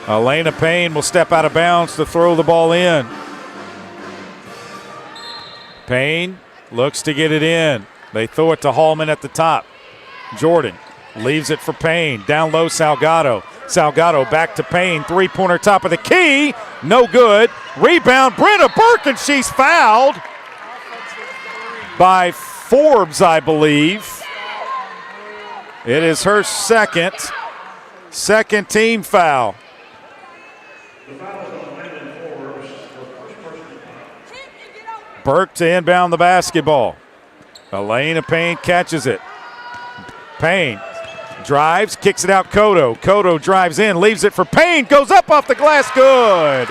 Elena Payne will step out of bounds to throw the ball in. Payne looks to get it in. They throw it to Hallman at the top. Jordan leaves it for Payne. Down low, Salgado. Salgado back to Payne. Three-pointer top of the key. No good. Rebound, Brenna Burke, and she's fouled by Forbes, I believe. It is her second team foul. Burke to inbound the basketball. Elena Payne catches it. Payne drives, kicks it out Cotto. Cotto drives in, leaves it for Payne, goes up off the glass, good.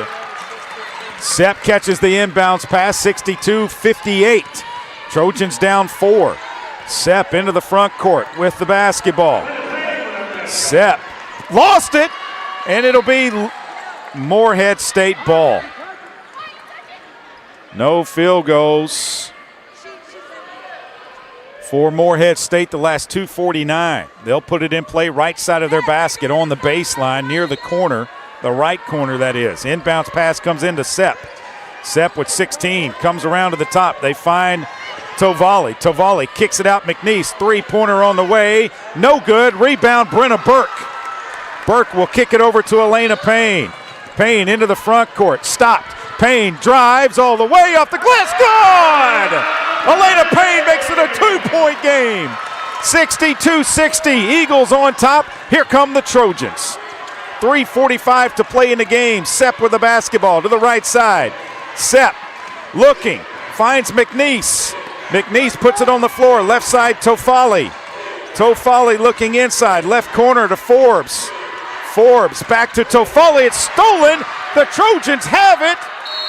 Sepp catches the inbounds pass, 62-58. Trojans down 4. Sepp into the front court with the basketball. Sepp lost it, and it'll be Morehead State ball. No field goals for Morehead State the last 2:49. They'll put it in play right side of their basket on the baseline near the corner, the right corner that is. Inbounds pass comes into Sepp. Sepp with 16, comes around to the top. They find Tovali. Tovali kicks it out. McNeese, three-pointer on the way. No good. Rebound, Brenna Burke. Burke will kick it over to Elena Payne. Payne into the front court. Stopped. Payne drives all the way off the glass. Good! Elena Payne makes it a 2-point game. 62-60. Eagles on top. Here come the Trojans. 3:45 to play in the game. Sepp with the basketball to the right side. Sepp looking. Finds McNeese. McNeese puts it on the floor. Left side, Tofali. Tofali looking inside. Left corner to Forbes. Forbes back to Tofali. It's stolen. The Trojans have it.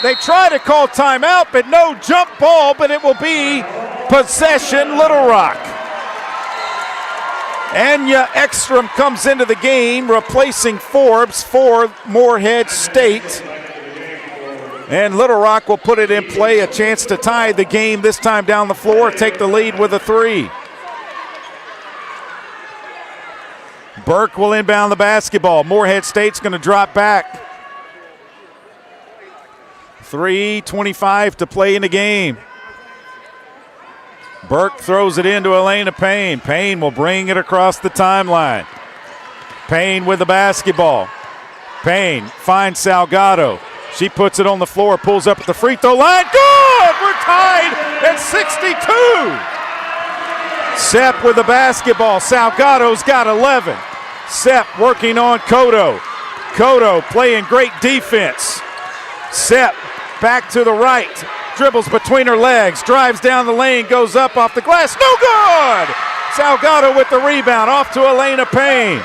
They try to call timeout, but no jump ball, but it will be possession Little Rock. Anya Ekstrom comes into the game, replacing Forbes for Morehead State. And Little Rock will put it in play, a chance to tie the game this time down the floor, take the lead with a 3. Burke will inbound the basketball. Morehead State's going to drop back. 3:25 to play in the game. Burke throws it into Elena Payne. Payne will bring it across the timeline. Payne with the basketball. Payne finds Salgado. She puts it on the floor, pulls up at the free throw line. Good! We're tied at 62. Sepp with the basketball. Salgado's got 11. Sepp working on Cotto. Cotto playing great defense. Sepp back to the right. Dribbles between her legs. Drives down the lane. Goes up off the glass. No good! Salgado with the rebound. Off to Elena Payne.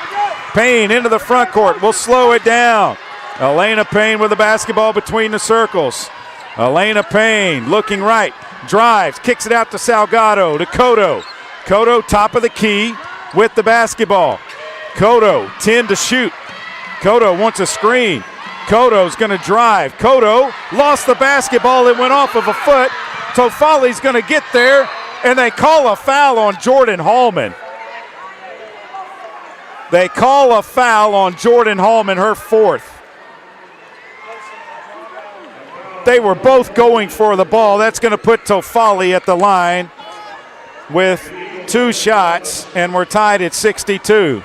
Payne into the front court. We'll slow it down. Elena Payne with the basketball between the circles. Elena Payne looking right. Drives. Kicks it out to Salgado. To Cotto. Cotto top of the key with the basketball. Cotto 10 to shoot. Cotto wants a screen. Cotto's going to drive. Cotto lost the basketball. It went off of a foot. Tofali's going to get there, and they call a foul on Jordan Hallman. They call a foul on Jordan Hallman, her 4th. They were both going for the ball. That's going to put Tofali at the line with 2 shots, and we're tied at 62.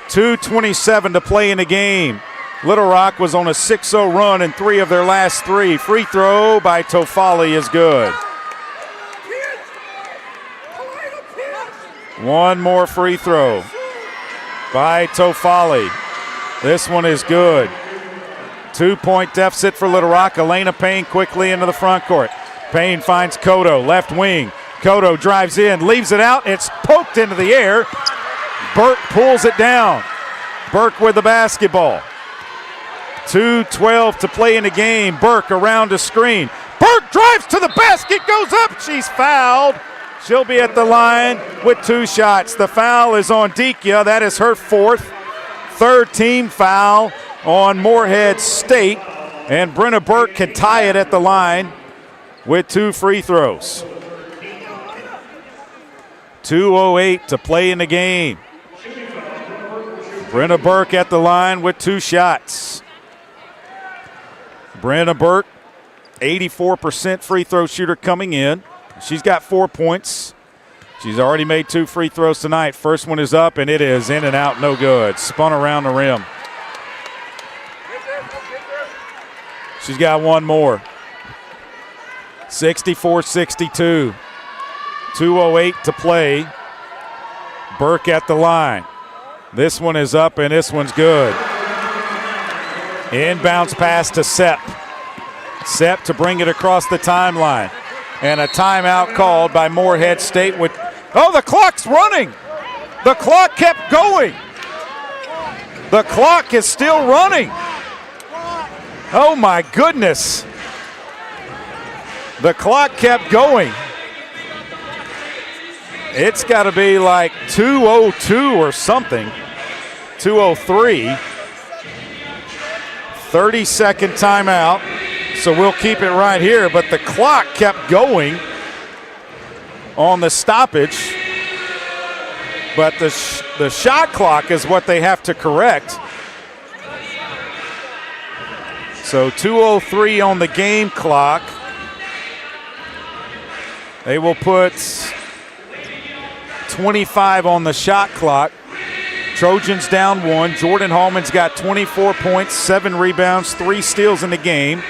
2:27 to play in the game. Little Rock was on a 6-0 run in 3 of their last 3. Free throw by Tofali is good. One more free throw by Tofali. This one is good. 2-point deficit for Little Rock. Elena Payne quickly into the front court. Payne finds Cotto, left wing. Cotto drives in, leaves it out. It's poked into the air. Burke pulls it down. Burke with the basketball. 2:12 to play in the game. Burke around the screen. Burke drives to the basket, goes up. She's fouled. She'll be at the line with 2 shots. The foul is on Dikia. That is her 4th. 3rd team foul on Morehead State. And Brenna Burke can tie it at the line with 2 free throws. 2:08 to play in the game. Brenna Burke at the line with 2 shots. Brenna Burke, 84% free throw shooter coming in. She's got 4 points. She's already made 2 free throws tonight. First one is up, and it is in and out, no good. Spun around the rim. She's got 1 more. 64-62. 2:08 to play. Burke at the line. This one is up and this one's good. Inbounds pass to Sepp. Sepp to bring it across the timeline. And a timeout called by Morehead State. Oh, the clock's running. The clock kept going. The clock is still running. Oh my goodness. The clock kept going. It's got to be like 2:02 or something. 2:03. 30-second timeout. So we'll keep it right here, but the clock kept going on the stoppage. But the shot clock is what they have to correct. So 2:03 on the game clock. They will put 25 on the shot clock. Trojans down 1. Jordan Hallman's got 24 points, 7 rebounds, 3 steals in the game.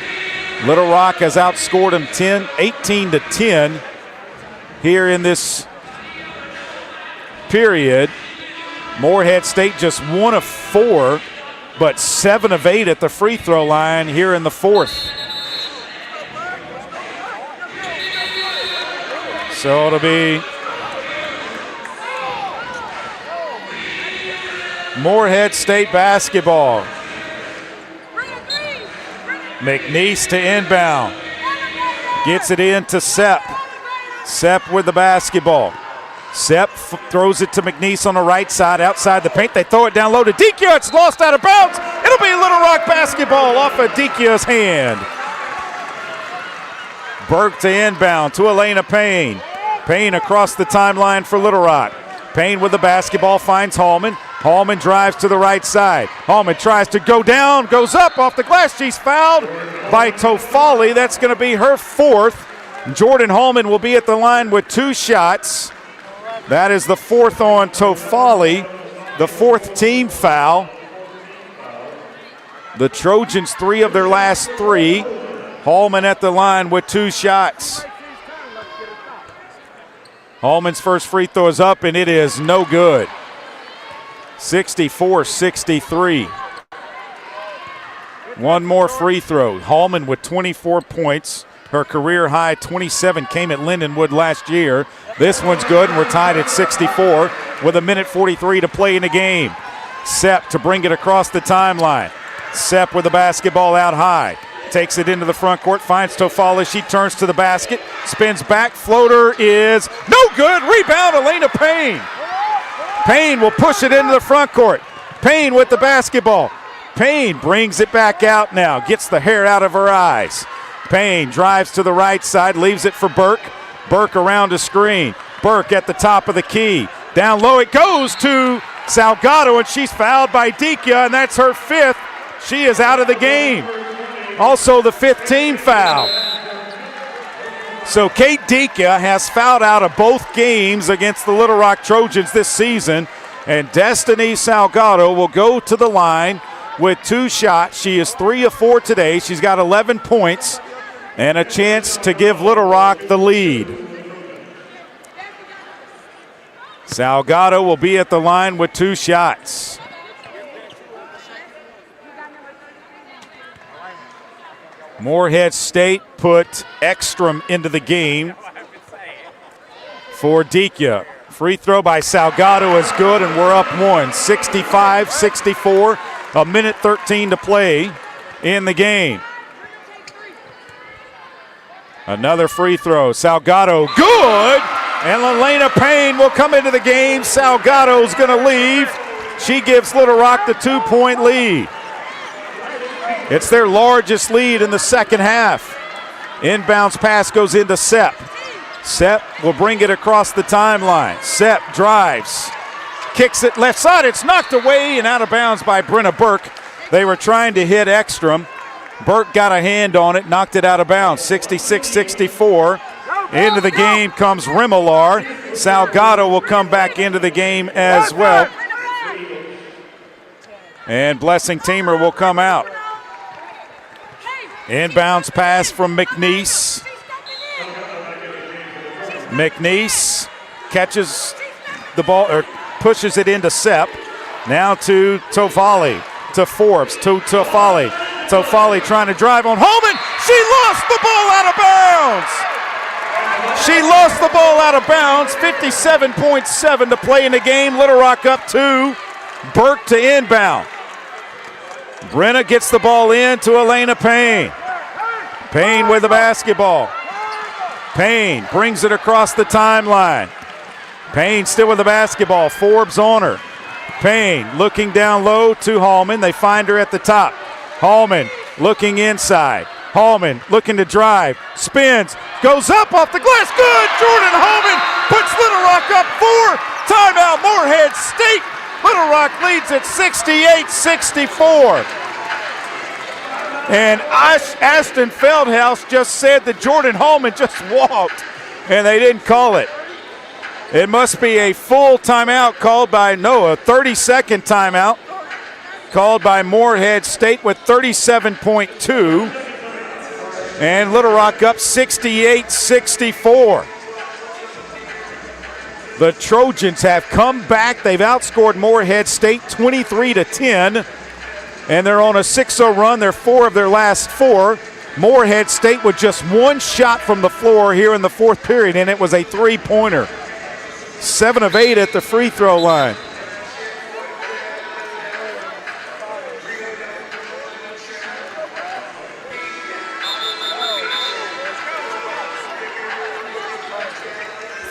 Little Rock has outscored them 18-10 here in this period. Morehead State just 1 of 4, but 7 of 8 at the free throw line here in the fourth. So it'll be Morehead State basketball. McNeese to inbound. Gets it in to Sepp. Sepp with the basketball. Sepp throws it to McNeese on the right side outside the paint. They throw it down low to Dikia. It's lost out of bounds. It'll be Little Rock basketball off of Dikia's hand. Burke to inbound to Elena Payne. Payne across the timeline for Little Rock. Payne with the basketball finds Hallman. Hallman drives to the right side. Hallman tries to go down, goes up off the glass. She's fouled by Tofali. That's going to be her 4th. Jordan Hallman will be at the line with 2 shots. That is the 4th on Tofali, the 4th team foul. The Trojans 3 of their last 3. Hallman at the line with 2 shots. Hallman's first free throw is up and it is no good. 64-63. One more free throw. Hallman with 24 points. Her career high 27 came at Lindenwood last year. This one's good, and we're tied at 64 with 1:43 to play in the game. Sepp to bring it across the timeline. Sepp with the basketball out high. Takes it into the front court, finds Tofali. She turns to the basket, spins back. Floater is no good. Rebound, Elena Payne. Payne will push it into the front court. Payne with the basketball. Payne brings it back out now, gets the hair out of her eyes. Payne drives to the right side, leaves it for Burke. Burke around a screen. Burke at the top of the key. Down low it goes to Salgado, and she's fouled by Dikia, and that's her 5th. She is out of the game. Also the 5th team foul. So Kate Dikia has fouled out of both games against the Little Rock Trojans this season, and Destiny Salgado will go to the line with 2 shots. She is 3 of 4 today. She's got 11 points and a chance to give Little Rock the lead. Salgado will be at the line with 2 shots. Morehead State put Ekstrom into the game for Dikia. Free throw by Salgado is good, and we're up 1. 65-64, 1:13 to play in the game. Another free throw. Salgado, good! And Elena Payne will come into the game. Salgado's going to leave. She gives Little Rock the 2-point lead. It's their largest lead in the second half. Inbounds pass goes into Sepp. Sepp will bring it across the timeline. Sepp drives, kicks it left side. It's knocked away and out of bounds by Brenna Burke. They were trying to hit Ekstrom. Burke got a hand on it, knocked it out of bounds. 66-64. Into the game comes Rimmelaar. Salgado will come back into the game as well. And Blessing Teamer will come out. Inbounds pass from McNeese. McNeese catches the ball, or pushes it into Sepp. Now to Tofali, to Forbes, to Tofali. Tofali trying to drive on Holman. She lost the ball out of bounds. She lost the ball out of bounds. 57.7 to play in the game. Little Rock up 2. Burke to inbound. Brenna gets the ball in to Elena Payne. Payne with the basketball. Payne brings it across the timeline. Payne still with the basketball. Forbes on her. Payne looking down low to Hallman. They find her at the top. Hallman looking inside. Hallman looking to drive. Spins. Goes up off the glass. Good. Jordan Hallman puts Little Rock up 4. Timeout Morehead State. Little Rock leads at 68-64. And Ashton Feldhouse just said that Jordan Hallman just walked, and they didn't call it. It must be a full timeout called by Noah, 30-second timeout called by Morehead State with 37.2. And Little Rock up 68-64. The Trojans have come back. They've outscored Morehead State 23-10. And they're on a 6-0 run. They're 4 of their last 4. Morehead State with just 1 shot from the floor here in the 4th period, and it was a 3-pointer. 7 of 8 at the free throw line.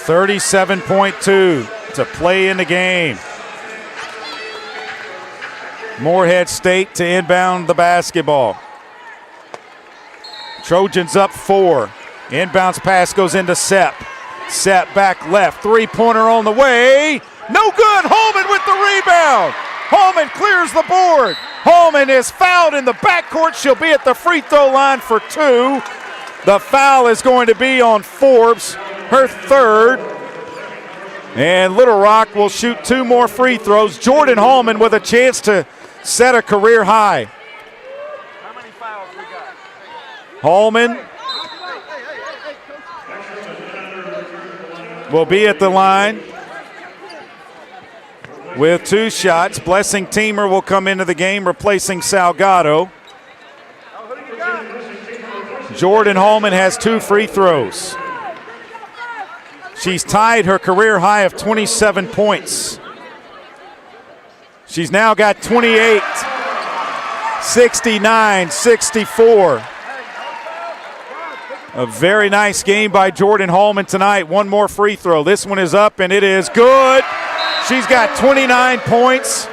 $37.2 to play in the game. Morehead State to inbound the basketball. Trojans up 4. Inbounds pass goes into Sepp. Sepp back left. 3-pointer on the way. No good. Hallman with the rebound. Hallman clears the board. Hallman is fouled in the backcourt. She'll be at the free throw line for 2. The foul is going to be on Forbes, her 3rd. And Little Rock will shoot 2 more free throws. Jordan Hallman with a chance to set a career high. How many fouls we got? Hallman will be at the line with 2 shots. Blessing Teamer will come into the game replacing Salgado. Jordan Hallman has 2 free throws. She's tied her career high of 27 points. She's now got 28, 69-64. A very nice game by Jordan Hallman tonight. 1 more free throw. This one is up, and it is good. She's got 29 points.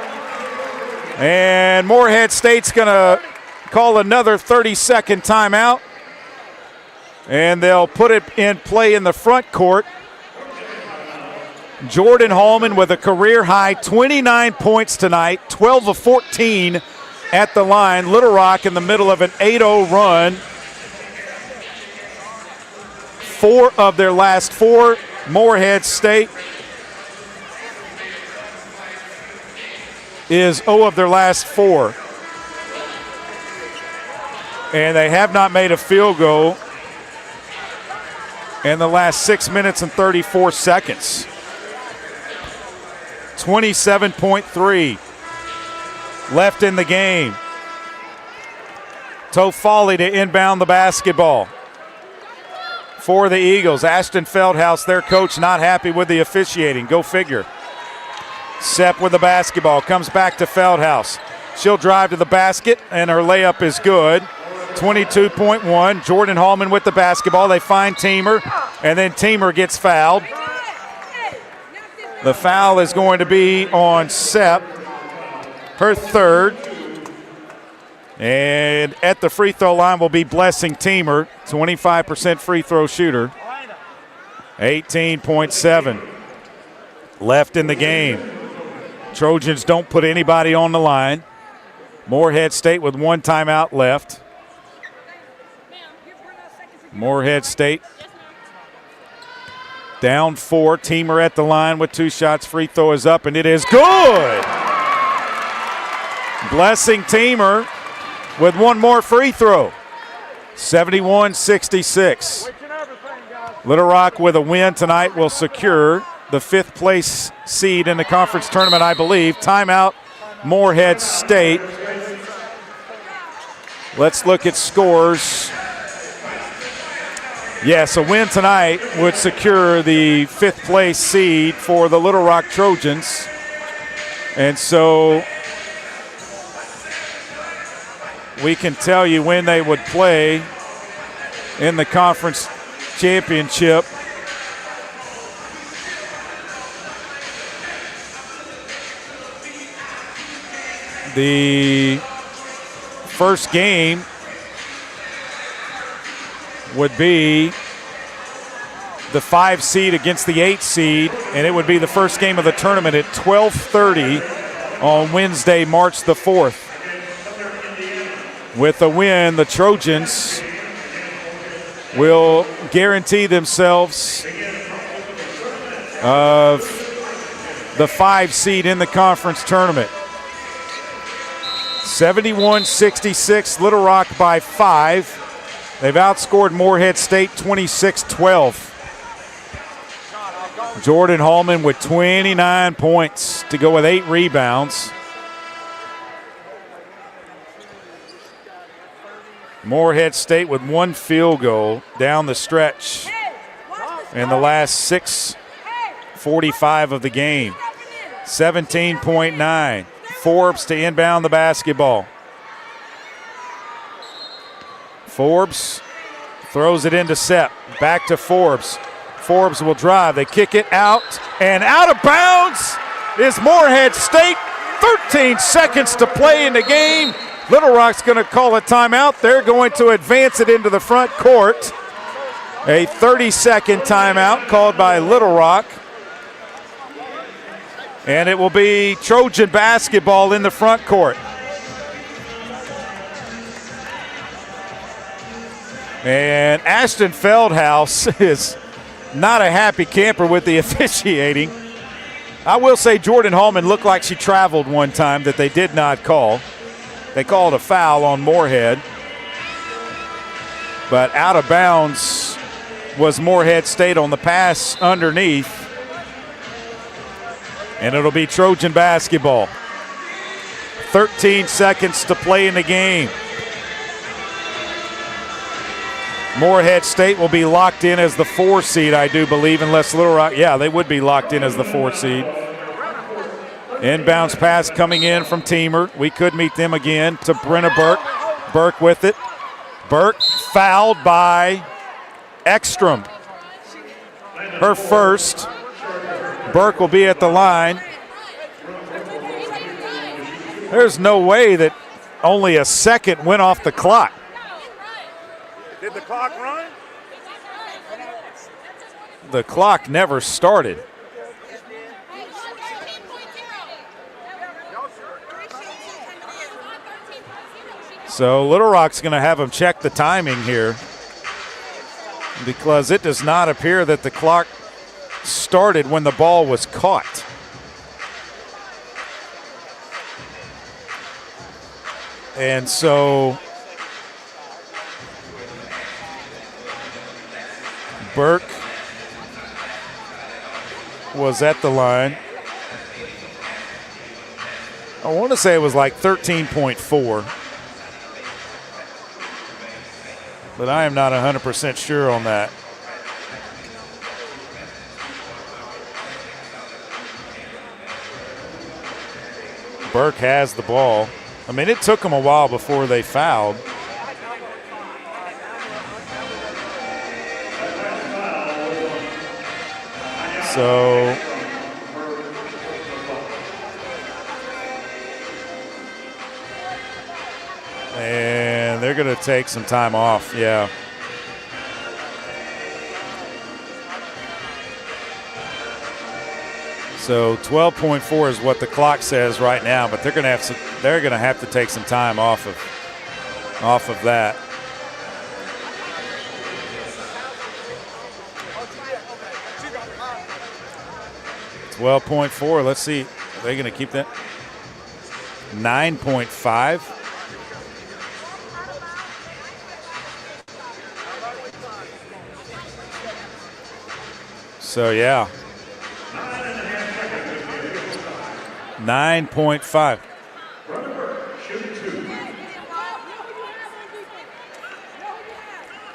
And Morehead State's going to call another 30-second timeout. And they'll put it in play in the front court. Jordan Hallman with a career-high 29 points tonight, 12 of 14 at the line. Little Rock in the middle of an 8-0 run. 4 of their last 4. Morehead State is 0 of their last 4. And they have not made a field goal in the last 6 minutes and 34 seconds. 27.3 left in the game. Tofali to inbound the basketball for the Eagles. Ashton Feldhouse, their coach, not happy with the officiating. Go figure. Sepp with the basketball, comes back to Feldhouse. She'll drive to the basket, and her layup is good. 22.1. Jordan Hallman with the basketball. They find Teamer, and then Teamer gets fouled. The foul is going to be on Sepp, her 3rd. And at the free throw line will be Blessing Teamer, 25% free throw shooter. 18.7 left in the game. Trojans don't put anybody on the line. Morehead State with 1 timeout left. Morehead State down 4. Teamer at the line with 2 shots. Free throw is up, and it is good. Blessing Teamer with 1 more free throw. 71-66. Little Rock with a win tonight will secure the 5th place seed in the conference tournament, I believe. Timeout, Morehead State. Let's look at scores. Yes, a win tonight would secure the 5th place seed for the Little Rock Trojans. And so we can tell you when they would play in the conference championship. The first game would be the 5 seed against the 8 seed, and it would be the first game of the tournament at 12:30 on Wednesday, March the 4th. With a win, the Trojans will guarantee themselves of the 5 seed in the conference tournament. 71-66, Little Rock by 5. They've outscored Morehead State 26-12. Jordan Hallman with 29 points to go with 8 rebounds. Morehead State with 1 field goal down the stretch in the last 6:45 of the game. 17.9. Forbes to inbound the basketball. Forbes throws it into Sepp. Back to Forbes. Forbes will drive. They kick it out, and out of bounds is Morehead State. 13 seconds to play in the game. Little Rock's going to call a timeout. They're going to advance it into the front court. A 30-second timeout called by Little Rock. And it will be Trojan basketball in the front court. And Ashton Feldhouse is not a happy camper with the officiating. I will say Jordan Hallman looked like she traveled one time that they did not call. They called a foul on Morehead. But out of bounds was Morehead State on the pass underneath. And it'll be Trojan basketball. 13 seconds to play in the game. Morehead State will be locked in as the 4 seed, I do believe, unless Little Rock, yeah, they would be locked in as the 4 seed. Inbounds pass coming in from Teamer. We could meet them again to Brenna Burke. Burke with it. Burke fouled by Ekstrom. Her first. Burke will be at the line. There's no way that only a second went off the clock. Did the clock run? The clock never started. So Little Rock's going to have them check the timing here because it does not appear that the clock started when the ball was caught. And so Burke was at the line. I want to say it was like 13.4. But I am not 100% sure on that. Burke has the ball. I mean, it took them a while before they fouled. So and they're going to take some time off, yeah. So 12.4 is what the clock says right now, but they're going to have to take some time off of that. $12.4. Let's see. Are they going to keep that? 9.5. So, yeah. 9.5.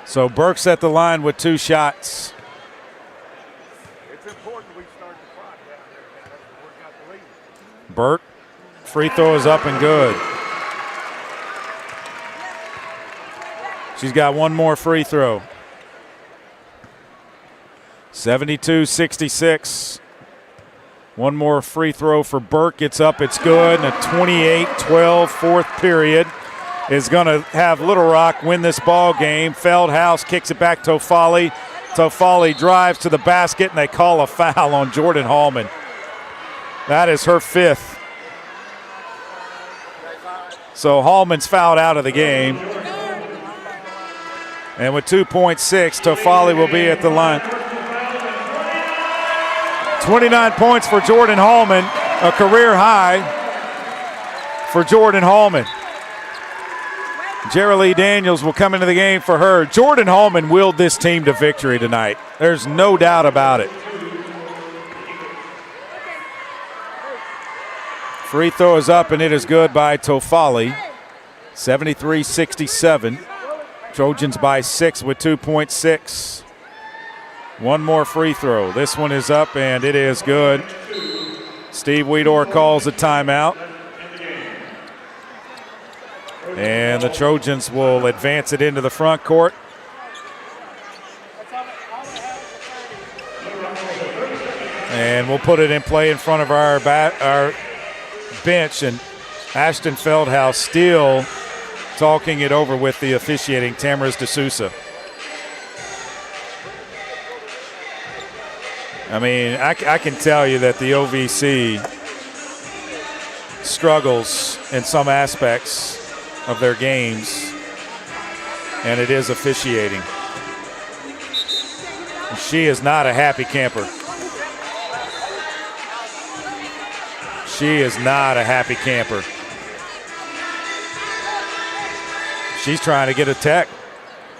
So Burke's at the line with 2 shots. It's important we start the clock down there. That's what we're got the lead. Burke, free throw is up and good. She's got one more free throw. 72-66. One more free throw for Burke. It's up, it's good. And a 28-12 fourth period is going to have Little Rock win this ball game. Feldhaus kicks it back to Tofali. Tofali drives to the basket, and they call a foul on Jordan Hallman. That is her 5th. So Hallman's fouled out of the game. And with 2.6, Tofali will be at the line. 29 points for Jordan Hallman, a career high for Jordan Hallman. Jerry Lee Daniels will come into the game for her. Jordan Hallman willed this team to victory tonight. There's no doubt about it. Free throw is up, and it is good by Tofali. 73-67. Trojans by 6 with 2.6. One more free throw. This one is up, and it is good. Steve Weedor calls a timeout. And the Trojans will advance it into the front court. And we'll put it in play in front of our bench. And Ashton Feldhaus still talking it over with the officiating, Tamariz D'Souza. I mean, I can tell you that the OVC struggles in some aspects of their games, and it is officiating. She is not a happy camper. She is not a happy camper. She's trying to get a tech.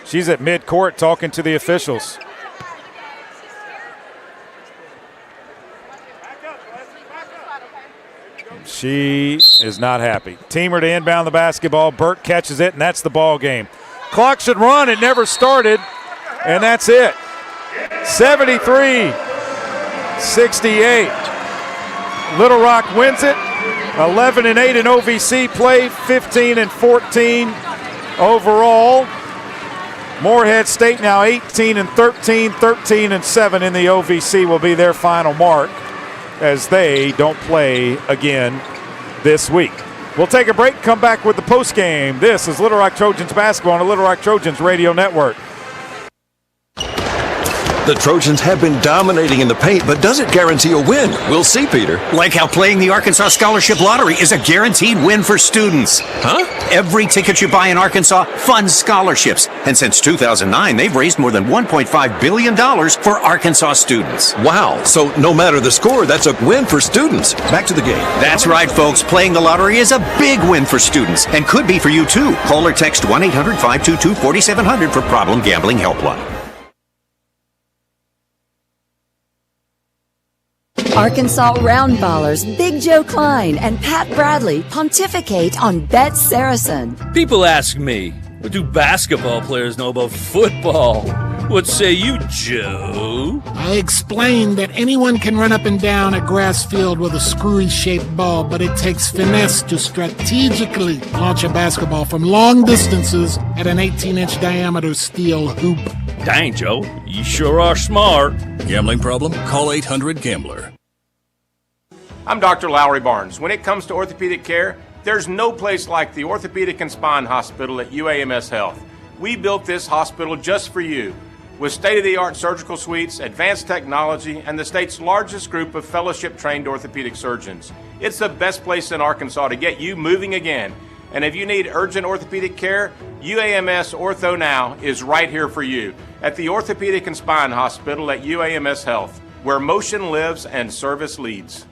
She's at mid-court talking to the officials. She is not happy. Teamer to inbound the basketball. Burke catches it, and that's the ball game. Clock should run. It never started, and that's it. 73-68. Little Rock wins it. 11-8 in OVC play. 15-14 overall. Morehead State now 18-13. 13-7 in the OVC will be their final mark, as they don't play again this week. We'll take a break, come back with the postgame. This is Little Rock Trojans basketball on the Little Rock Trojans radio network. The Trojans have been dominating in the paint, but does it guarantee a win? We'll see, Peter. Like how playing the Arkansas Scholarship Lottery is a guaranteed win for students. Huh? Every ticket you buy in Arkansas funds scholarships. And since 2009, they've raised more than $1.5 billion for Arkansas students. Wow. So no matter the score, that's a win for students. Back to the game. That's right, folks. Playing the lottery is a big win for students and could be for you, too. Call or text 1-800-522-4700 for Problem Gambling Helpline. Arkansas Roundballers Big Joe Klein and Pat Bradley pontificate on Bet Saracen. People ask me, what do basketball players know about football? What say you, Joe? I explained that anyone can run up and down a grass field with a screwy-shaped ball, but it takes finesse to strategically launch a basketball from long distances at an 18-inch diameter steel hoop. Dang, Joe, you sure are smart. Gambling problem? Call 800-GAMBLER. I'm Dr. Lowry Barnes. When it comes to orthopedic care, there's no place like the Orthopedic and Spine Hospital at UAMS Health. We built this hospital just for you, with state-of-the-art surgical suites, advanced technology, and the state's largest group of fellowship-trained orthopedic surgeons. It's the best place in Arkansas to get you moving again. And if you need urgent orthopedic care, UAMS Ortho Now is right here for you at the Orthopedic and Spine Hospital at UAMS Health, where motion lives and service leads.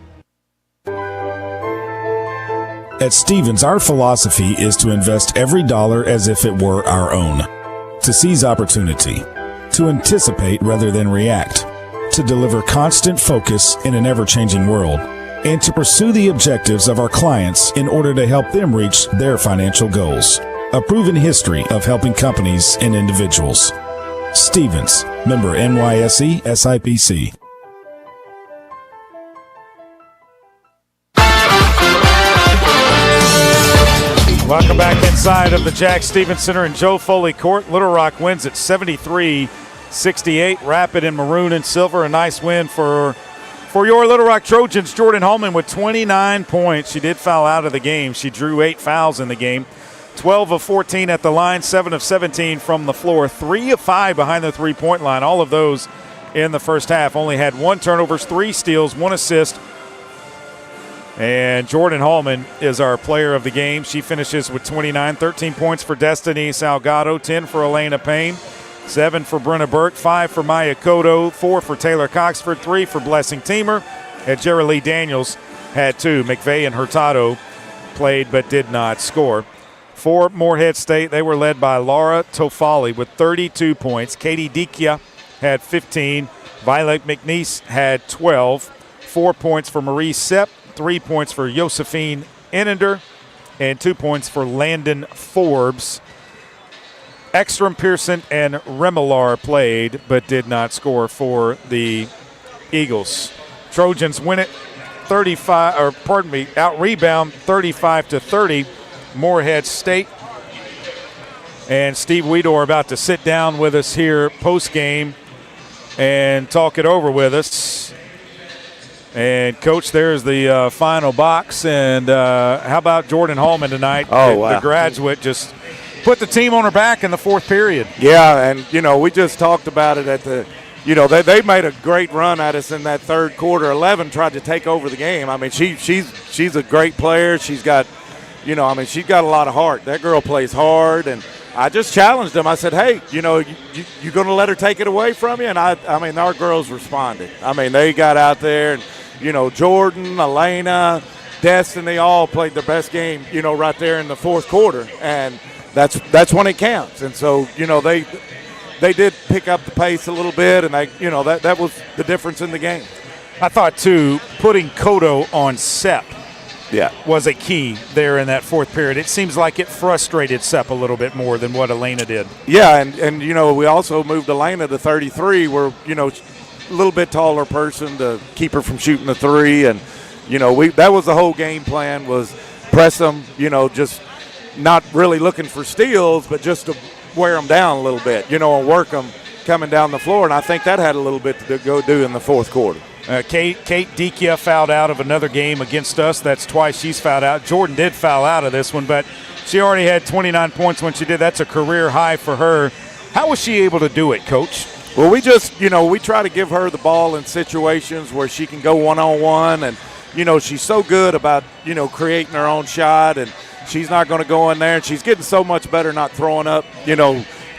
At Stevens, our philosophy is to invest every dollar as if it were our own, to seize opportunity, to anticipate rather than react, to deliver constant focus in an ever-changing world and to pursue the objectives of our clients in order to help them reach their financial goals. A proven history of helping companies and individuals. Stevens, member NYSE SIPC. Welcome back inside of the Jack Stevens Center in Joe Foley Court. Little Rock wins at 73-68. Rapid in maroon and silver. A nice win for your Little Rock Trojans. Jordan Holman with 29 points. She did foul out of the game. She drew 8 fouls in the game. 12 of 14 at the line, 7 of 17 from the floor, 3 of 5 behind the three-point line. All of those in the first half. Only had 1 turnovers, 3 steals, 1 assist. And Jordan Holman is our player of the game. She finishes with 29, 13 points for Destiny Salgado, 10 for Elena Payne, 7 for Brenna Burke, 5 for Maya Cotto, 4 for Taylor Coxford, 3 for Blessing Teamer. And Jerry Lee Daniels had 2. McVeigh and Hurtado played but did not score. For Morehead State, they were led by Laura Tofali with 32 points. Katie Dikia had 15. Violet McNeese had 12. 4 points for Marie Sepp, 3 points for Josephine Enender, and 2 points for Landon Forbes. Ekstrom, Pearson, and Remillard played but did not score for the Eagles. Trojans win it out-rebound 35-30. Morehead State. And Steve Weedor about to sit down with us here post-game and talk it over with us. And, Coach, there's the final box. And how about Jordan Holman tonight? The graduate just put the team on her back in the fourth period. Yeah, and, we just talked about it at the they made a great run at us in that third quarter. 11 tried to take over the game. I mean, she's a great player. She's got – she's got a lot of heart. That girl plays hard, and I just challenged them. I said, hey, you going to let her take it away from you? And, our girls responded. They got out there, and, Jordan, Elena, Destiny all played their best game, right there in the fourth quarter, and that's when it counts. And so, they did pick up the pace a little bit, and that was the difference in the game. I thought, too, putting Cotto on Sepp was a key there in that fourth period. It seems like it frustrated Sepp a little bit more than what Elena did. Yeah, and we also moved Elena to 33, where, a little bit taller person to keep her from shooting the three. And, that was the whole game plan, was press them, just not really looking for steals, but just to wear them down a little bit, and work them coming down the floor. And I think that had a little bit to go do in the fourth quarter. Kate Dikia fouled out of another game against us. That's twice she's fouled out. Jordan did foul out of this one, but she already had 29 points when she did. That's a career high for her. How was she able to do it, Coach? Well, we just, we try to give her the ball in situations where she can go one-on-one. And, she's so good about, creating her own shot. And she's not going to go in there. And she's getting so much better not throwing up,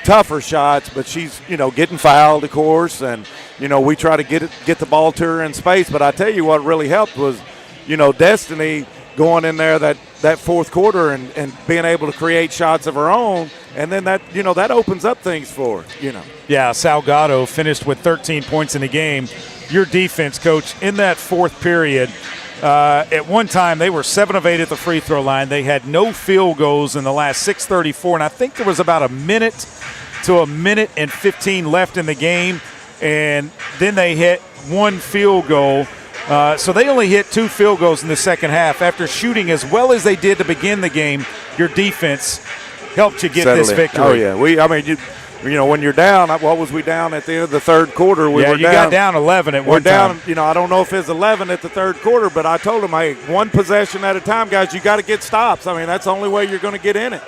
tougher shots. But she's, getting fouled, of course. And, we try to get the ball to her in space. But I tell you what really helped was, Destiny going in there that fourth quarter and being able to create shots of her own. And then that opens up things for her, Yeah, Salgado finished with 13 points in the game. Your defense, Coach, in that fourth period, at one time they were 7 of 8 at the free throw line. They had no field goals in the last 6:34, and I think there was about a minute to a minute and 15 left in the game. And then they hit 1 field goal. So they only hit 2 field goals in the second half. After shooting as well as they did to begin the game, your defense helped you get this victory. Oh, yeah. When you're down, what was we down at the end of the third quarter? You got down 11 at one time. We're down, I don't know if it's 11 at the third quarter, but I told them, hey, 1 possession at a time, guys, you got to get stops. That's the only way you're going to get in it.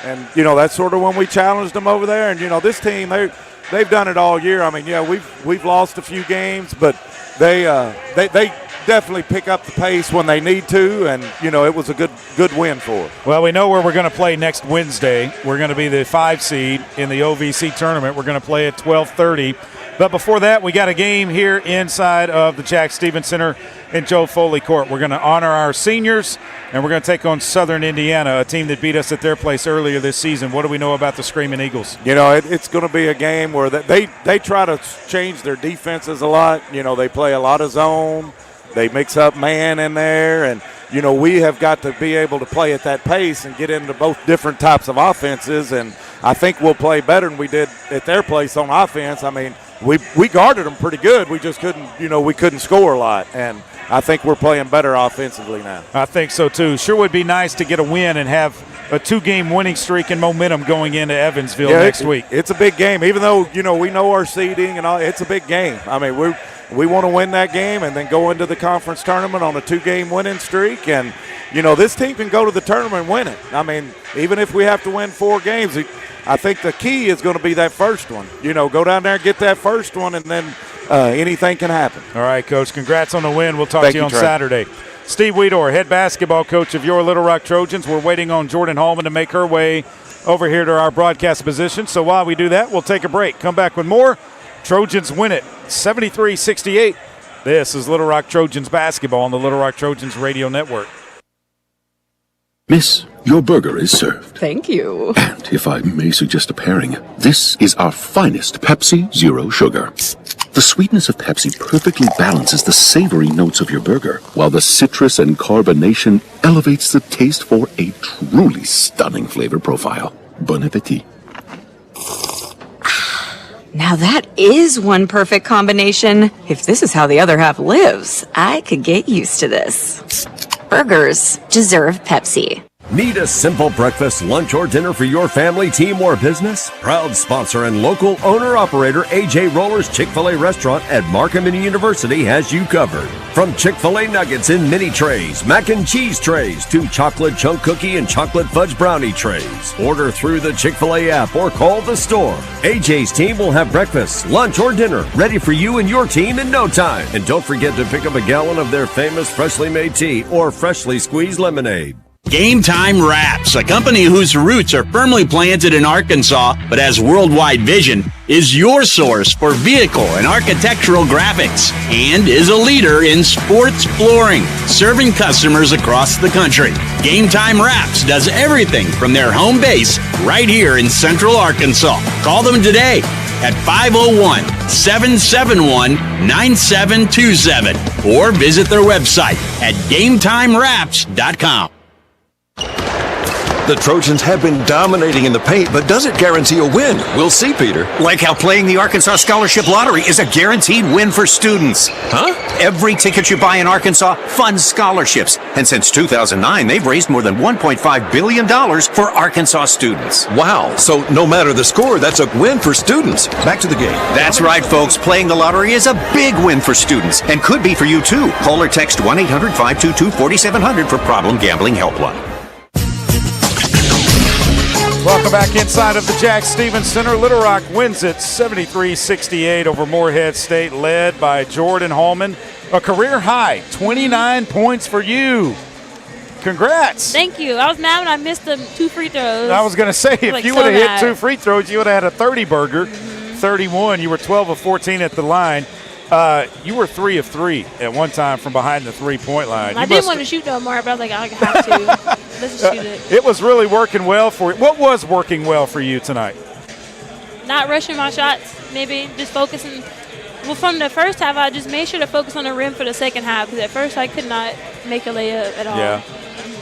And, that's sort of when we challenged them over there. And, this team, they've done it all year. We've lost a few games, but they definitely pick up the pace when they need to, and it was a good win for us. Well, we know where we're going to play next Wednesday. We're going to be the 5 seed in the OVC tournament. We're going to play at 12:30. But before that, we got a game here inside of the Jack Stevens Center in Joe Foley Court. We're going to honor our seniors, and we're going to take on Southern Indiana, a team that beat us at their place earlier this season. What do we know about the Screaming Eagles? You know, it's going to be a game where they try to change their defenses a lot. You know, they play a lot of zone. They mix up man in there, and you know, we have got to be able to play at that pace and get into both different types of offenses, and I think we'll play better than we did at their place on offense. I mean, we guarded them pretty good. We just couldn't, we couldn't score a lot, and I think we're playing better offensively now. I think so, too. Sure would be nice to get a win and have a 2-game winning streak and momentum going into Evansville next week. It's a big game. Even though, we know our seeding and all, it's a big game. I mean, we want to win that game and then go into the conference tournament on a 2-game winning streak. And, this team can go to the tournament and win it. I mean, even if we have to win 4 games, I think the key is going to be that first one. Go down there and get that first one, and then anything can happen. All right, Coach. Congrats on the win. We'll talk to you on Trey. Saturday. Steve Weedor, head basketball coach of your Little Rock Trojans. We're waiting on Jordan Hallman to make her way over here to our broadcast position. So while we do that, we'll take a break. Come back with more. Trojans win it 73-68. This is Little Rock Trojans basketball on the Little Rock Trojans radio network. Miss, your burger is served. Thank you. And if I may suggest a pairing, this is our finest Pepsi Zero Sugar. The sweetness of Pepsi perfectly balances the savory notes of your burger, while the citrus and carbonation elevates the taste for a truly stunning flavor profile. Bon appetit. Now that is one perfect combination. If this is how the other half lives, I could get used to this. Burgers deserve Pepsi. Need a simple breakfast, lunch, or dinner for your family, team, or business? Proud sponsor and local owner-operator AJ Roller's Chick-fil-A restaurant at Markham University has you covered. From Chick-fil-A nuggets in mini trays, mac and cheese trays, to chocolate chunk cookie and chocolate fudge brownie trays. Order through the Chick-fil-A app or call the store. AJ's team will have breakfast, lunch, or dinner ready for you and your team in no time. And don't forget to pick up a gallon of their famous freshly made tea or freshly squeezed lemonade. Game Time Wraps, a company whose roots are firmly planted in Arkansas but has worldwide vision, is your source for vehicle and architectural graphics and is a leader in sports flooring, serving customers across the country. Game Time Wraps does everything from their home base right here in Central Arkansas. Call them today at 501-771-9727 or visit their website at GameTimeWraps.com. The Trojans have been dominating in the paint, but does it guarantee a win? We'll see, Peter. Like how playing the Arkansas Scholarship Lottery is a guaranteed win for students. Huh? Every ticket you buy in Arkansas funds scholarships. And since 2009, they've raised more than $1.5 billion for Arkansas students. Wow. So no matter the score, that's a win for students. Back to the game. That's right, folks. Playing the lottery is a big win for students and could be for you, too. Call or text 1-800-522-4700 for Problem Gambling Helpline. Welcome back inside of the Jack Stevens Center. Little Rock wins it 73-68 over Morehead State, led by Jordan Hallman. A career high, 29 points for you. Congrats. Thank you. I was mad when I missed the 2 free throws. I was going to say, if you would have hit 2 free throws, you would have had a 30-burger. 31. You were 12 of 14 at the line. You were 3 of 3 at one time from behind the 3-point line. I didn't want to shoot no more, but I was like, I have to. Let's just shoot it. It was really working well for you. What was working well for you tonight? Not rushing my shots, maybe just focusing. Well, from the first half, I just made sure to focus on the rim for the second half because at first I could not make a layup at all. Yeah.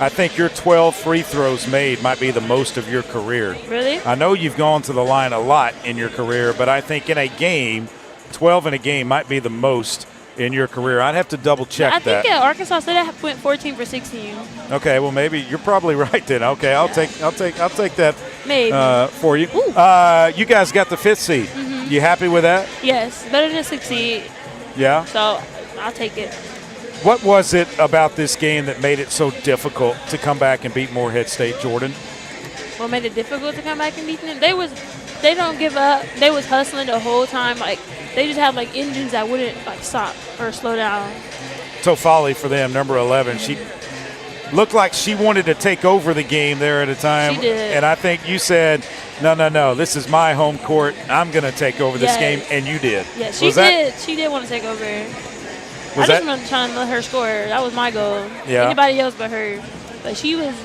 I think your 12 free throws made might be the most of your career. Really? I know you've gone to the line a lot in your career, but I think in a game, 12 in a game might be the most in your career. I'd have to double check that. I think at Arkansas State I went 14 for 16. Okay, well maybe you're probably right then. Okay, I'll take that maybe for you. You guys got the 5th seed. Mm-hmm. You happy with that? Yes, better than 6 seed. Yeah. So I'll take it. What was it about this game that made it so difficult to come back and beat Morehead State, Jordan? What made it difficult to come back and beat them? They don't give up. They was hustling the whole time. Like they just have like engines that wouldn't like stop or slow down. Tofali for them, number 11. She looked like she wanted to take over the game there at a time. She did. And I think you said No. This is my home court. I'm going to take over this game, and you did. Yeah, she did. She did want to take over. I just wanted to try and let her score. That was my goal. Yeah. Anybody else but her. But she was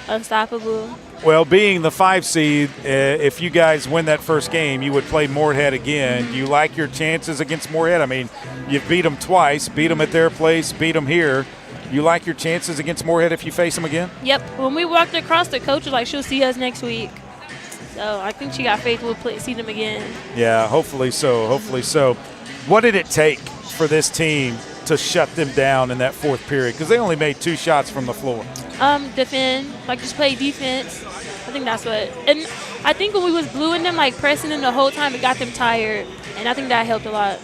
unstoppable. Well, being the 5 seed, if you guys win that first game, you would play Morehead again. Do you like your chances against Morehead? I mean, you've beat them twice, beat them at their place, beat them here. You like your chances against Morehead if you face them again? Yep. When we walked across, the coach was like, she'll see us next week. So I think she got faith we'll see them again. Yeah, hopefully so. Hopefully so. What did it take for this team to shut them down in that fourth period? Because they only made 2 shots from the floor. Defend, just play defense. I think that's what. And I think when we was bluing them, pressing them the whole time, it got them tired. And I think that helped a lot.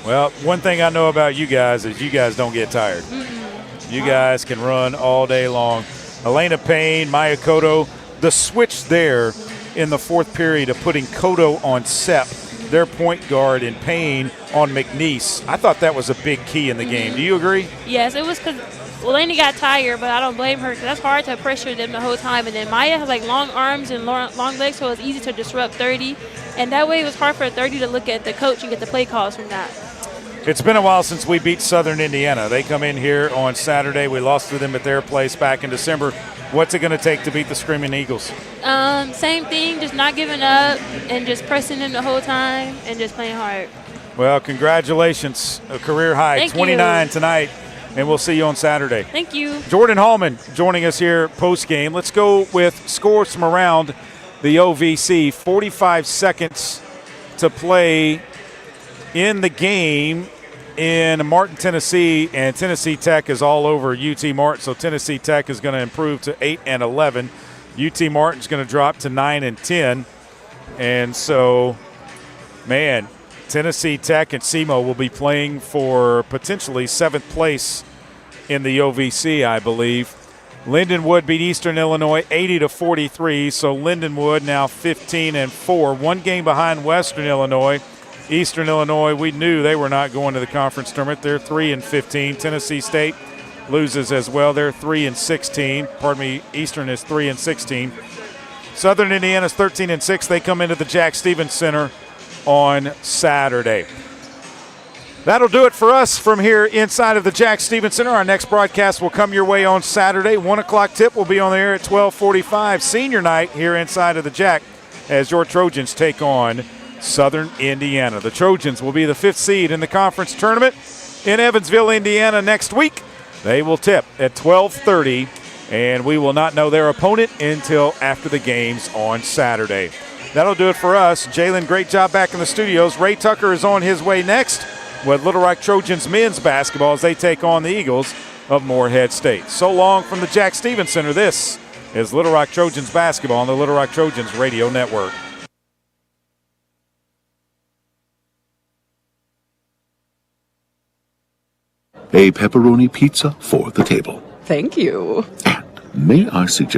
Well, one thing I know about you guys is you guys don't get tired. You guys can run all day long. Elena Payne, Maya Cotto, the switch there in the fourth period of putting Cotto on Sepp, their point guard, and Payne on McNeese. I thought that was a big key in the game. Do you agree? Yes, it was because Elena got tired, but I don't blame her because that's hard to pressure them the whole time. And then Maya has long arms and long legs, so it's easy to disrupt 30. And that way it was hard for 30 to look at the coach and get the play calls from that. It's been a while since we beat Southern Indiana. They come in here on Saturday. We lost to them at their place back in December. What's it going to take to beat the Screaming Eagles? Same thing, just not giving up and just pressing them the whole time and just playing hard. Well, congratulations. A career high, Thank 29 you. tonight, and we'll see you on Saturday. Thank you. Jordan Hallman joining us here post-game. Let's go with scores from around the OVC. 45 seconds to play in the game in Martin, Tennessee, and Tennessee Tech is all over UT Martin, so Tennessee Tech is going to improve to 8-11. UT Martin's going to drop to 9-10, and so, man, Tennessee Tech and SEMO will be playing for potentially 7th place in the OVC, I believe. Lindenwood beat Eastern Illinois 80-43, so Lindenwood now 15-4, 1 game behind Western Illinois. Eastern Illinois, we knew they were not going to the conference tournament. They're 3-15. Tennessee State loses as well. They're 3-16. Pardon me, Eastern is 3-16. Southern Indiana's 13-6. They come into the Jack Stevens Center on Saturday. That'll do it for us from here inside of the Jack Stevens Center. Our next broadcast will come your way on Saturday. 1 o'clock tip will be on the air at 12:45. Senior night here inside of the Jack as your Trojans take on Southern Indiana. The Trojans will be the 5th seed in the conference tournament in Evansville, Indiana next week. They will tip at 12:30, and we will not know their opponent until after the games on Saturday. That'll do it for us. Jalen, great job back in the studios. Ray Tucker is on his way next with Little Rock Trojans men's basketball as they take on the Eagles of Morehead State. So long from the Jack Stevens Center. This is Little Rock Trojans basketball on the Little Rock Trojans Radio Network. A pepperoni pizza for the table. Thank you. May I suggest